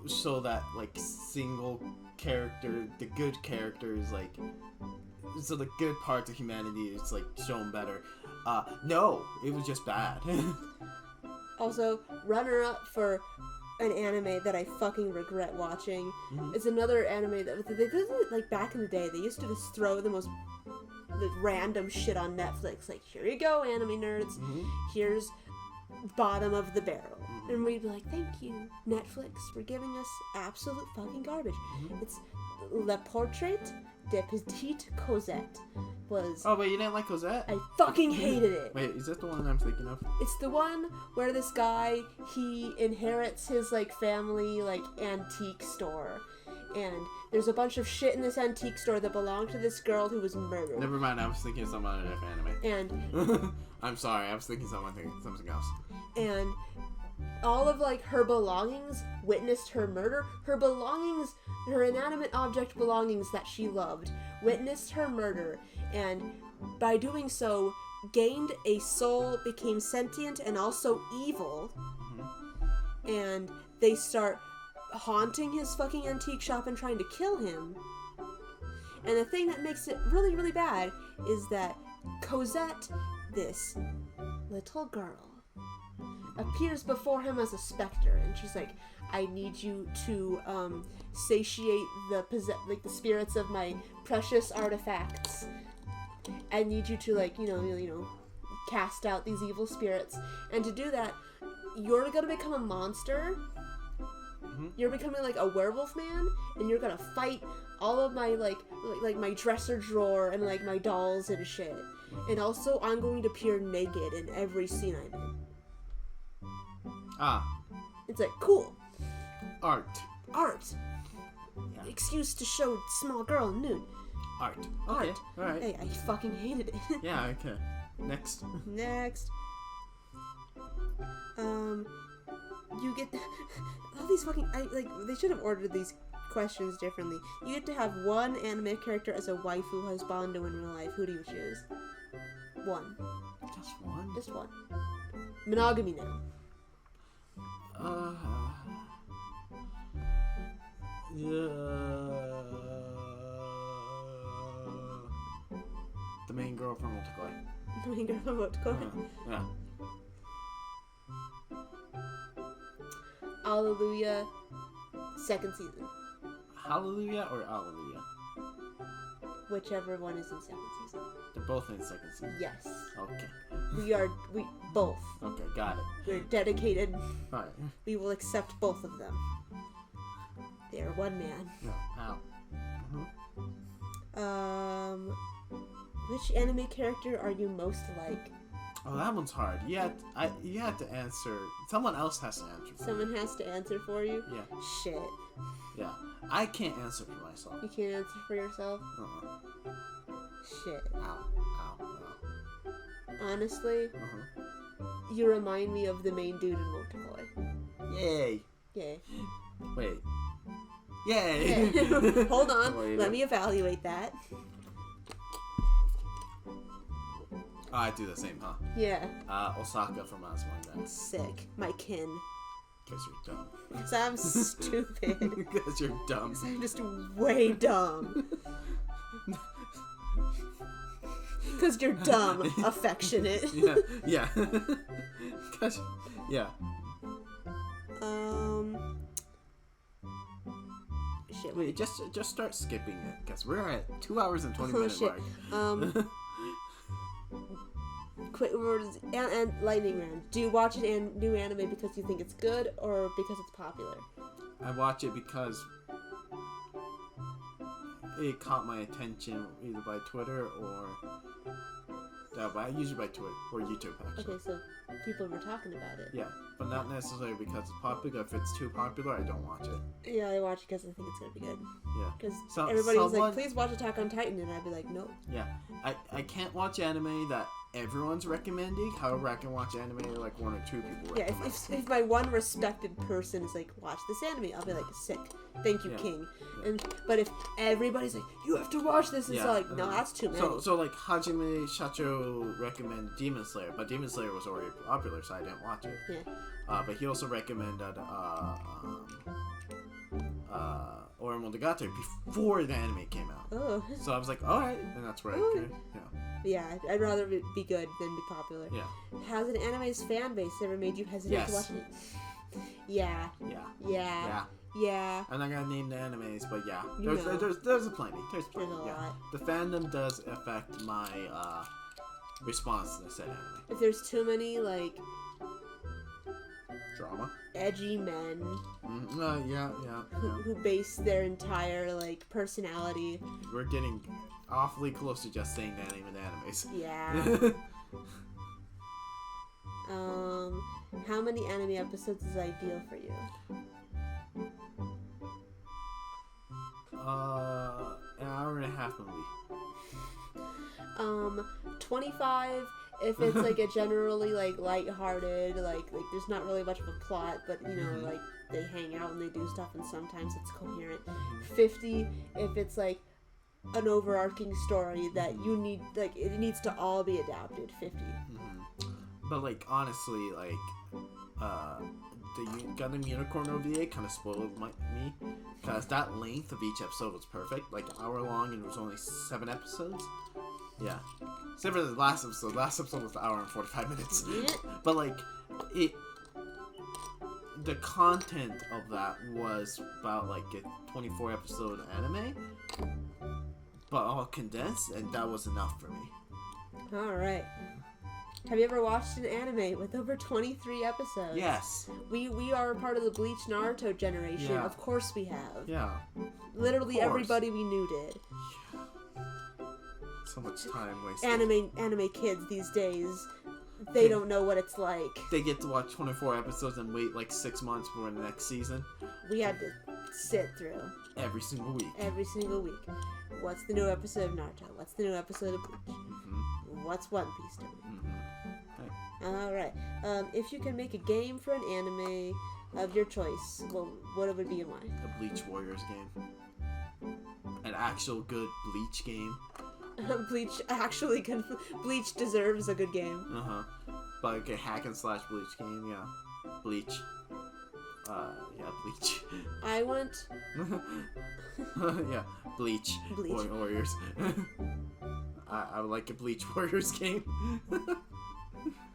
So that like single character, the good characters, like, so the good parts of humanity is like shown better. No, it was just bad. Also, runner up for an anime that I fucking regret watching. It's another anime that they did it like back in the day. They used to just throw the random shit on Netflix. Like, here you go, anime nerds. Here's bottom of the barrel. And we'd be like, thank you, Netflix, for giving us absolute fucking garbage. It's Le Portrait de Petite Cosette. Oh, but you didn't like Cosette? I fucking hated it. Wait, is that the one I'm thinking of? It's the one where this guy, he inherits his, like, family, like, antique store. And there's a bunch of shit in this antique store that belonged to this girl who was murdered. Never mind, I was thinking of some other different anime. And... I'm sorry, I was thinking something else. And all of, like, her belongings witnessed her murder. Her belongings, her inanimate object belongings that she loved, witnessed her murder. And by doing so, gained a soul, became sentient and also evil. And they start haunting his fucking antique shop and trying to kill him. And the thing that makes it really, really bad is that Cosette, this little girl, appears before him as a specter, and she's like, I need you to satiate the spirits of my precious artifacts. I need you to, like, you know, cast out these evil spirits. And to do that, you're gonna become a monster. You're becoming like a werewolf man, and you're gonna fight all of my like my dresser drawer and like my dolls and shit. And also, I'm going to appear naked in every scene I'm in. It's like, cool. Art. Yeah. Excuse to show small girl nude. Art. Okay. Alright. Hey, I fucking hated it. Yeah, okay. Next. You get all these fucking they should have ordered these questions differently. You get to have one anime character as a waifu husbando in real life. Who do you choose? One. Just one? Just one. Monogamy now. The main girl from Otakoi. The main girl from Otakoi. Yeah. Alleluia, second season. Hallelujah or Alleluia? Whichever one is in second season. They're both in second season? Yes. Okay. We both. Okay, got it. We're dedicated. Alright. We will accept both of them. They are one man. No. Ow. Which anime character are you most like? Oh, that one's hard. You have to answer. Someone else has to answer. Someone has to answer for you? Yeah. Shit. Yeah. I can't answer for myself. You can't answer for yourself? Shit. Ow. Honestly, you remind me of the main dude in Motakoi. Yay. Yay. Wait. Yay. Hold on. Let me evaluate that. Oh, I do the same, huh? Yeah. Osaka from Asmanga. Sick. My kin. Because you're dumb. Because I'm stupid. Because you're dumb. Because I'm just way dumb. Because you're dumb. Affectionate. Yeah. Yeah. Shit. Wait, just start skipping it. Because we're at 2 hours and 20 minutes shit. mark. Quick words and lightning round. Do you watch an new anime because you think it's good or because it's popular? I watch it because it caught my attention either by Twitter or but I usually by Twitter or YouTube actually. Okay, so people were talking about it. Yeah, but not necessarily because it's popular. If it's too popular, I don't watch it. Yeah, I watch it because I think it's gonna be good. Yeah. Because everybody was like, "Please watch Attack on Titan," and I'd be like, "No." Yeah, I can't watch anime that everyone's recommending. However, I can watch anime that like one or two people recommend. Yeah, if my one respected person is like, "Watch this anime," I'll be like, "Sick, thank you, King." But if everybody's like, "You have to watch this," it's like, "No, that's too many." So like Hajime Shacho recommended Demon Slayer, but Demon Slayer was already popular, so I didn't watch it. Yeah. But he also recommended Monogatari before the anime came out. Oh. So I was like, all right, and that's right. Okay. Yeah, I'd rather it be good than be popular. Yeah. Has an anime's fan base ever made you hesitate to watch it? Yeah. I'm not gonna name the animes, but yeah, there's a plenty. There's a lot. The fandom does affect my response to said anime. If there's too many like Drama. edgy men who who base their entire like personality. We're getting awfully close to just saying the name of the animes. Yeah. How many anime episodes is ideal for you? An hour and a half movie. 25 if it's like a generally like lighthearted, like there's not really much of a plot, but you know, like they hang out and they do stuff and sometimes it's coherent. 50 if it's like an overarching story that you need, like it needs to all be adapted. 50. But like honestly, like the Gundam Unicorn OVA kind of spoiled me because that length of each episode was perfect, like an hour long, and it was only 7 episodes. Yeah, except for the last episode. The last episode was an hour and 45 minutes. But like the content of that was about like a 24 episode anime, but all condensed, and that was enough for me. All right. Have you ever watched an anime with over 23 episodes? Yes. We are a part of the Bleach Naruto generation. Yeah. Of course we have. Yeah. Literally everybody we knew did. So much time wasted. Anime kids these days, they don't know what it's like. They get to watch 24 episodes and wait like 6 months for the next season. We had to sit through. Every single week. Every single week. What's the new episode of Naruto? What's the new episode of Bleach? What's One Piece doing? Alright. If you can make a game for an anime of your choice, well, what would it be and why? A Bleach Warriors game. An actual good Bleach game. Bleach deserves a good game. But like a hack and slash Bleach game, yeah. Bleach. Bleach. I want... yeah, Bleach. Warriors. I would like a Bleach Warriors game.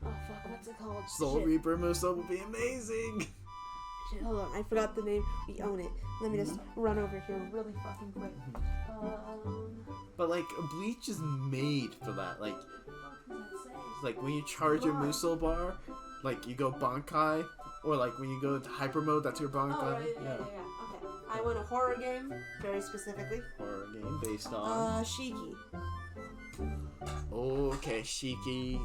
Oh fuck, what's it called? Soul Reaper Muso would be amazing. Shit, hold on, I forgot the name. We own it. Let me just run over here really fucking quick. But like, Bleach is made for that. Like, what does that say? Like when you charge your Muso bar, like you go Bankai, or like when you go into hyper mode, that's your Bankai. Oh, right, yeah. Okay. I want a horror game, very specifically. Horror game based on Shiki. Okay, Shiki.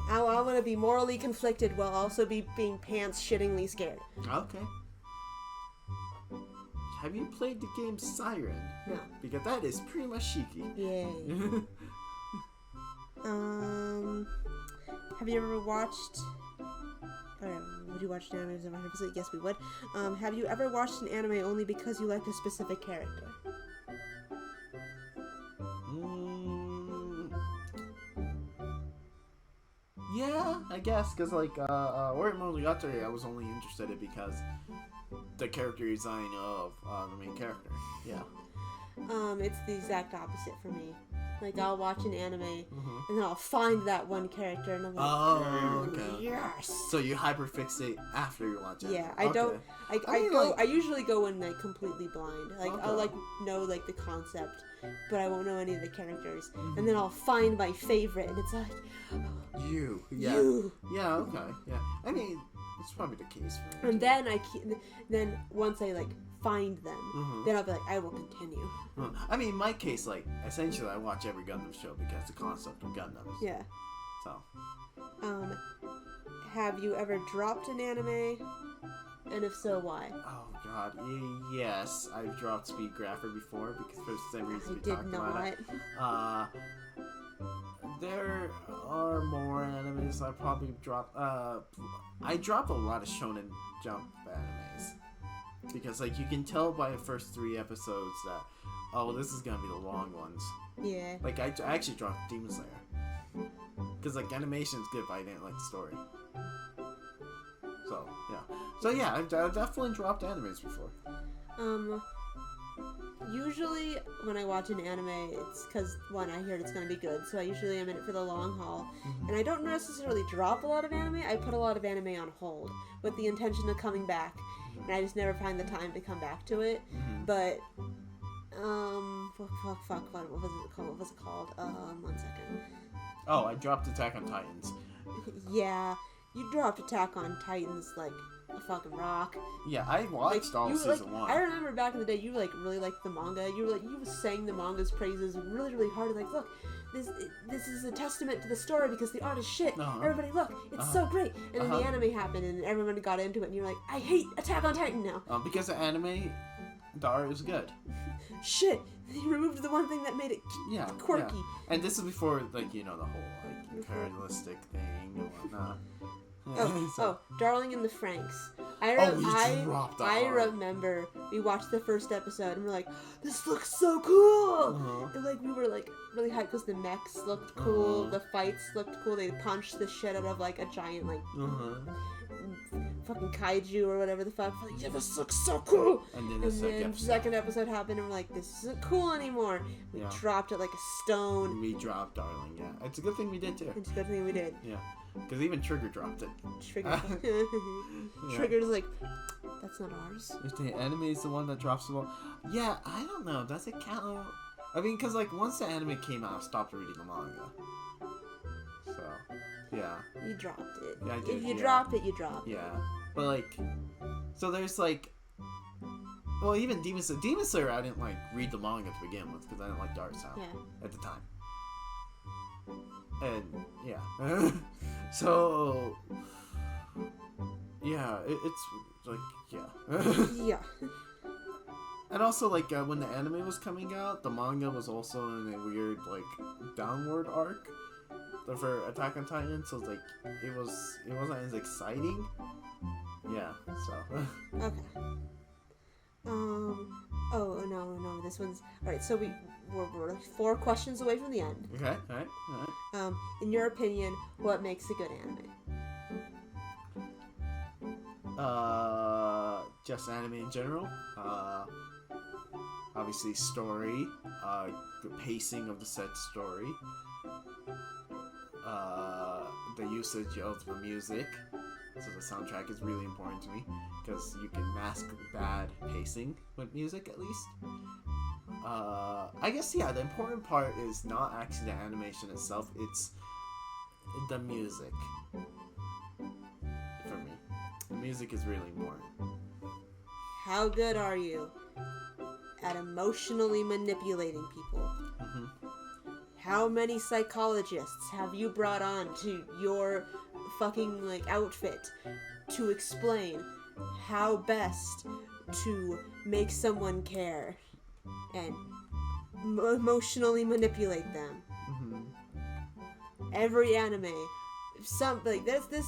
I want to be morally conflicted while also being pants shittingly scared. Okay. Have you played the game Siren? No. Because that is pretty much Shiki. Yay. Have you ever watched... would you watch an anime as a 100%? Yes, we would. Have you ever watched an anime only because you liked a specific character? Yeah, I guess, because like, Ori Monogatari, I was only interested in because the character design of the main character. Yeah. It's the exact opposite for me. Like, I'll watch an anime, and then I'll find that one character, and I'm like, oh, okay. Yes! So you hyperfixate after you watch it? Yeah, I usually go in, like, completely blind. Like, I'll, like, know, like, the concept, but I won't know any of the characters. And then I'll find my favorite, and it's like... You. Yeah, okay. Yeah. I mean, it's probably the case for me. And then once I, like, find them, then I'll be like, I will continue. I mean, in my case, like, essentially I watch every Gundam show because the concept of Gundams. Yeah. So. Have you ever dropped an anime? And if so, why? Oh god, yes, I've dropped Speed Grapher before because for some reason we talked about it. There are more animes I probably dropped. I drop a lot of Shonen Jump animes because like you can tell by the first 3 episodes that this is gonna be the long ones. Yeah. Like I actually dropped Demon Slayer because like animation's good, but I didn't like the story. So yeah, I've definitely dropped animes before. Usually when I watch an anime, it's because, one, I hear it's going to be good, so I usually am in it for the long haul. Mm-hmm. And I don't necessarily drop a lot of anime, I put a lot of anime on hold with the intention of coming back. And I just never find the time to come back to it. Mm-hmm. But, what was it called? 1 second. Oh, I dropped Attack on Titans. Yeah, you dropped Attack on Titans like a fucking rock. Yeah, I watched all season 1. I remember back in the day, you really liked the manga. You sang the manga's praises really, really hard. Like, look, this is a testament to the story because the art is shit. Uh-huh. Everybody, look, it's so great. And then the anime happened, and everyone got into it, and you're like, I hate Attack on Titan now. Because the anime, the art is good. Shit, they removed the one thing that made it quirky. Yeah. And this is before, like, the whole, like, imperialistic thing and whatnot. Darling in the Franxx. I remember we watched the first episode and we're like, this looks so cool! Uh-huh. And like we were like really hyped because the mechs looked cool, the fights looked cool, they punched the shit out of like a giant like fucking kaiju or whatever the fuck. Like, yeah, this looks so cool! And then the second episode happened and we're like, this isn't cool anymore. We dropped it like a stone. We dropped Darling, yeah. It's a good thing we did too. It's a good thing we did. Yeah. Because even Trigger dropped it. Trigger's like, that's not ours. If the anime is the one that drops the ball. Yeah, I don't know. Does it count? I mean, because like once the anime came out, I stopped reading the manga. So, yeah. You dropped it. Yeah, I did. If you drop it, you drop it. Yeah. But like, so there's like, well, even Demon Slayer, I didn't like read the manga to begin with because I didn't like the art style at the time. And yeah. So yeah, it's like yeah. And also like when the anime was coming out, the manga was also in a weird like downward arc for Attack on Titan, so like it wasn't as exciting. Yeah, so okay. Oh no, this one's alright, so we're like 4 questions away from the end. Okay, alright. In your opinion, what makes a good anime? Just anime in general. Obviously story, the pacing of the said story, the usage of the music. So the soundtrack is really important to me because you can mask bad pacing with music at least. I guess the important part is not actually the animation itself, it's the music. For me, the music is really important. How good are you at emotionally manipulating people? Mm-hmm. How many psychologists have you brought on to your fucking like outfit to explain how best to make someone care and emotionally manipulate them? Mm-hmm. Every anime, this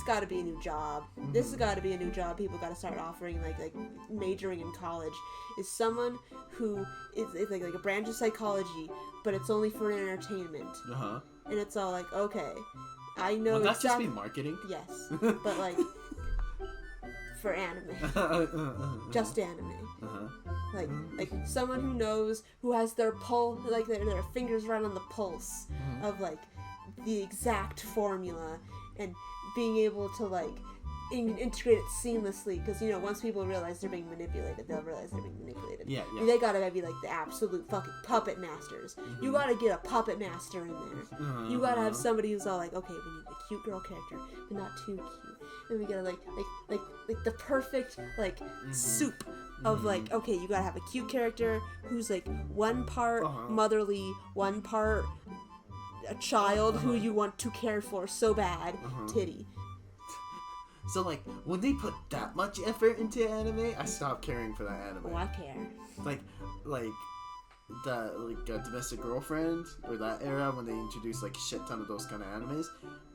got to be a new job. Mm-hmm. This has got to be a new job. People got to start offering like majoring in college is someone who is like a branch of psychology, but it's only for entertainment. And it's all like, okay, I know. Well, that's just be marketing. Yes, but like for anime, just anime. Like someone who knows, who has their pulse, like their fingers right on the pulse of like the exact formula, and being able to like integrate it seamlessly. Because once people realize they're being manipulated, they'll realize they're being manipulated. Yeah. They gotta be like the absolute fucking puppet masters. You gotta get a puppet master in there. You gotta have somebody who's all like, okay, we need a cute girl character, but not too cute. And we gotta like the perfect like soup of like, okay, you gotta have a cute character who's like one part motherly, one part a child who you want to care for so bad. Titty. So, like, when they put that much effort into anime, I stopped caring for that anime. Oh, I care. Like, Domestic Girlfriend, or that era when they introduced, like, a shit ton of those kind of animes,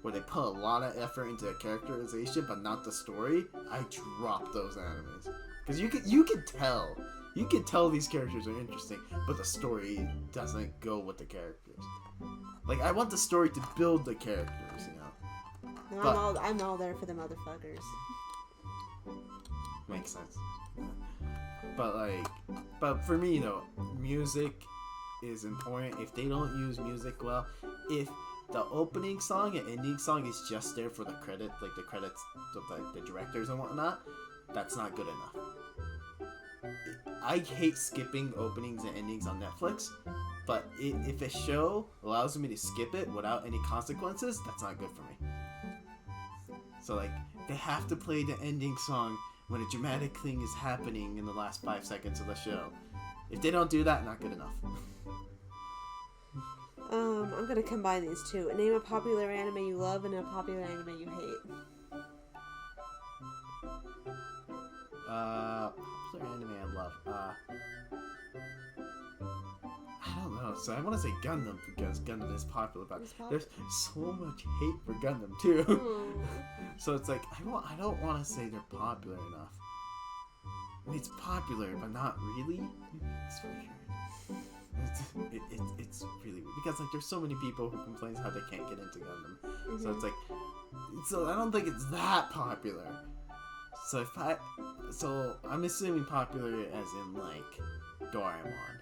where they put a lot of effort into the characterization, but not the story, I dropped those animes. Because you could tell these characters are interesting, but the story doesn't go with the characters. Like, I want the story to build the characters, you know? No, I'm all there for the motherfuckers. Makes sense. But for me though, music is important. If they don't use music well, if the opening song and ending song is just there for the credit, like the credits of the directors and whatnot, that's not good enough. I hate skipping openings and endings on Netflix, but if a show allows me to skip it without any consequences, that's not good for me. So, like, they have to play the ending song when a dramatic thing is happening in the last 5 seconds of the show. If they don't do that, not good enough. I'm gonna combine these two. Name a popular anime you love and a popular anime you hate. Popular anime I love. I don't know. So I want to say Gundam because Gundam is popular, but there's so much hate for Gundam too. So it's like I don't want to say they're popular enough. I mean, it's popular, but not really. It's weird. It's really weird because like there's so many people who complain how they can't get into Gundam. So it's like, so I don't think it's that popular. So I'm assuming popular as in like Doraemon.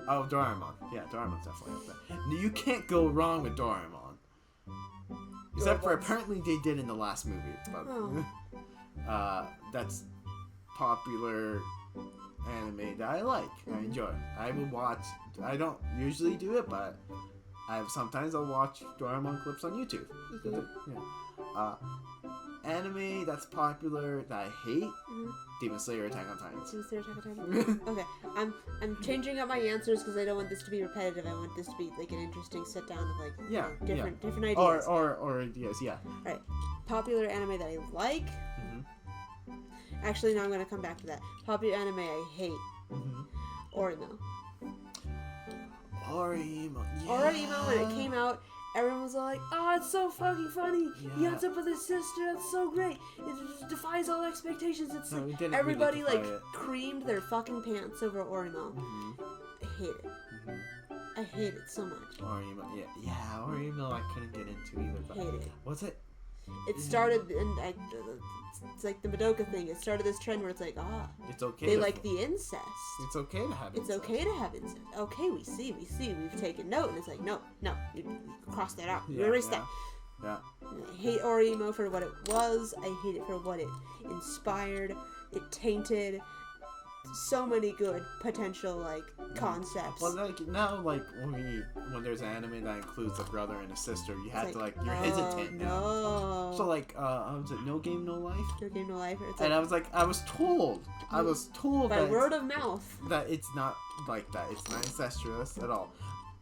Oh, Doraemon. Yeah, Doraemon's definitely up there. You can't go wrong with Doraemon. Except for apparently they did in the last movie. But that's popular anime that I like. I enjoy. I will watch. I don't usually do it, but sometimes I'll watch Doraemon clips on YouTube. Yeah. Anime that's popular that I hate. Demon Slayer, Attack on Titan. Demon Slayer, Attack on Titan. Okay, I'm changing up my answers because I don't want this to be repetitive. I want this to be like an interesting sit down of like different ideas. Or ideas, yeah. Alright. Popular anime that I like. Actually, no, I'm gonna come back to that. Popular anime I hate. Orino. Orino, yeah. Orino, when it came out, everyone was like, "Oh, it's so fucking funny. He ends up with his sister. That's so great. It defies all expectations." It's like everybody really creamed their fucking pants over Orino. I hate it. I hate it so much. Orino, yeah, Orino I couldn't get into either. But hate it. What's it? It started, and it's like the Modica thing. It started this trend where it's like, it's okay. They like the incest. It's okay to have. It's okay to have incest. Okay, we see. We've taken note, and it's like, no, you cross that out. You erase that. Yeah. I hate Orimo for what it was. I hate it for what it inspired. It tainted so many good potential concepts. Well, now when there's an anime that includes a brother and a sister, you have to you're hesitant. No. So was it No Game No Life? No Game No Life. It's and I was told by word of mouth that it's not like that. It's not incestuous at all.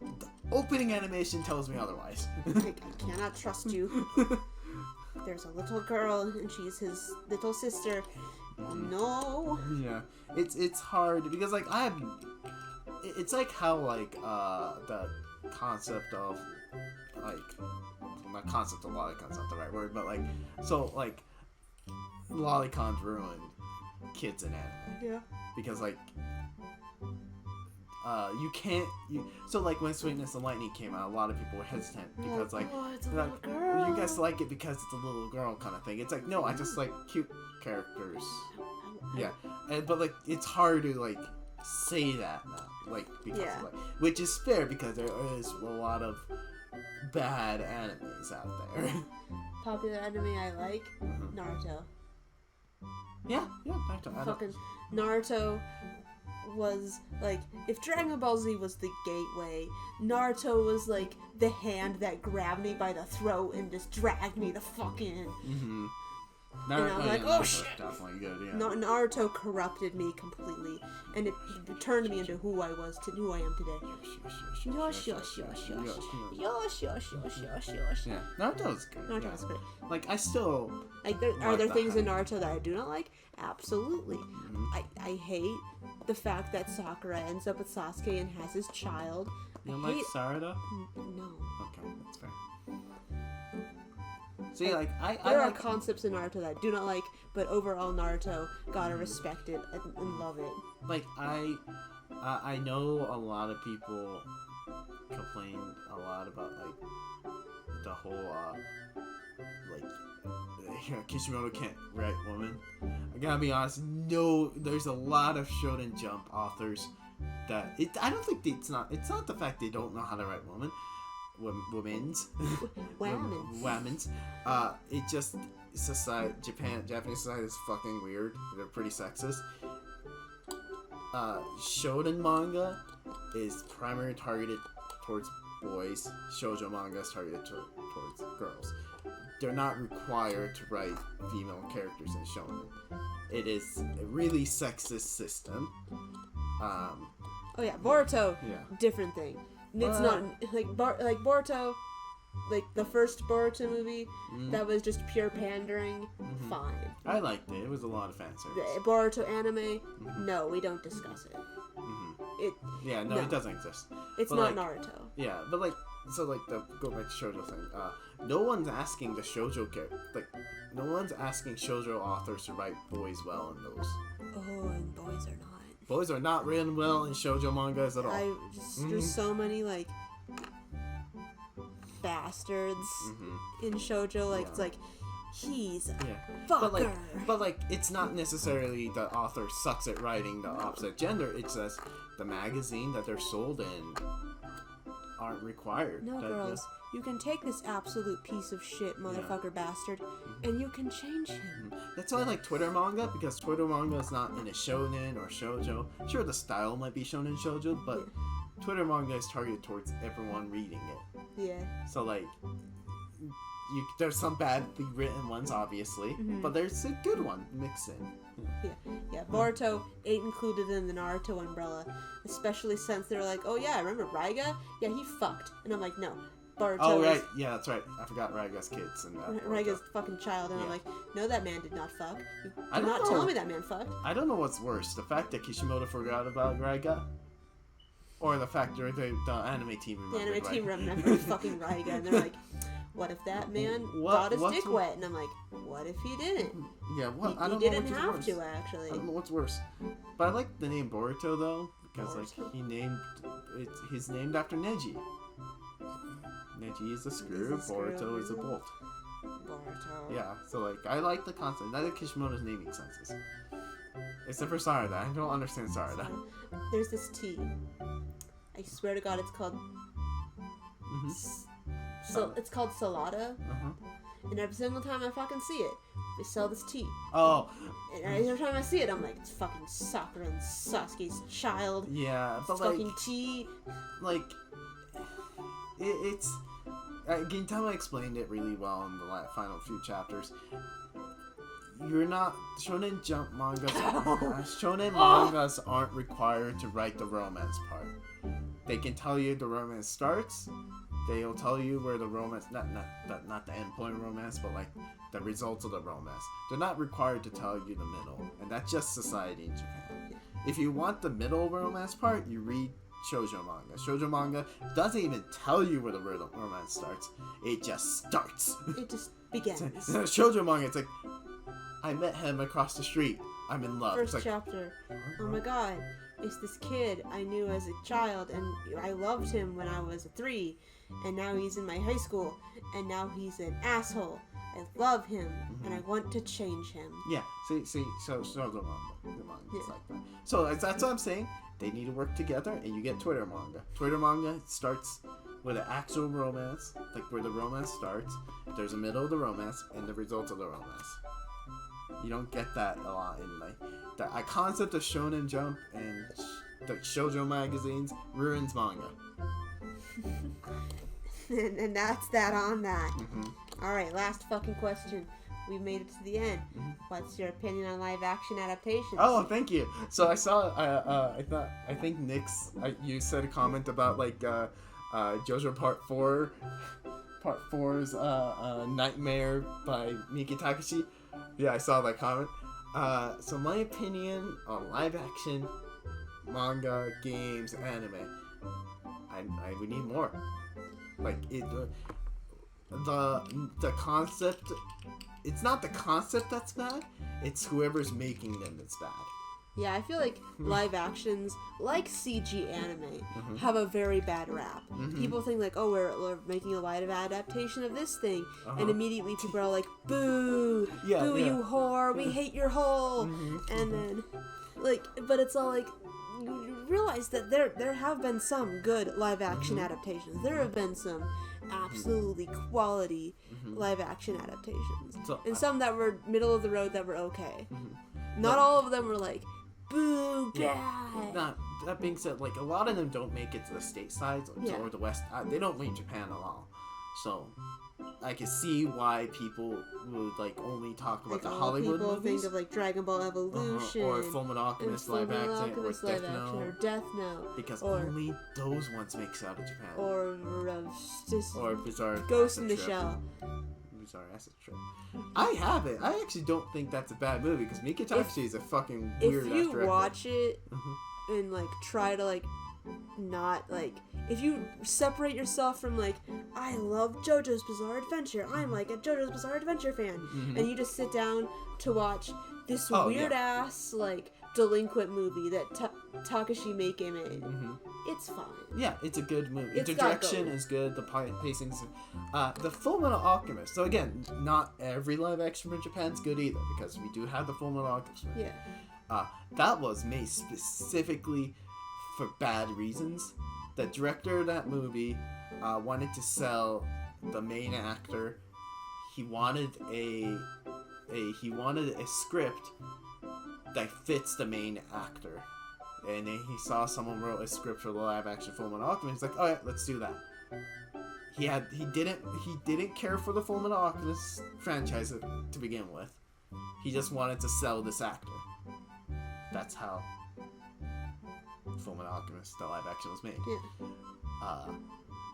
The opening animation tells me otherwise. I cannot trust you. There's a little girl and she's his little sister. No. Yeah, it's hard because it's like how the concept of not concept of Lollicon's not the right word, but Lollicon's ruined kids in anime. Yeah. Because when Sweetness and Lightning came out, a lot of people were hesitant because it's a little girl. You guys like it because it's a little girl kind of thing. It's like, no, I just like cute characters. Yeah, but it's hard to say that now, because which is fair because there is a lot of bad animes out there. Popular anime I like, Naruto. Yeah, Naruto. Fucking Naruto was if Dragon Ball Z was the gateway, Naruto was the hand that grabbed me by the throat and just dragged me the fuck in. And I'm like, oh shit. Definitely good, yeah. Naruto corrupted me completely, and it turned me into who I was to who I am today. Yosh. Yeah, Naruto's good. Naruto's good. Like, I still... Like, are there things in Naruto that I do not like? Absolutely. I hate the fact that Sakura ends up with Sasuke and has his child. You don't like Sarada? No. Okay, that's fair. See, like, there are concepts in Naruto that I do not like, but overall Naruto, gotta respect it and love it. Like, I know a lot of people complain a lot about, like, the whole, Kishimoto can't write women. I gotta be honest, no, there's a lot of Shonen Jump authors that, I don't think it's not the fact they don't know how to write women. Women's. It just Japanese society is fucking weird. They're pretty sexist. Shonen manga is primarily targeted towards boys. Shoujo manga is targeted towards girls. They're not required to write female characters in shonen. It is a really sexist system. Oh yeah, Boruto. Yeah. Different thing. It's not like Boruto, like the first Boruto movie. That was just pure pandering. Fine. I liked it. It was a lot of fan service. The Boruto anime. No, we don't discuss it. It doesn't exist. It's but not Naruto. Yeah, but like, so like go back to shoujo thing. No one's asking the shoujo no one's asking shoujo authors to write boys well in those. Oh, and boys are not. Boys are not written well in shoujo mangas at all. There's so many like bastards in shoujo. Like it's like he's a fucker. But like it's not necessarily the author sucks at writing the opposite gender. It's just the magazine that they're sold in aren't required. No, girls, you can take this absolute piece of shit motherfucker bastard and you can change him. That's why I like Twitter manga, because Twitter manga is not in a shonen or shoujo. Sure, the style might be shonen shoujo, but Twitter manga is targeted towards everyone reading it. Yeah. So like, there's some badly written ones, obviously, but there's a good one mixed in. Yeah. Boruto ain't included in the Naruto umbrella, especially since they're like, oh yeah, remember Raiga? Yeah, he fucked, and I'm like, no. Boruto. Oh right, yeah, that's right. I forgot Raiga's kids and Raiga's fucking child, and I'm like, no, that man did not fuck. You do not tell me that man fucked. I don't know what's worse, the fact that Kishimoto forgot about Raiga, or the fact that the anime team remembered. The anime team remembered fucking Raiga, and they're like, what if that man got his dick wet? And I'm like, what if he didn't? Yeah, what? He didn't have to, actually. I don't know what's worse. But I like the name Boruto, though, because like he's named after Neji. Neji is a screw, Boruto is a bolt. Boruto. Yeah, so like, I like the concept. Neither Kishimoto's naming senses. Except for Sarada. I don't understand Sarada. There's this tea. I swear to God, it's called... So it's called Salada, and every single time I fucking see it, they sell this tea. Oh. And every time I see it, I'm like, it's fucking Sakura and Sasuke's child. Yeah, but it's fucking tea. Like, it's Gintama explained it really well in the final few chapters. You're not Shonen Jump mangas. Shonen mangas aren't required to write the romance part. They can tell you the romance starts. They'll tell you where the romance, not the end point romance, but like the results of the romance. They're not required to tell you the middle, and that's just society in Japan. If you want the middle romance part, you read shoujo manga. Shoujo manga doesn't even tell you where the romance starts. It just starts. It just begins. Shoujo manga, it's like, I met him across the street. I'm in love. First chapter. Oh my god. It's this kid I knew as a child, and I loved him when I was 3, and now he's in my high school, and now he's an asshole. I love him, and I want to change him. Yeah, see, so the manga, it's like that. So that's what I'm saying. They need to work together, and you get Twitter manga. Twitter manga starts with an actual romance, like where the romance starts. There's a middle of the romance, and the results of the romance. You don't get that a lot in like the concept of Shonen Jump and the shoujo magazines ruins manga. and that's that on that. All right, last fucking question. we've made it to the end. What's your opinion on live action adaptations? Oh, thank you. So I saw. I think you said a comment about like JoJo Part 4. Part 4's Nightmare by Miki Takashi. Yeah, I saw that comment. So my opinion on live action manga, games, anime, I would need more. Like it, the concept. It's not the concept that's bad. It's whoever's making them that's bad. Yeah, I feel like live actions, like CG anime, have a very bad rap. People think like, oh, we're making a live adaptation of this thing, and immediately people are like, boo, boo, you whore, we hate your hole, and then, like, but it's all like, you realize that there have been some good live action adaptations. There have been some absolutely quality live action adaptations, and some that were middle of the road that were okay. Not all of them were like, boo, God. That being said, like a lot of them don't make it to the stateside or the west. They don't leave Japan at all. So I can see why people would like only talk about like the Hollywood people movies. Think of like Dragon Ball Evolution or Fullmetal Alchemist live action or Death Note because only those ones make it out of Japan. Or Bizarre Ghost in the Shell. Bizarre Acid Trip. I have it. I actually don't think that's a bad movie because Miki Takashi is a fucking weird If you director. watch it and like try to like not like if you separate yourself from like I love JoJo's Bizarre Adventure, I'm like a JoJo's Bizarre Adventure fan, and you just sit down to watch this weird ass like delinquent movie that Takashi Miike made, it's fine. Yeah, it's a good movie. It's the direction is good. The pacing's the Fullmetal Alchemist. So again, not every live action from Japan's good either because we do have the Fullmetal Alchemist movie. Yeah. That was made specifically for bad reasons. The director of that movie wanted to sell the main actor. He wanted a script that fits the main actor. And then he saw someone wrote a script for the live action Fullmetal Alchemist. He's like, alright, let's do that. He didn't care for the Fullmetal Alchemist franchise to begin with. He just wanted to sell this actor. That's how Fullmetal Alchemist, the live action, was made. Yeah.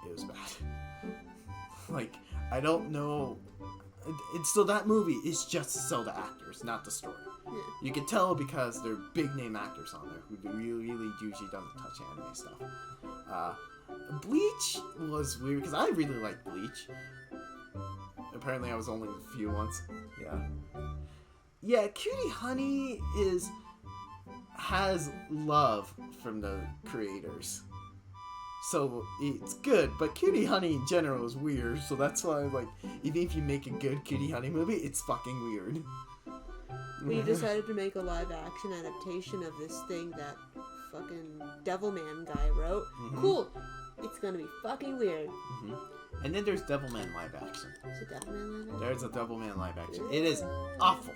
It was bad. Like, I don't know. So that movie is just to sell the actors, not the story. Yeah. You can tell because they're big name actors on there who really usually doesn't touch anime stuff. Bleach was weird because I really like Bleach. Apparently I was only a few once. Yeah, Cutie Honey has love from the creators. So it's good, but Cutie Honey in general is weird, so that's why like even if you make a good Cutie Honey movie, it's fucking weird. We decided to make a live action adaptation of this thing that fucking Devilman guy wrote. Cool. It's gonna be fucking weird. And then there's Devilman live action. Is it Devilman live action? There's a Devilman live action. It is awful.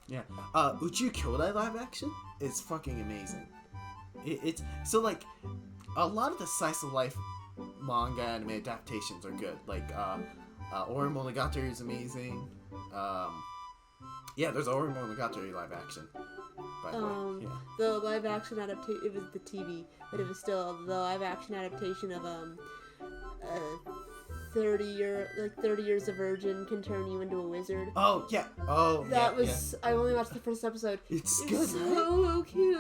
Yeah. Uchu Kyodai live action is fucking amazing. It's so like a lot of the slice of life manga anime adaptations are good. Like Ori Monogatari is amazing. Yeah, there's Ori Monogatari live action. By the way. Yeah. The live action adaptation, it was the TV, but it was still the live action adaptation of 30 years a virgin can turn you into a wizard. Oh yeah. Oh that was I only watched the first episode. It's it good. Was so cute.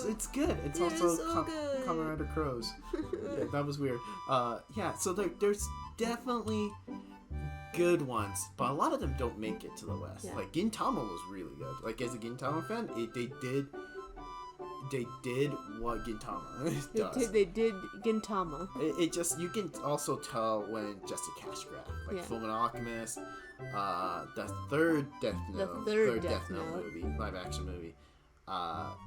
It's good. It's also so good. Kamen Rider Crows. Yeah, that was weird. Yeah. So there's definitely good ones, but a lot of them don't make it to the West. Yeah. Like Gintama was really good. Like as a Gintama fan, they did what Gintama does. They did Gintama. It just, you can also tell when it's just a cash grab. Like Fullmetal Alchemist, the third Death Note, Death Note movie, live action movie.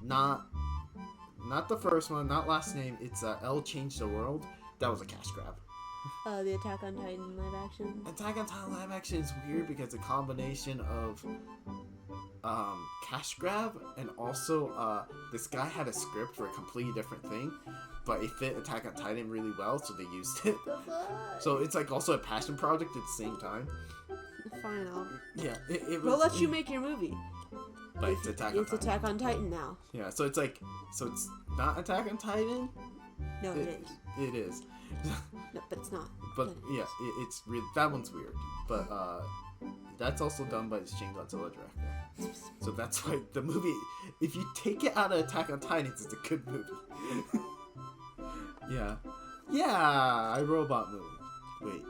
Not the first one, not Last Name. It's L Changed the World. That was a cash grab. The Attack on Titan live action. Attack on Titan live action is weird because a combination of cash grab and also this guy had a script for a completely different thing, but it fit Attack on Titan really well, so they used it. So it's like also a passion project at the same time. fine. We'll let you make your movie. But it's Attack on Titan now. Yeah, so it's not Attack on Titan. No, it is. It is. No, but it's not. But yeah, it's that one's weird. But that's also done by the Shin Godzilla director. So that's why the movie, if you take it out of Attack on Titans, it's a good movie. Yeah, iRobot movie. Wait.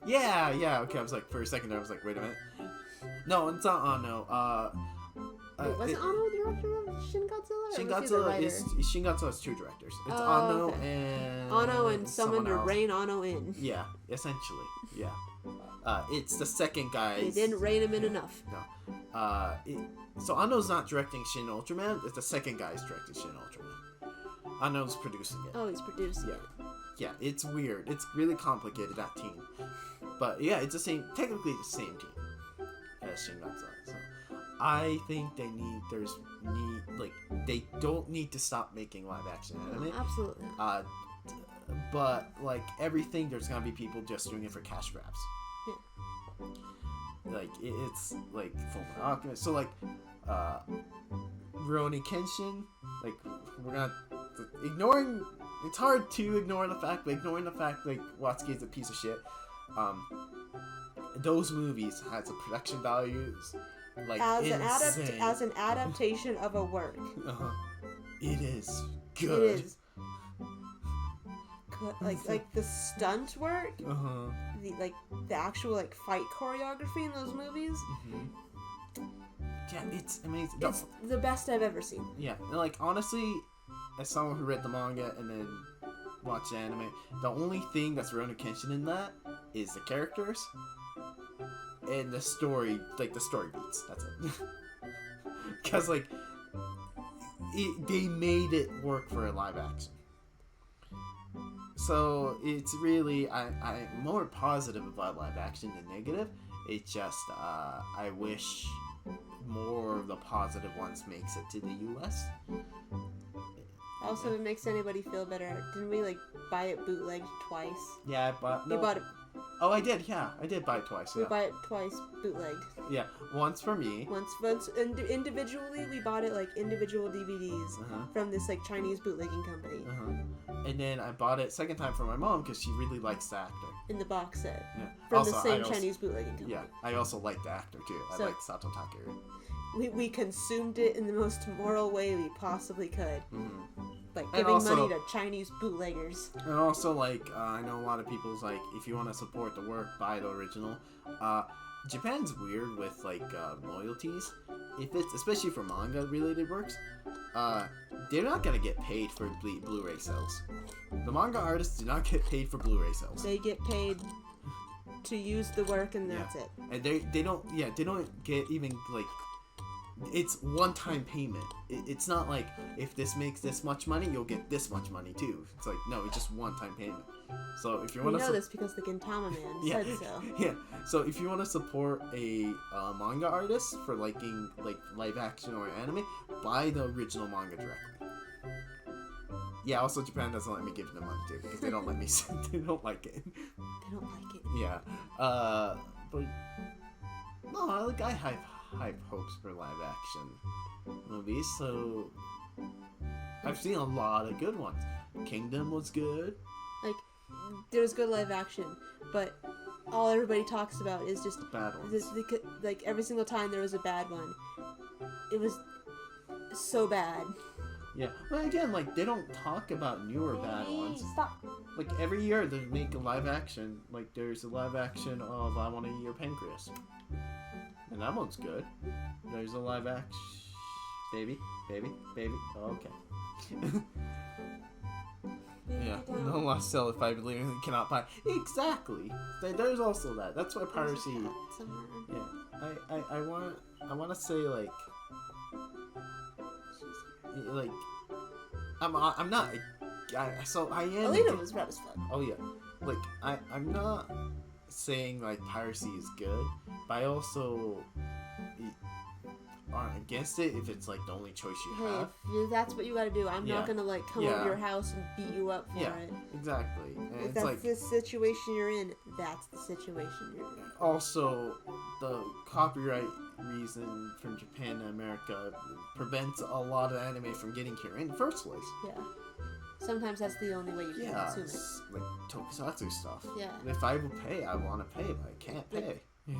Yeah. Okay, I was like, for a second there, I was like, wait a minute. No, it's not Anno. Wait, was it Anno the director of Shin Godzilla? Shin Godzilla has two directors. It's Anno and someone to rein Anno in. Yeah, essentially. Yeah. It's the second guy. They didn't rein him in enough. No. So Anno's not directing Shin Ultraman. It's the second guy's directing Shin Ultraman. Anno's producing it. Oh, he's producing it. Yeah, it's weird. It's really complicated, that team. But yeah, it's technically the same team as Shin Godzilla. So I think they don't need to stop making live action anime. No, absolutely. But like everything, there's gonna be people just doing it for cash grabs. Yeah. Like it's like Full Metal Alchemist. So like Rurouni Kenshin, like we're not ignoring. It's hard to ignore the fact, but ignoring the fact like Watsuki is a piece of shit. Those movies has a production values like insane. As an adaptation of a work. It is good. It is good. Like the stunt work. The actual like fight choreography in those movies. Yeah, it's amazing. It's the best I've ever seen. Yeah, and like honestly, as someone who read the manga and then watched the anime, the only thing that's Rurouni Kenshin in that is the characters and the story, like the story beats. That's it. Because like they made it work for a live action. So it's really I'm more positive about live action than negative. It's just I wish more of the positive ones makes it to the US. Also, if it makes anybody feel better, didn't we like buy it bootlegged twice? Yeah, I bought. No. We bought it. Oh, I did. Yeah, I did buy it twice. Yeah. We bought it twice bootlegged. Yeah, once for me. Once individually, we bought it like individual DVDs from this like Chinese bootlegging company. And then I bought it second time for my mom because she really likes the actor. In the box set. Yeah. From also, the same Chinese bootlegging company. Yeah, I also like the actor too. I like Sato Takeru. We consumed it in the most moral way we possibly could. Like giving money to Chinese bootleggers. And also, like, I know a lot of people's like, if you want to support the work, buy the original. Japan's weird with like royalties. If it's especially for manga related works, they're not gonna get paid for Blu-ray sales. The manga artists do not get paid for Blu-ray sales. They get paid to use the work, and that's it. And they don't get even like. It's one-time payment. It's not like if this makes this much money, you'll get this much money too. It's like no, it's just one-time payment. So if you want to, we know this because the Gintama man said so. Yeah. So if you want to support a manga artist for liking like live action or anime, buy the original manga directly. Yeah. Also, Japan doesn't let me give them money too because they don't let me. They don't like it. They don't like it. Yeah. But no, like I hype hopes for live action movies, so I've seen a lot of good ones. Kingdom was good. Like, there's good live action, but all everybody talks about is just bad ones. Like every single time there was a bad one, it was so bad. Yeah, well again, like they don't talk about newer bad ones. Stop. Like every year they make a live action. Like there's a live action of I Want to Eat Your Pancreas. And that one's good. There's a live action. Baby. Oh, okay. Yeah. No lost sell if I literally cannot buy. Exactly. There's also that. That's why piracy. Yeah. I want to say like I'm not. So I am. Alita was rad as fuck. Oh yeah. Like I'm not saying like piracy is good, but I also aren't against it if it's like the only choice you Hey, have. if that's what you gotta do, I'm not gonna like come over your house and beat you up for it. Exactly. And if it's that's like, the situation you're in, that's the situation you're in. also, the copyright reason from Japan to America prevents a lot of anime from getting here in the first place. Yeah. Sometimes that's the only way you can consume it. Like tokusatsu stuff. Yeah. If I would pay, I want to pay, but I can't pay. Yeah.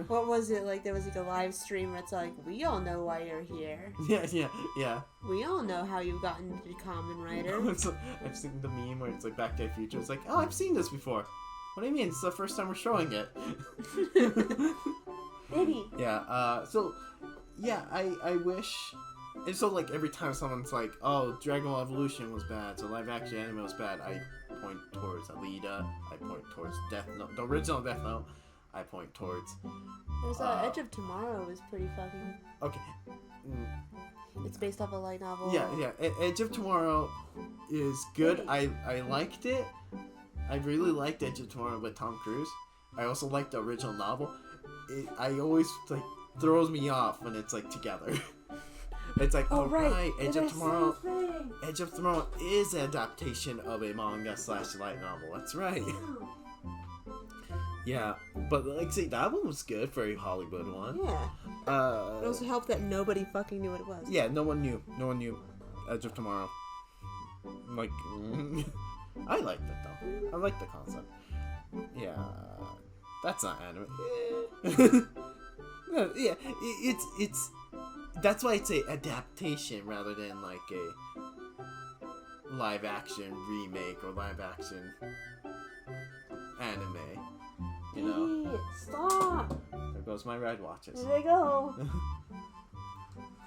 What was it like? There was like a live stream where it's like, we all know why you're here. Yeah. We all know how you got into Kamen Rider. I've seen the meme where it's like Back to the Future. It's like, oh, I've seen this before. What do you mean? It's the first time we're showing it. Maybe. Yeah. So, yeah, I wish. And so, like, every time someone's like, oh, Dragon Ball Evolution was bad, so live action anime was bad, I point towards Alita, I point towards Death Note, the original Death Note, I point towards... There's Edge of Tomorrow is pretty fucking... Okay. It's based off a light novel. Yeah. Edge of Tomorrow is good. I liked it. I really liked Edge of Tomorrow with Tom Cruise. I also liked the original novel. I always, like, throws me off when it's, like, together. It's like, right, Edge of Tomorrow is an adaptation of a manga / light novel. That's right. Yeah, but like, see, that one was good for a Hollywood one. Yeah. It also helped that nobody fucking knew what it was. Yeah, no one knew. No one knew Edge of Tomorrow. Like, I liked it though. I like the concept. Yeah, that's not anime. No, yeah, it's. That's why it's a adaptation rather than like a live action remake or live action anime. You know? Stop! There goes my red watches. There they go.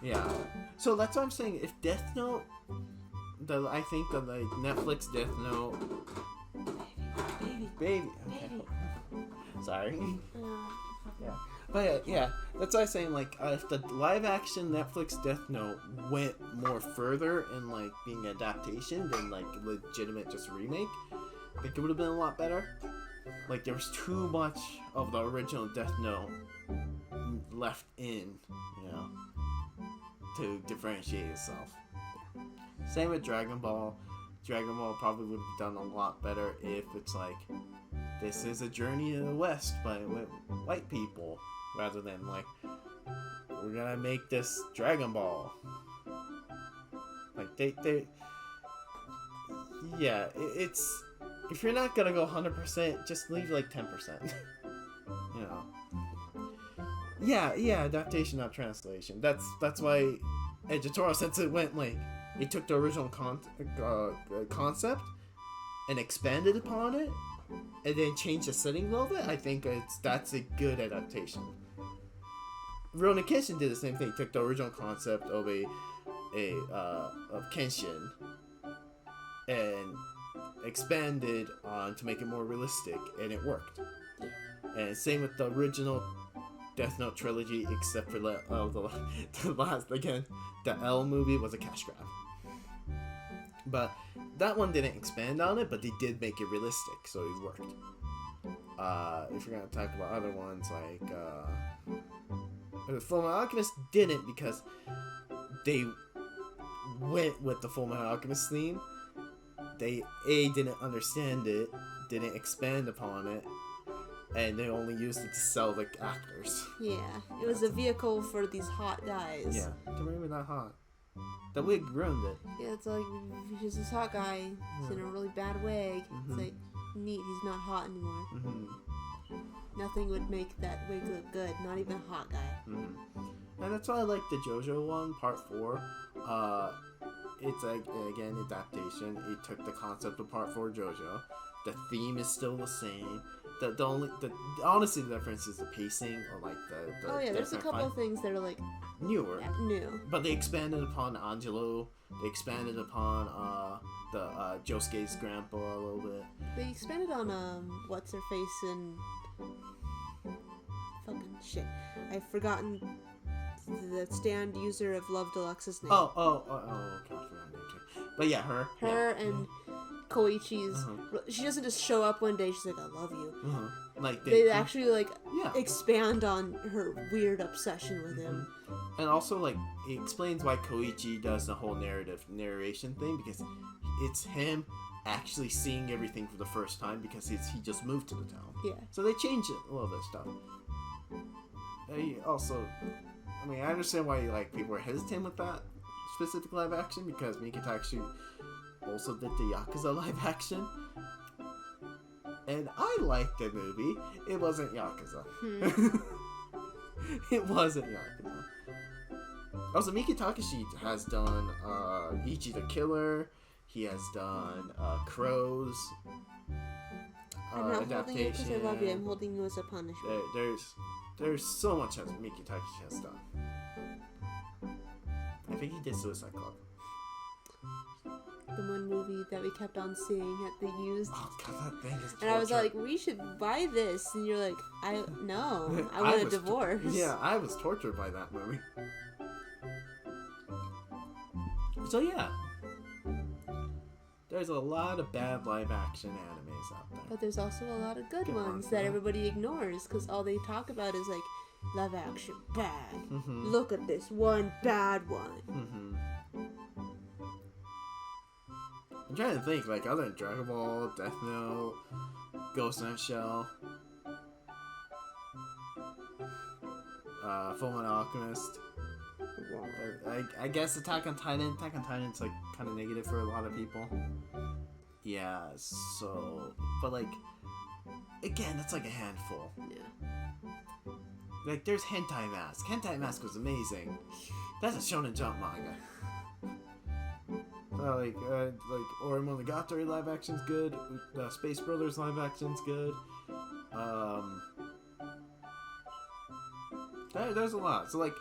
Yeah. So that's what I'm saying. If Death Note, I think the like Netflix Death Note. Baby. Okay. Sorry. Yeah. But yeah, that's why I'm saying, like, if the live-action Netflix Death Note went more further in, like, being adaptation than, like, legitimate just remake, I think it would have been a lot better. Like, there was too much of the original Death Note left in, you know, to differentiate itself. Same with Dragon Ball. Dragon Ball probably would have done a lot better if it's like, this is a journey to the West by white people, rather than like, we're gonna make this Dragon Ball. Like they yeah, it's, if you're not gonna go 100%, just leave like 10%. You know. Yeah, adaptation, not translation. That's why Edge of Tomorrow, since it went like, it took the original concept and expanded upon it, and then changed the setting a little bit. I think that's a good adaptation. Rurouni Kenshin did the same thing. Took the original concept of of Kenshin and expanded on to make it more realistic, and it worked. And same with the original Death Note trilogy, except for the last, again, the L movie was a cash grab. But that one didn't expand on it, but they did make it realistic, so it worked. If you're gonna talk about other ones, like Fullmetal Alchemist didn't, because they went with the Fullmetal Alchemist theme. They didn't understand it, didn't expand upon it, and they only used it to sell the actors. Yeah, it was a vehicle for these hot guys. Yeah, they weren't even that hot. The wig ruined it. Yeah, it's like, he's this hot guy, he's in a really bad wig. Mm-hmm. It's like, neat, he's not hot anymore. Mm-hmm. Nothing would make that wig look good, not even a hot guy. Mm-hmm. And that's why I like the JoJo one, part 4. It's like, again, adaptation. It took the concept of part 4 JoJo. The theme is still the same. Honestly, the difference is the pacing, or like the oh yeah, there's a couple of things that are like newer. New. But they expanded upon Angelo. They expanded upon the Josuke's grandpa a little bit. They expanded on what's her face and fucking shit. I've forgotten the stand user of Love Deluxe's name. Okay, I forgot her name too. But yeah, her and Koichi's. She doesn't just show up one day. She's like, "I love you," Like they actually like yeah. expand on her weird obsession with him. And also, like, it explains why Koichi does the whole narration thing, because it's him actually seeing everything for the first time, because he just moved to the town. Yeah. So they changed a little bit of stuff. Also, I mean, I understand why like people are hesitant with that specific live action, because Mikita actually also did the Yakuza live action. And I liked the movie. It wasn't Yakuza. It wasn't Yakuza. Also, Miki Takashi has done Ichi the Killer. He has done Crows. I'm not holding you because I love you. I'm Adaptation. holding you as a punishment. There's so much that Miki Takashi has done. I think he did Suicide Club. The one movie that we kept on seeing at the used. Oh god, that thing is torture. And I was like, we should buy this. And you're like, I want a divorce. Yeah, I was tortured by that movie. So yeah. There's a lot of bad live action animes out there. But there's also a lot of good ones that everybody ignores because all they talk about is like, live action, bad. Look at this one bad one. I'm trying to think, like, other than Dragon Ball, Death Note, Ghost in the Shell, Fullmetal Alchemist. I guess Attack on Titan. Attack on Titan's like kind of negative for a lot of people. Yeah, so, but like, again, it's like a handful. Yeah. Like, there's Hentai Mask. Hentai Mask was amazing. That's a Shonen Jump manga. Like Monogatari live action's good. Space Brothers live action's good. There's a lot. So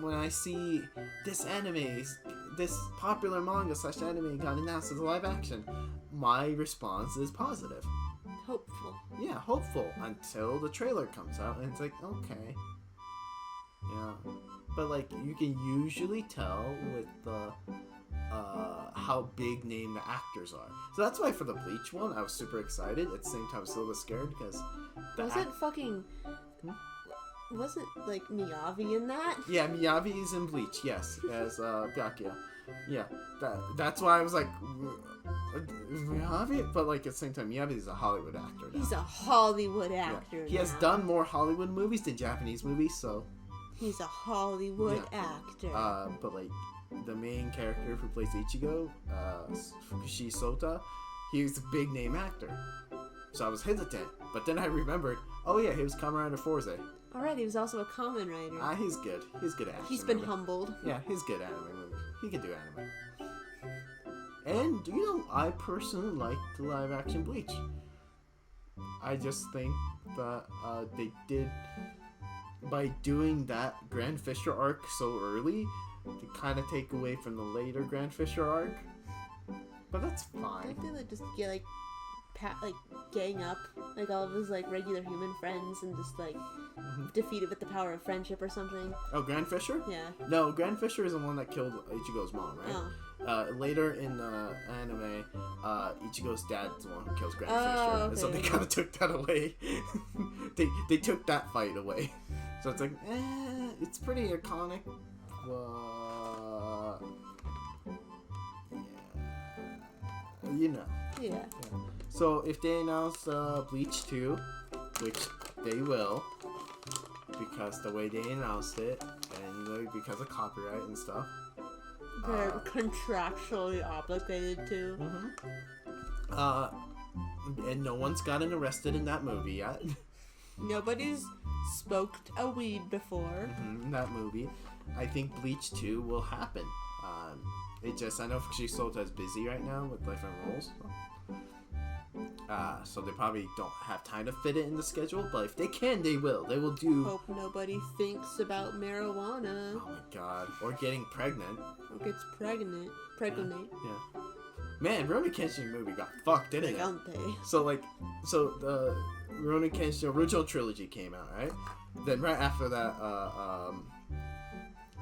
when I see this popular manga / anime got announced as a live action, my response is positive. Hopeful. Yeah, hopeful until the trailer comes out and it's like, okay. Yeah. But like, you can usually tell with the how big name the actors are. So that's why for the Bleach one, I was super excited. At the same time, I was a little bit scared because wasn't like Miyavi in that? Yeah, Miyavi is in Bleach. Yes, as Byakuya. Yeah, that's why I was like, Miyavi, but like at the same time, Miyavi is a Hollywood actor now. He's a Hollywood actor. He has done more Hollywood movies than Japanese movies, so he's a Hollywood actor. But like the main character who plays Ichigo, Fukushi Sota, he was a big name actor. So I was hesitant, but then I remembered, oh yeah, he was Kamen Rider Forze. Alright, he was also a Kamen Rider. He's good. He's good at action. He's been humbled. Yeah, he's good at anime movies. He can do anime. And, you know, I personally like the live action Bleach. I just think that they did, by doing that Grand Fisher arc so early, to kind of take away from the later Grand Fisher arc. But that's fine. Don't they like just get like gang up like all of his like regular human friends and just like defeat it with the power of friendship or something? Oh, Grand Fisher? Yeah. No, Grand Fisher is the one that killed Ichigo's mom, right? Oh. Later in the anime, Ichigo's dad's the one who kills Grand Fisher, okay. and so they kind of took that away. they took that fight away, so it's like, it's pretty iconic. Yeah, you know. Yeah. So if they announce Bleach 2, which they will, because the way they announced it, and because of copyright and stuff. They're contractually obligated to. And no one's gotten arrested in that movie yet. Nobody's smoked a weed before. In that movie. I think Bleach 2 will happen. I know Fukushi Sota is busy right now with Life and Rules. So they probably don't have time to fit it in the schedule, but if they can, they will. They will do... Hope nobody thinks about marijuana. Oh my god. Or getting pregnant. Or gets pregnant. Yeah. Man, Rurouni Kenshin movie got fucked, didn't it? So the Rurouni Kenshin original trilogy came out, right? Then right after that,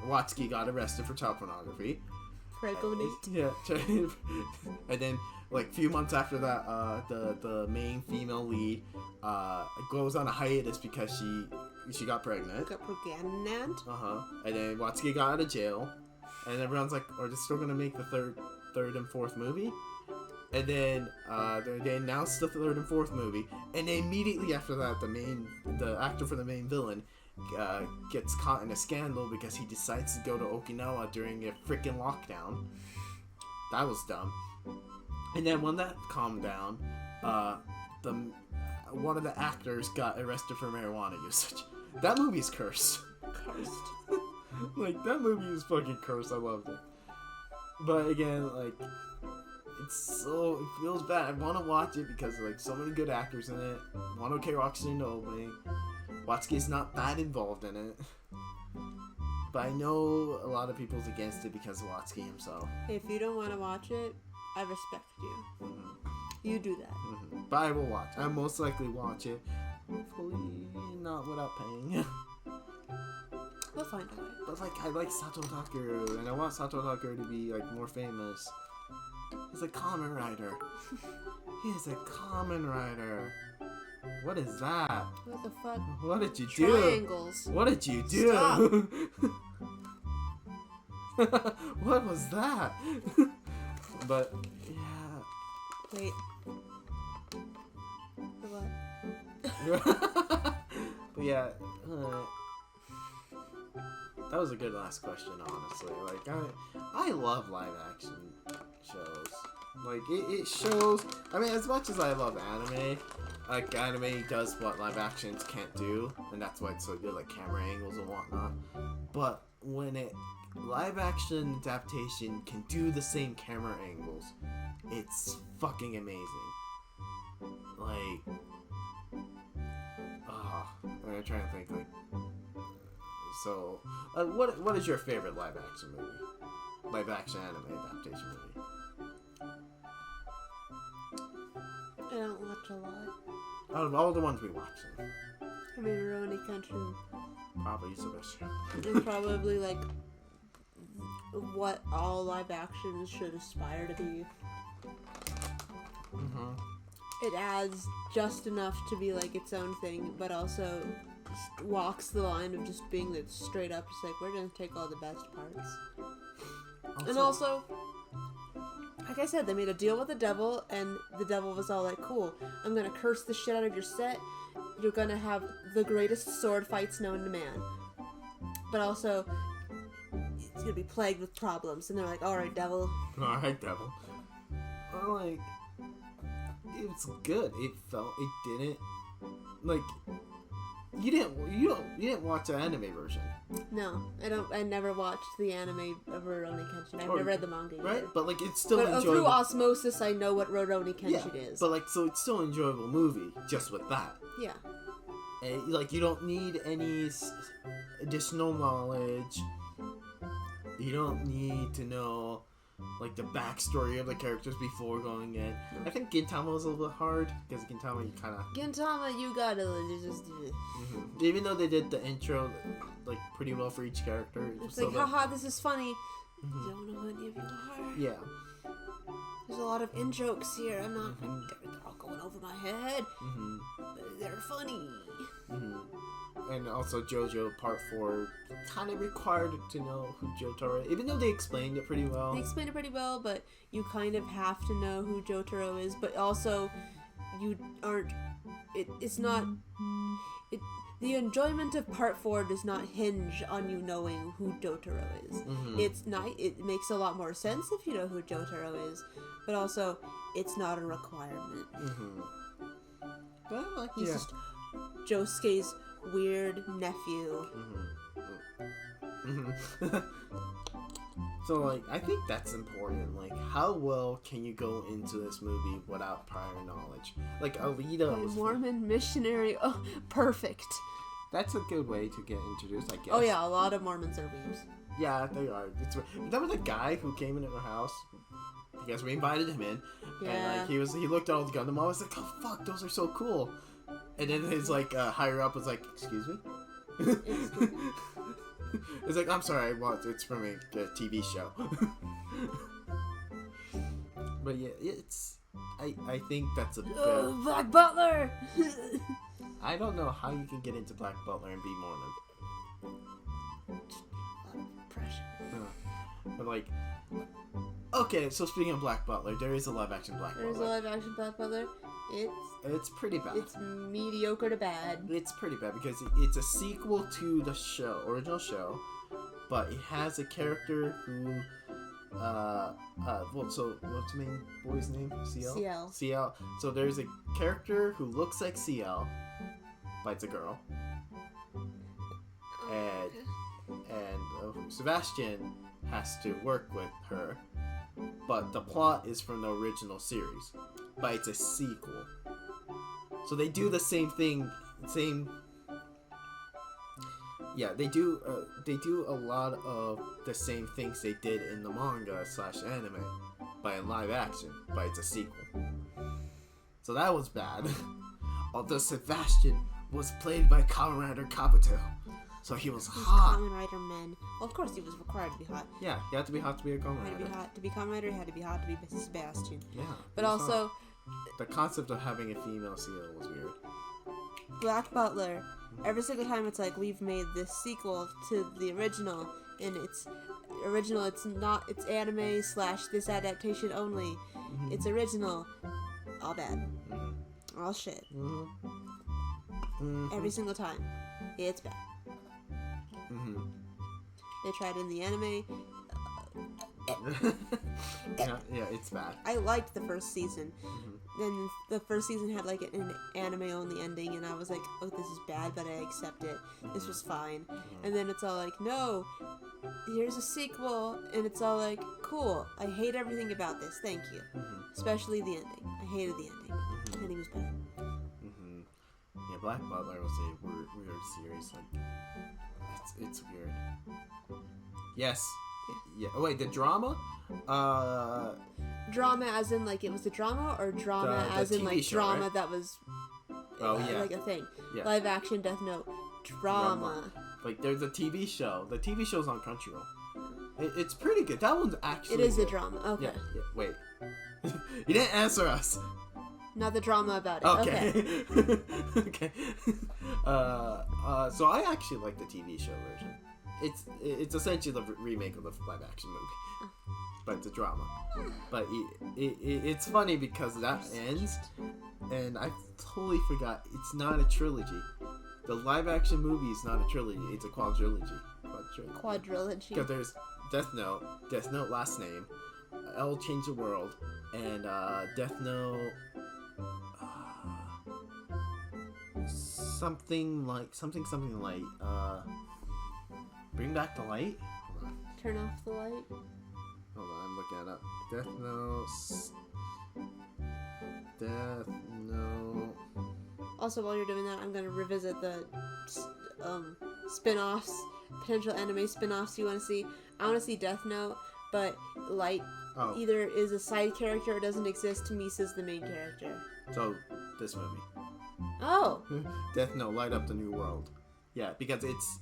Watsuki got arrested for child pornography. Pregnant. Yeah. And then, like, a few months after that, the main female lead goes on a hiatus because she got pregnant. Got pregnant. And then Watsuki got out of jail, and everyone's like, "Are they still gonna make the third and fourth movie?" And then they announced the third and fourth movie, and then immediately after that, the actor for the main villain gets caught in a scandal because he decides to go to Okinawa during a freaking lockdown. That was dumb. And then when that calmed down, one of the actors got arrested for marijuana usage. That movie's cursed. Cursed. Like, that movie is fucking cursed. I loved it. But again, like, it feels bad. I want to watch it because like so many good actors in it. Mono K Rock's in the opening. Watsuki's not that involved in it. But I know a lot of people's against it because of Watsuki himself. If you don't want to watch it, I respect you. Mm-hmm. You do that. Mm-hmm. But I will watch. I'll most likely watch it. Hopefully not without paying. We'll find a way. But like, I like Sato Takeru, and I want Sato Takeru to be like more famous. He's a Kamen Rider. He is a Kamen Rider. What is that? What the fuck? What did you do? Triangles. What did you do? Stop. What was that? But yeah. Wait. What? But yeah. That was a good last question, honestly. Like, I love live action shows. Like, it shows. I mean, as much as I love anime, like, anime does what live actions can't do, and that's why it's so good, like camera angles and whatnot. But when live action adaptation can do the same camera angles, it's fucking amazing. Like, I'm trying to think, like. So, what is your favorite live action movie? Live action anime adaptation movie? I don't watch a lot. Out of all the ones we watched, I mean, Rurouni Kenshin probably is the best. is probably like what all live actions should aspire to be. Mm-hmm. It adds just enough to be like its own thing, but also walks the line of just being like straight up, just like, we're gonna take all the best parts. And also, like I said, they made a deal with the devil, and the devil was all like, cool, I'm gonna curse the shit out of your set, you're gonna have the greatest sword fights known to man. But also, it's gonna be plagued with problems. And they're like, alright, devil. Alright, devil. Well, like, it's good. It didn't, like, you didn't watch the anime version. No, I never watched the anime of Rurouni Kenshin. I've never read the manga either. Right? But like, it's still enjoyable. Through osmosis, I know what Rurouni Kenshin is. But like, so it's still an enjoyable movie just with that. Yeah. And, like, you don't need any additional knowledge. You don't need to know, like, the backstory of the characters before going in. I think Gintama was a little bit hard, because Gintama, you kind of... Gintama, you gotta just do it. Mm-hmm. Even though they did the intro, like, pretty well for each character. It's like, haha, this is funny. Mm-hmm. Don't know who any of you are. Yeah. There's a lot of in-jokes here. I'm not... Mm-hmm. They're all going over my head. Mm-hmm. But they're funny. Mm-hmm. And also JoJo Part 4 kind of required to know who Jotaro is, even though they explained it pretty well. They explained it pretty well, but you kind of have to know who Jotaro is, but also you aren't... It's not... The enjoyment of Part 4 does not hinge on you knowing who Jotaro is. Mm-hmm. It's not... It makes a lot more sense if you know who Jotaro is, but also, it's not a requirement. Mm-hmm. But, like, He's just Josuke's weird nephew. Mm-hmm. Mm-hmm. So, like, I think that's important. Like, how well can you go into this movie without prior knowledge? Like, Alita was... Mormon missionary. Oh, perfect. That's a good way to get introduced, I guess. Oh, yeah, a lot of Mormons are weebs. Yeah, they are. That was the guy who came into our house. Because we invited him in. Yeah. And, like, he looked at all the Gundam. I was like, oh, fuck, those are so cool. And then his, like, higher up was like, excuse me? It's like, I'm sorry, it's from a TV show. But yeah, it's I think that's a bit... Black Butler! I don't know how you can get into Black Butler and be Mormon. But like, okay, so speaking of Black Butler, there is a live action Black Butler. There's a live action Black Butler. It's pretty bad. It's mediocre to bad. It's pretty bad because it's a sequel to the original show, but it has a character who, so what's the main boy's name? CL? CL. So there's a character who looks like CL, but it's a girl. And Sebastian has to work with her, but the plot is from the original series, but it's a sequel. So they do the same thing, they do a lot of the same things they did in the manga / anime, but in live action, but it's a sequel. So that was bad. Although Sebastian was played by Kamen Rider Kabuto. So he was hot. Kamen Rider men. Well, of course he was required to be hot. Yeah, you had to be hot to be a Kamen Rider. To be Kamen Rider, you had to be hot to be Sebastian. Yeah. But also... The concept of having a female seal was weird. Black Butler, every single time it's like, we've made this sequel to the original, and it's anime / this adaptation only. Mm-hmm. It's original. All bad. Mm-hmm. All shit. Mm-hmm. Mm-hmm. Every single time. It's bad. Mm-hmm. They tried in the anime. Yeah, it's bad. I liked the first season. Mm-hmm. Then the first season had like an anime-only ending, and I was like, oh, this is bad, but I accept it. This was fine. Mm-hmm. And then it's all like, no, here's a sequel, and it's all like, cool, I hate everything about this, thank you. Mm-hmm. Especially the ending. I hated the ending. Mm-hmm. The ending was bad. Mm-hmm. Yeah, Black Butler was a weird series. Like, it's weird. Yes. Yeah. Oh wait, the drama? Drama as in like it was a drama, or drama as in like show, drama right? that was like a thing. Yeah. Live action Death Note. Drama. Like there's a TV show. The TV show's on Crunchyroll. It's pretty good. That one's actually It is good. a drama. Okay. Yeah. Wait. You didn't answer us. Not the drama about it. Okay. Okay. So I actually like the TV show version. It's essentially the remake of the live action movie, but it's a drama. But it's funny because that ends, and I totally forgot it's not a trilogy. The live action movie is not a trilogy; it's a quadrilogy. Quadrilogy. Because there's Death Note last name, L Change the World, and Death Note. Something like Bring Back the Light? Hold on. Turn off the light? Hold on, I'm looking it up. Death Note. Also, while you're doing that, I'm gonna revisit the spin-offs, potential anime spin-offs you want to see. I want to see Death Note, but Light either is a side character or doesn't exist. Misa's the main character. So, this movie. Oh! Death Note, Light Up the New World. Yeah, because it's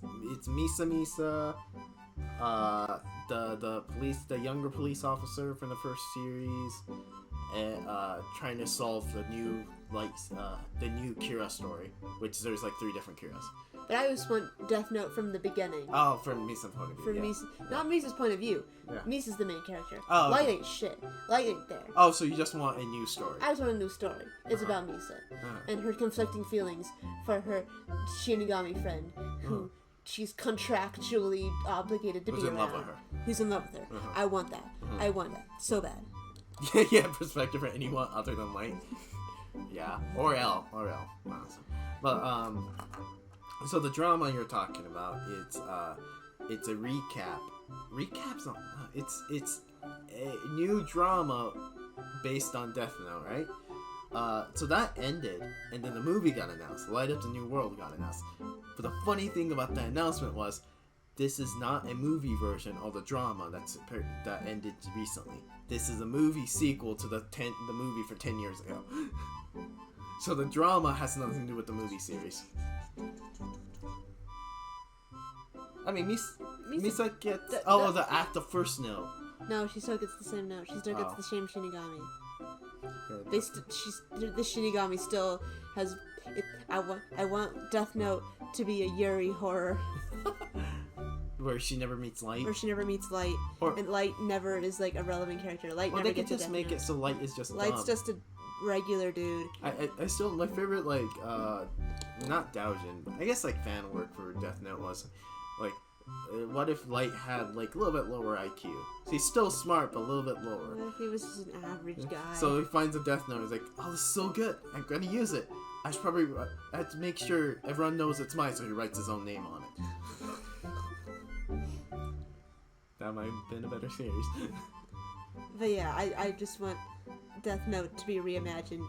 Misa, the younger police officer from the first series, and trying to solve the new Kira story, which there's like 3 different Kiras. But I always want Death Note from the beginning. Oh, from Misa's point of view. Not Misa's point of view. Yeah. Misa's the main character. Oh, Light ain't shit. Light ain't there. Oh, so you just want a new story? I just want a new story. It's about Misa and her conflicting feelings for her Shinigami friend, who she's contractually obligated to be around. Who's in love with her. Who's in love with her. I want that. I want that so bad. Yeah, perspective for anyone other than Light. Yeah, or L. Honestly. But so the drama you're talking about, it's a recap. Recap's not. It's a new drama based on Death Note, right? So that ended, and then the movie got announced. Light Up the New World got announced. But the funny thing about that announcement was, this is not a movie version of the drama that ended recently. This is a movie sequel to the movie for 10 years ago. So the drama has nothing to do with the movie series. I mean, Misa gets... the act of first note. No, she still gets the same note. She still gets the same Shinigami. The Shinigami still has. I want Death Note to be a Yuri horror. Where she never meets Light. And Light never is like a relevant character. Light never gets a Death Note. They could just make it so Light is just Light's dumb. just a regular dude. I still, my favorite, like, not Doujin, but I guess, like, fan work for Death Note was, like, what if Light had, like, a little bit lower IQ? So he's still smart, but a little bit lower. What if he was just an average guy? So he finds a Death Note, he's like, oh, this is so good, I'm gonna use it. I have to make sure everyone knows it's mine, so he writes his own name on it. That might have been a better series. But yeah, I just want Death Note to be reimagined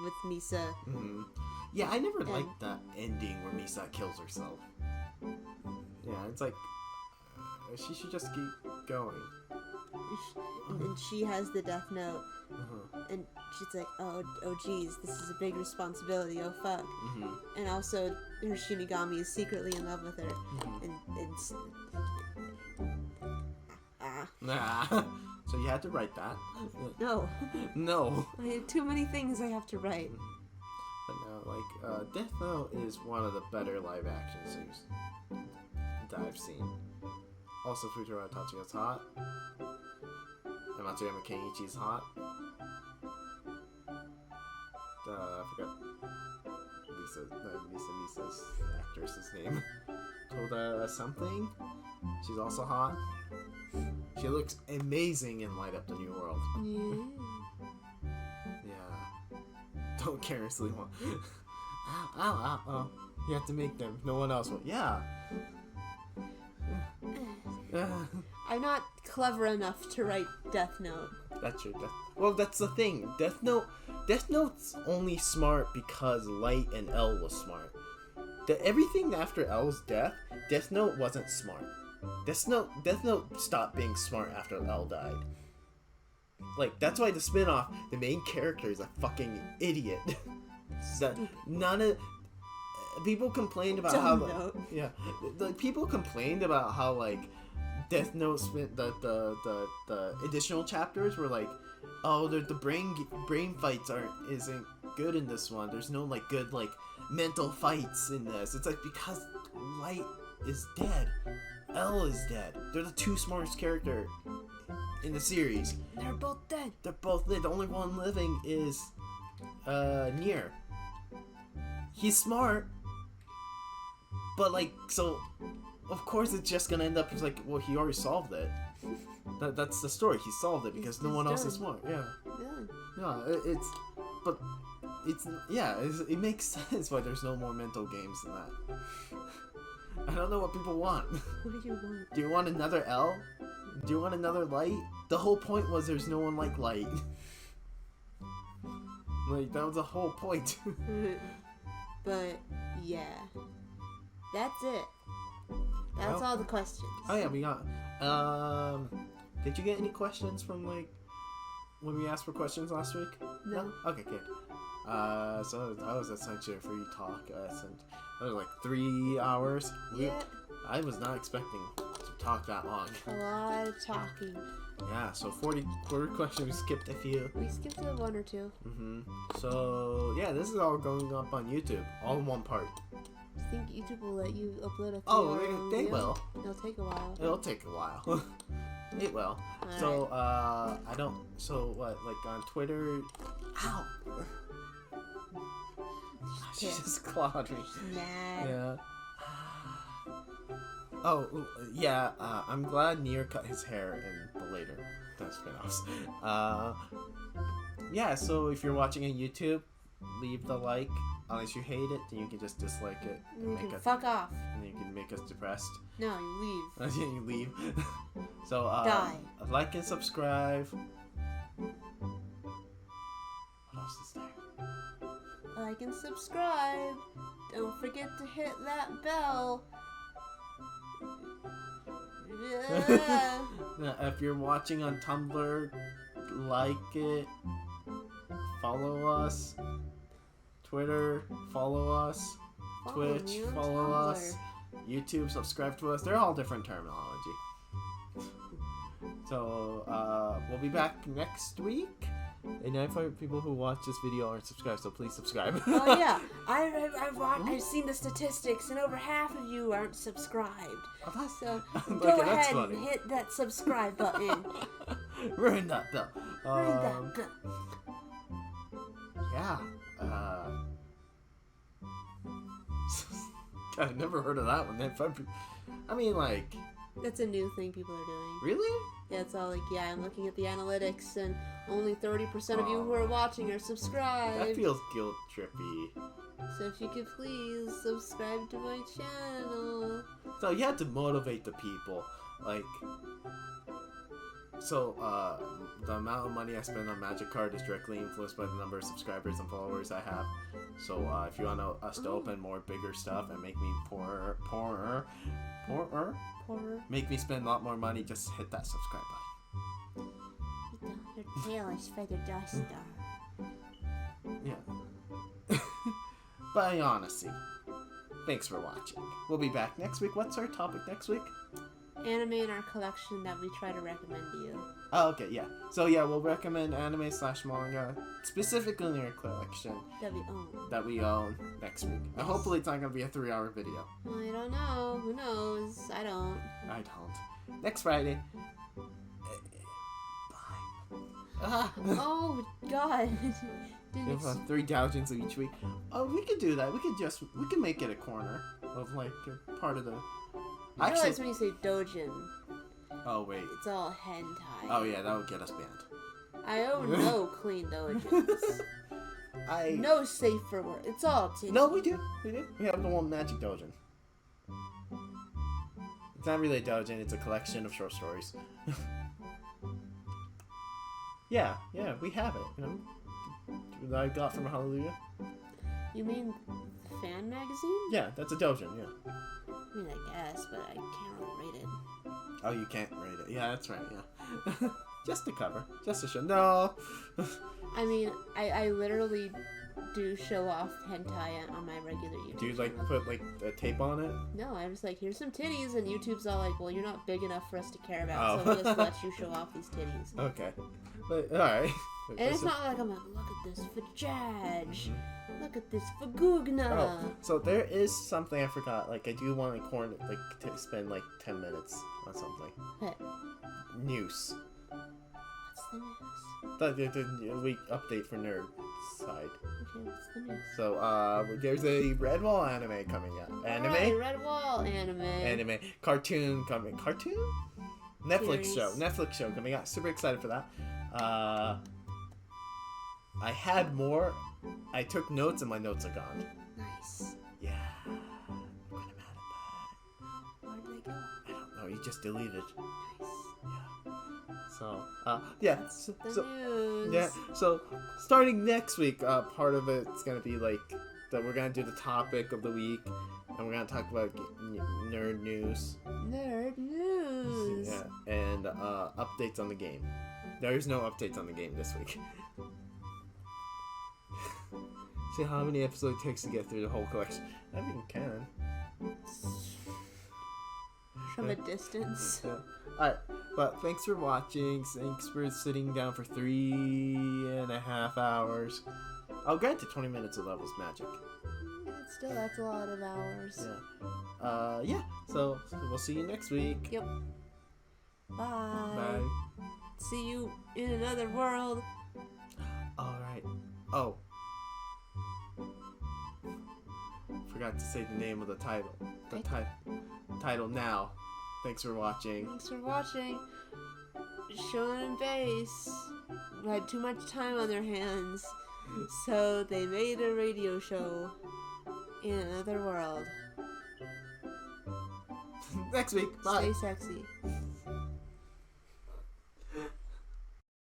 with Misa. Mm-hmm. Yeah, I never liked that ending where Misa kills herself. Yeah, it's like, she should just keep going. And she has the Death Note. And she's like, oh geez, this is a big responsibility, oh fuck. And also, her Shinigami is secretly in love with her. And it's... So you had to write that? No. No. I have too many things I have to write. But no, like, Death Note is one of the better live action series that I've seen. Also, Fujiwara Tatsuya's hot. And Matsuyama Kenichi's hot. I forgot Misa's actress's name. Toda something? She's also hot. She looks amazing in Light Up the New World. Yeah. Don't carelessly want. Ow. You have to make them. No one else will. Yeah. I'm not clever enough to write Death Note. That's your Death. Well, that's the thing. Death Note's only smart because Light and L was smart. Everything after L's death, Death Note wasn't smart. Death Note stopped being smart after L died. Like, that's why the spin-off, the main character is a fucking idiot. None of... People complained about people complained about how, like, Death Note the additional chapters were like, oh, the brain fights isn't good in this one. There's no, like, good, like, mental fights in this. It's like, because Light is dead. L is dead. They're the two smartest character in the series. They're both dead. They're both dead. The only one living is Nier. He's smart, but, like, so of course it's just gonna end up as like, well, he already solved it. That's the story. He solved it because no one else is smart. Yeah. It makes sense why there's no more mental games than that. I don't know what people want. What do you want? Do you want another L? Do you want another Light? The whole point was there's no one like Light. Like, that was the whole point. But, yeah. That's it. That's all the questions. Oh yeah, we got... did you get any questions from, like, when we asked for questions last week? No. Okay, good. So that was essentially a free talk. That was like 3 hours. Yeah. I was not expecting to talk that long. A lot of talking. Yeah, so 40 questions. We skipped a few. We skipped a one or two. So, yeah, this is all going up on YouTube. All in one part. I think YouTube will let you upload a 3 Oh, they will. It'll take a while. It'll take a while. It will. All so, I don't... So, what, like, on Twitter... Ow! She just clawed me. Mad. Yeah. Oh, yeah, I'm glad Nier cut his hair in the later spin-offs. Yeah, so if you're watching on YouTube, leave the like. Unless you hate it, then you can just dislike it. And you can fuck off. And you can make us depressed. No, you leave. You leave. So, die. Like and subscribe. What else is there? Like and subscribe. Don't forget to hit that bell. If you're watching on Tumblr, like it. Follow us. Twitter, follow us. Twitch, follow us. YouTube, subscribe to us. They're all different terminology. So we'll be back next week. And I find people who watch this video aren't subscribed, so please subscribe. Oh yeah, I've seen the statistics, and over half of you aren't subscribed. So go ahead and hit that subscribe button. Ring that bell. Ring that bell. Yeah. I never heard of that one. I mean, like. That's a new thing people are doing. Really? Yeah, it's all like, yeah, I'm looking at the analytics, and only 30% of you who are watching are subscribed. That feels guilt trippy. So if you could please subscribe to my channel. So you have to motivate the people. Like, so the amount of money I spend on Magic Card is directly influenced by the number of subscribers and followers I have. So if you want us to open more bigger stuff and make me poorer, make me spend a lot more money, just hit that subscribe button. Your tail is feather duster. Yeah. But honestly, thanks for watching. We'll be back next week. What's our topic next week? Anime in our collection that we try to recommend to you. Oh, okay, yeah. So yeah, we'll recommend anime/manga specifically in our collection that we own next week. And hopefully it's not gonna be a 3-hour video. I don't know. Who knows? I don't. Next Friday. Bye. Oh God. We have 3 doujins each week. Oh, we could do that. We could make it a corner of like a part of the. I realize when you say dojin. Oh wait. It's all hentai. Oh yeah, that would get us banned. I own no clean dojins. No safe for work. It's all titty. No, we do. We have the one magic dojin. It's not really a dojin. It's a collection of short stories. yeah, we have it. You know, that I got from Hallelujah. You mean the fan magazine? Yeah, that's a dojin. Yeah. I mean, I guess, but I can't really rate it. Oh, you can't rate it. Yeah, that's right. Yeah. Just the cover. Just to show. No. I mean, I literally do show off hentai on my regular YouTube. Do you like put like a tape on it? No, I'm just like, here's some titties, and YouTube's all like, well, you're not big enough for us to care about, so we'll just let you show off these titties. Okay. But, alright. And it's not like I'm like, look at this vajaj. Look at this vagugna. Oh, so there is something I forgot. Like, I do want to spend like 10 minutes on something. What? News. What's the news? The week update for nerd side. Okay, what's the news? So, there's a Redwall anime coming out. Anime? Right, Redwall anime. Cartoon coming. Cartoon? Netflix Series. show. Netflix show coming out. Super excited for that. I had more. I took notes and my notes are gone. Nice. Yeah. I'm kind of mad at that. Where'd they go? I don't know. You just deleted. Nice. Yeah. So, yeah. That's the news. Yeah. So, starting next week, part of it's gonna be like that. We're gonna do the topic of the week, and we're gonna talk about nerd news. Nerd news. Yeah. And updates on the game. There's no updates on the game this week. See how many episodes it takes to get through the whole collection. I mean, can. From a distance. Yeah. Alright, but thanks for watching. Thanks for sitting down for 3.5 hours. I'll grant it 20 minutes of levels magic. Still, that's a lot of hours. Yeah. Yeah. So we'll see you next week. Yep. Bye. Bye. See you in another world. Alright. Oh. Forgot to say the name of the title. The title now. Thanks for watching. Thanks for watching. Shun and Bace had too much time on their hands, so they made a radio show in another world. Next week. Bye. Stay sexy.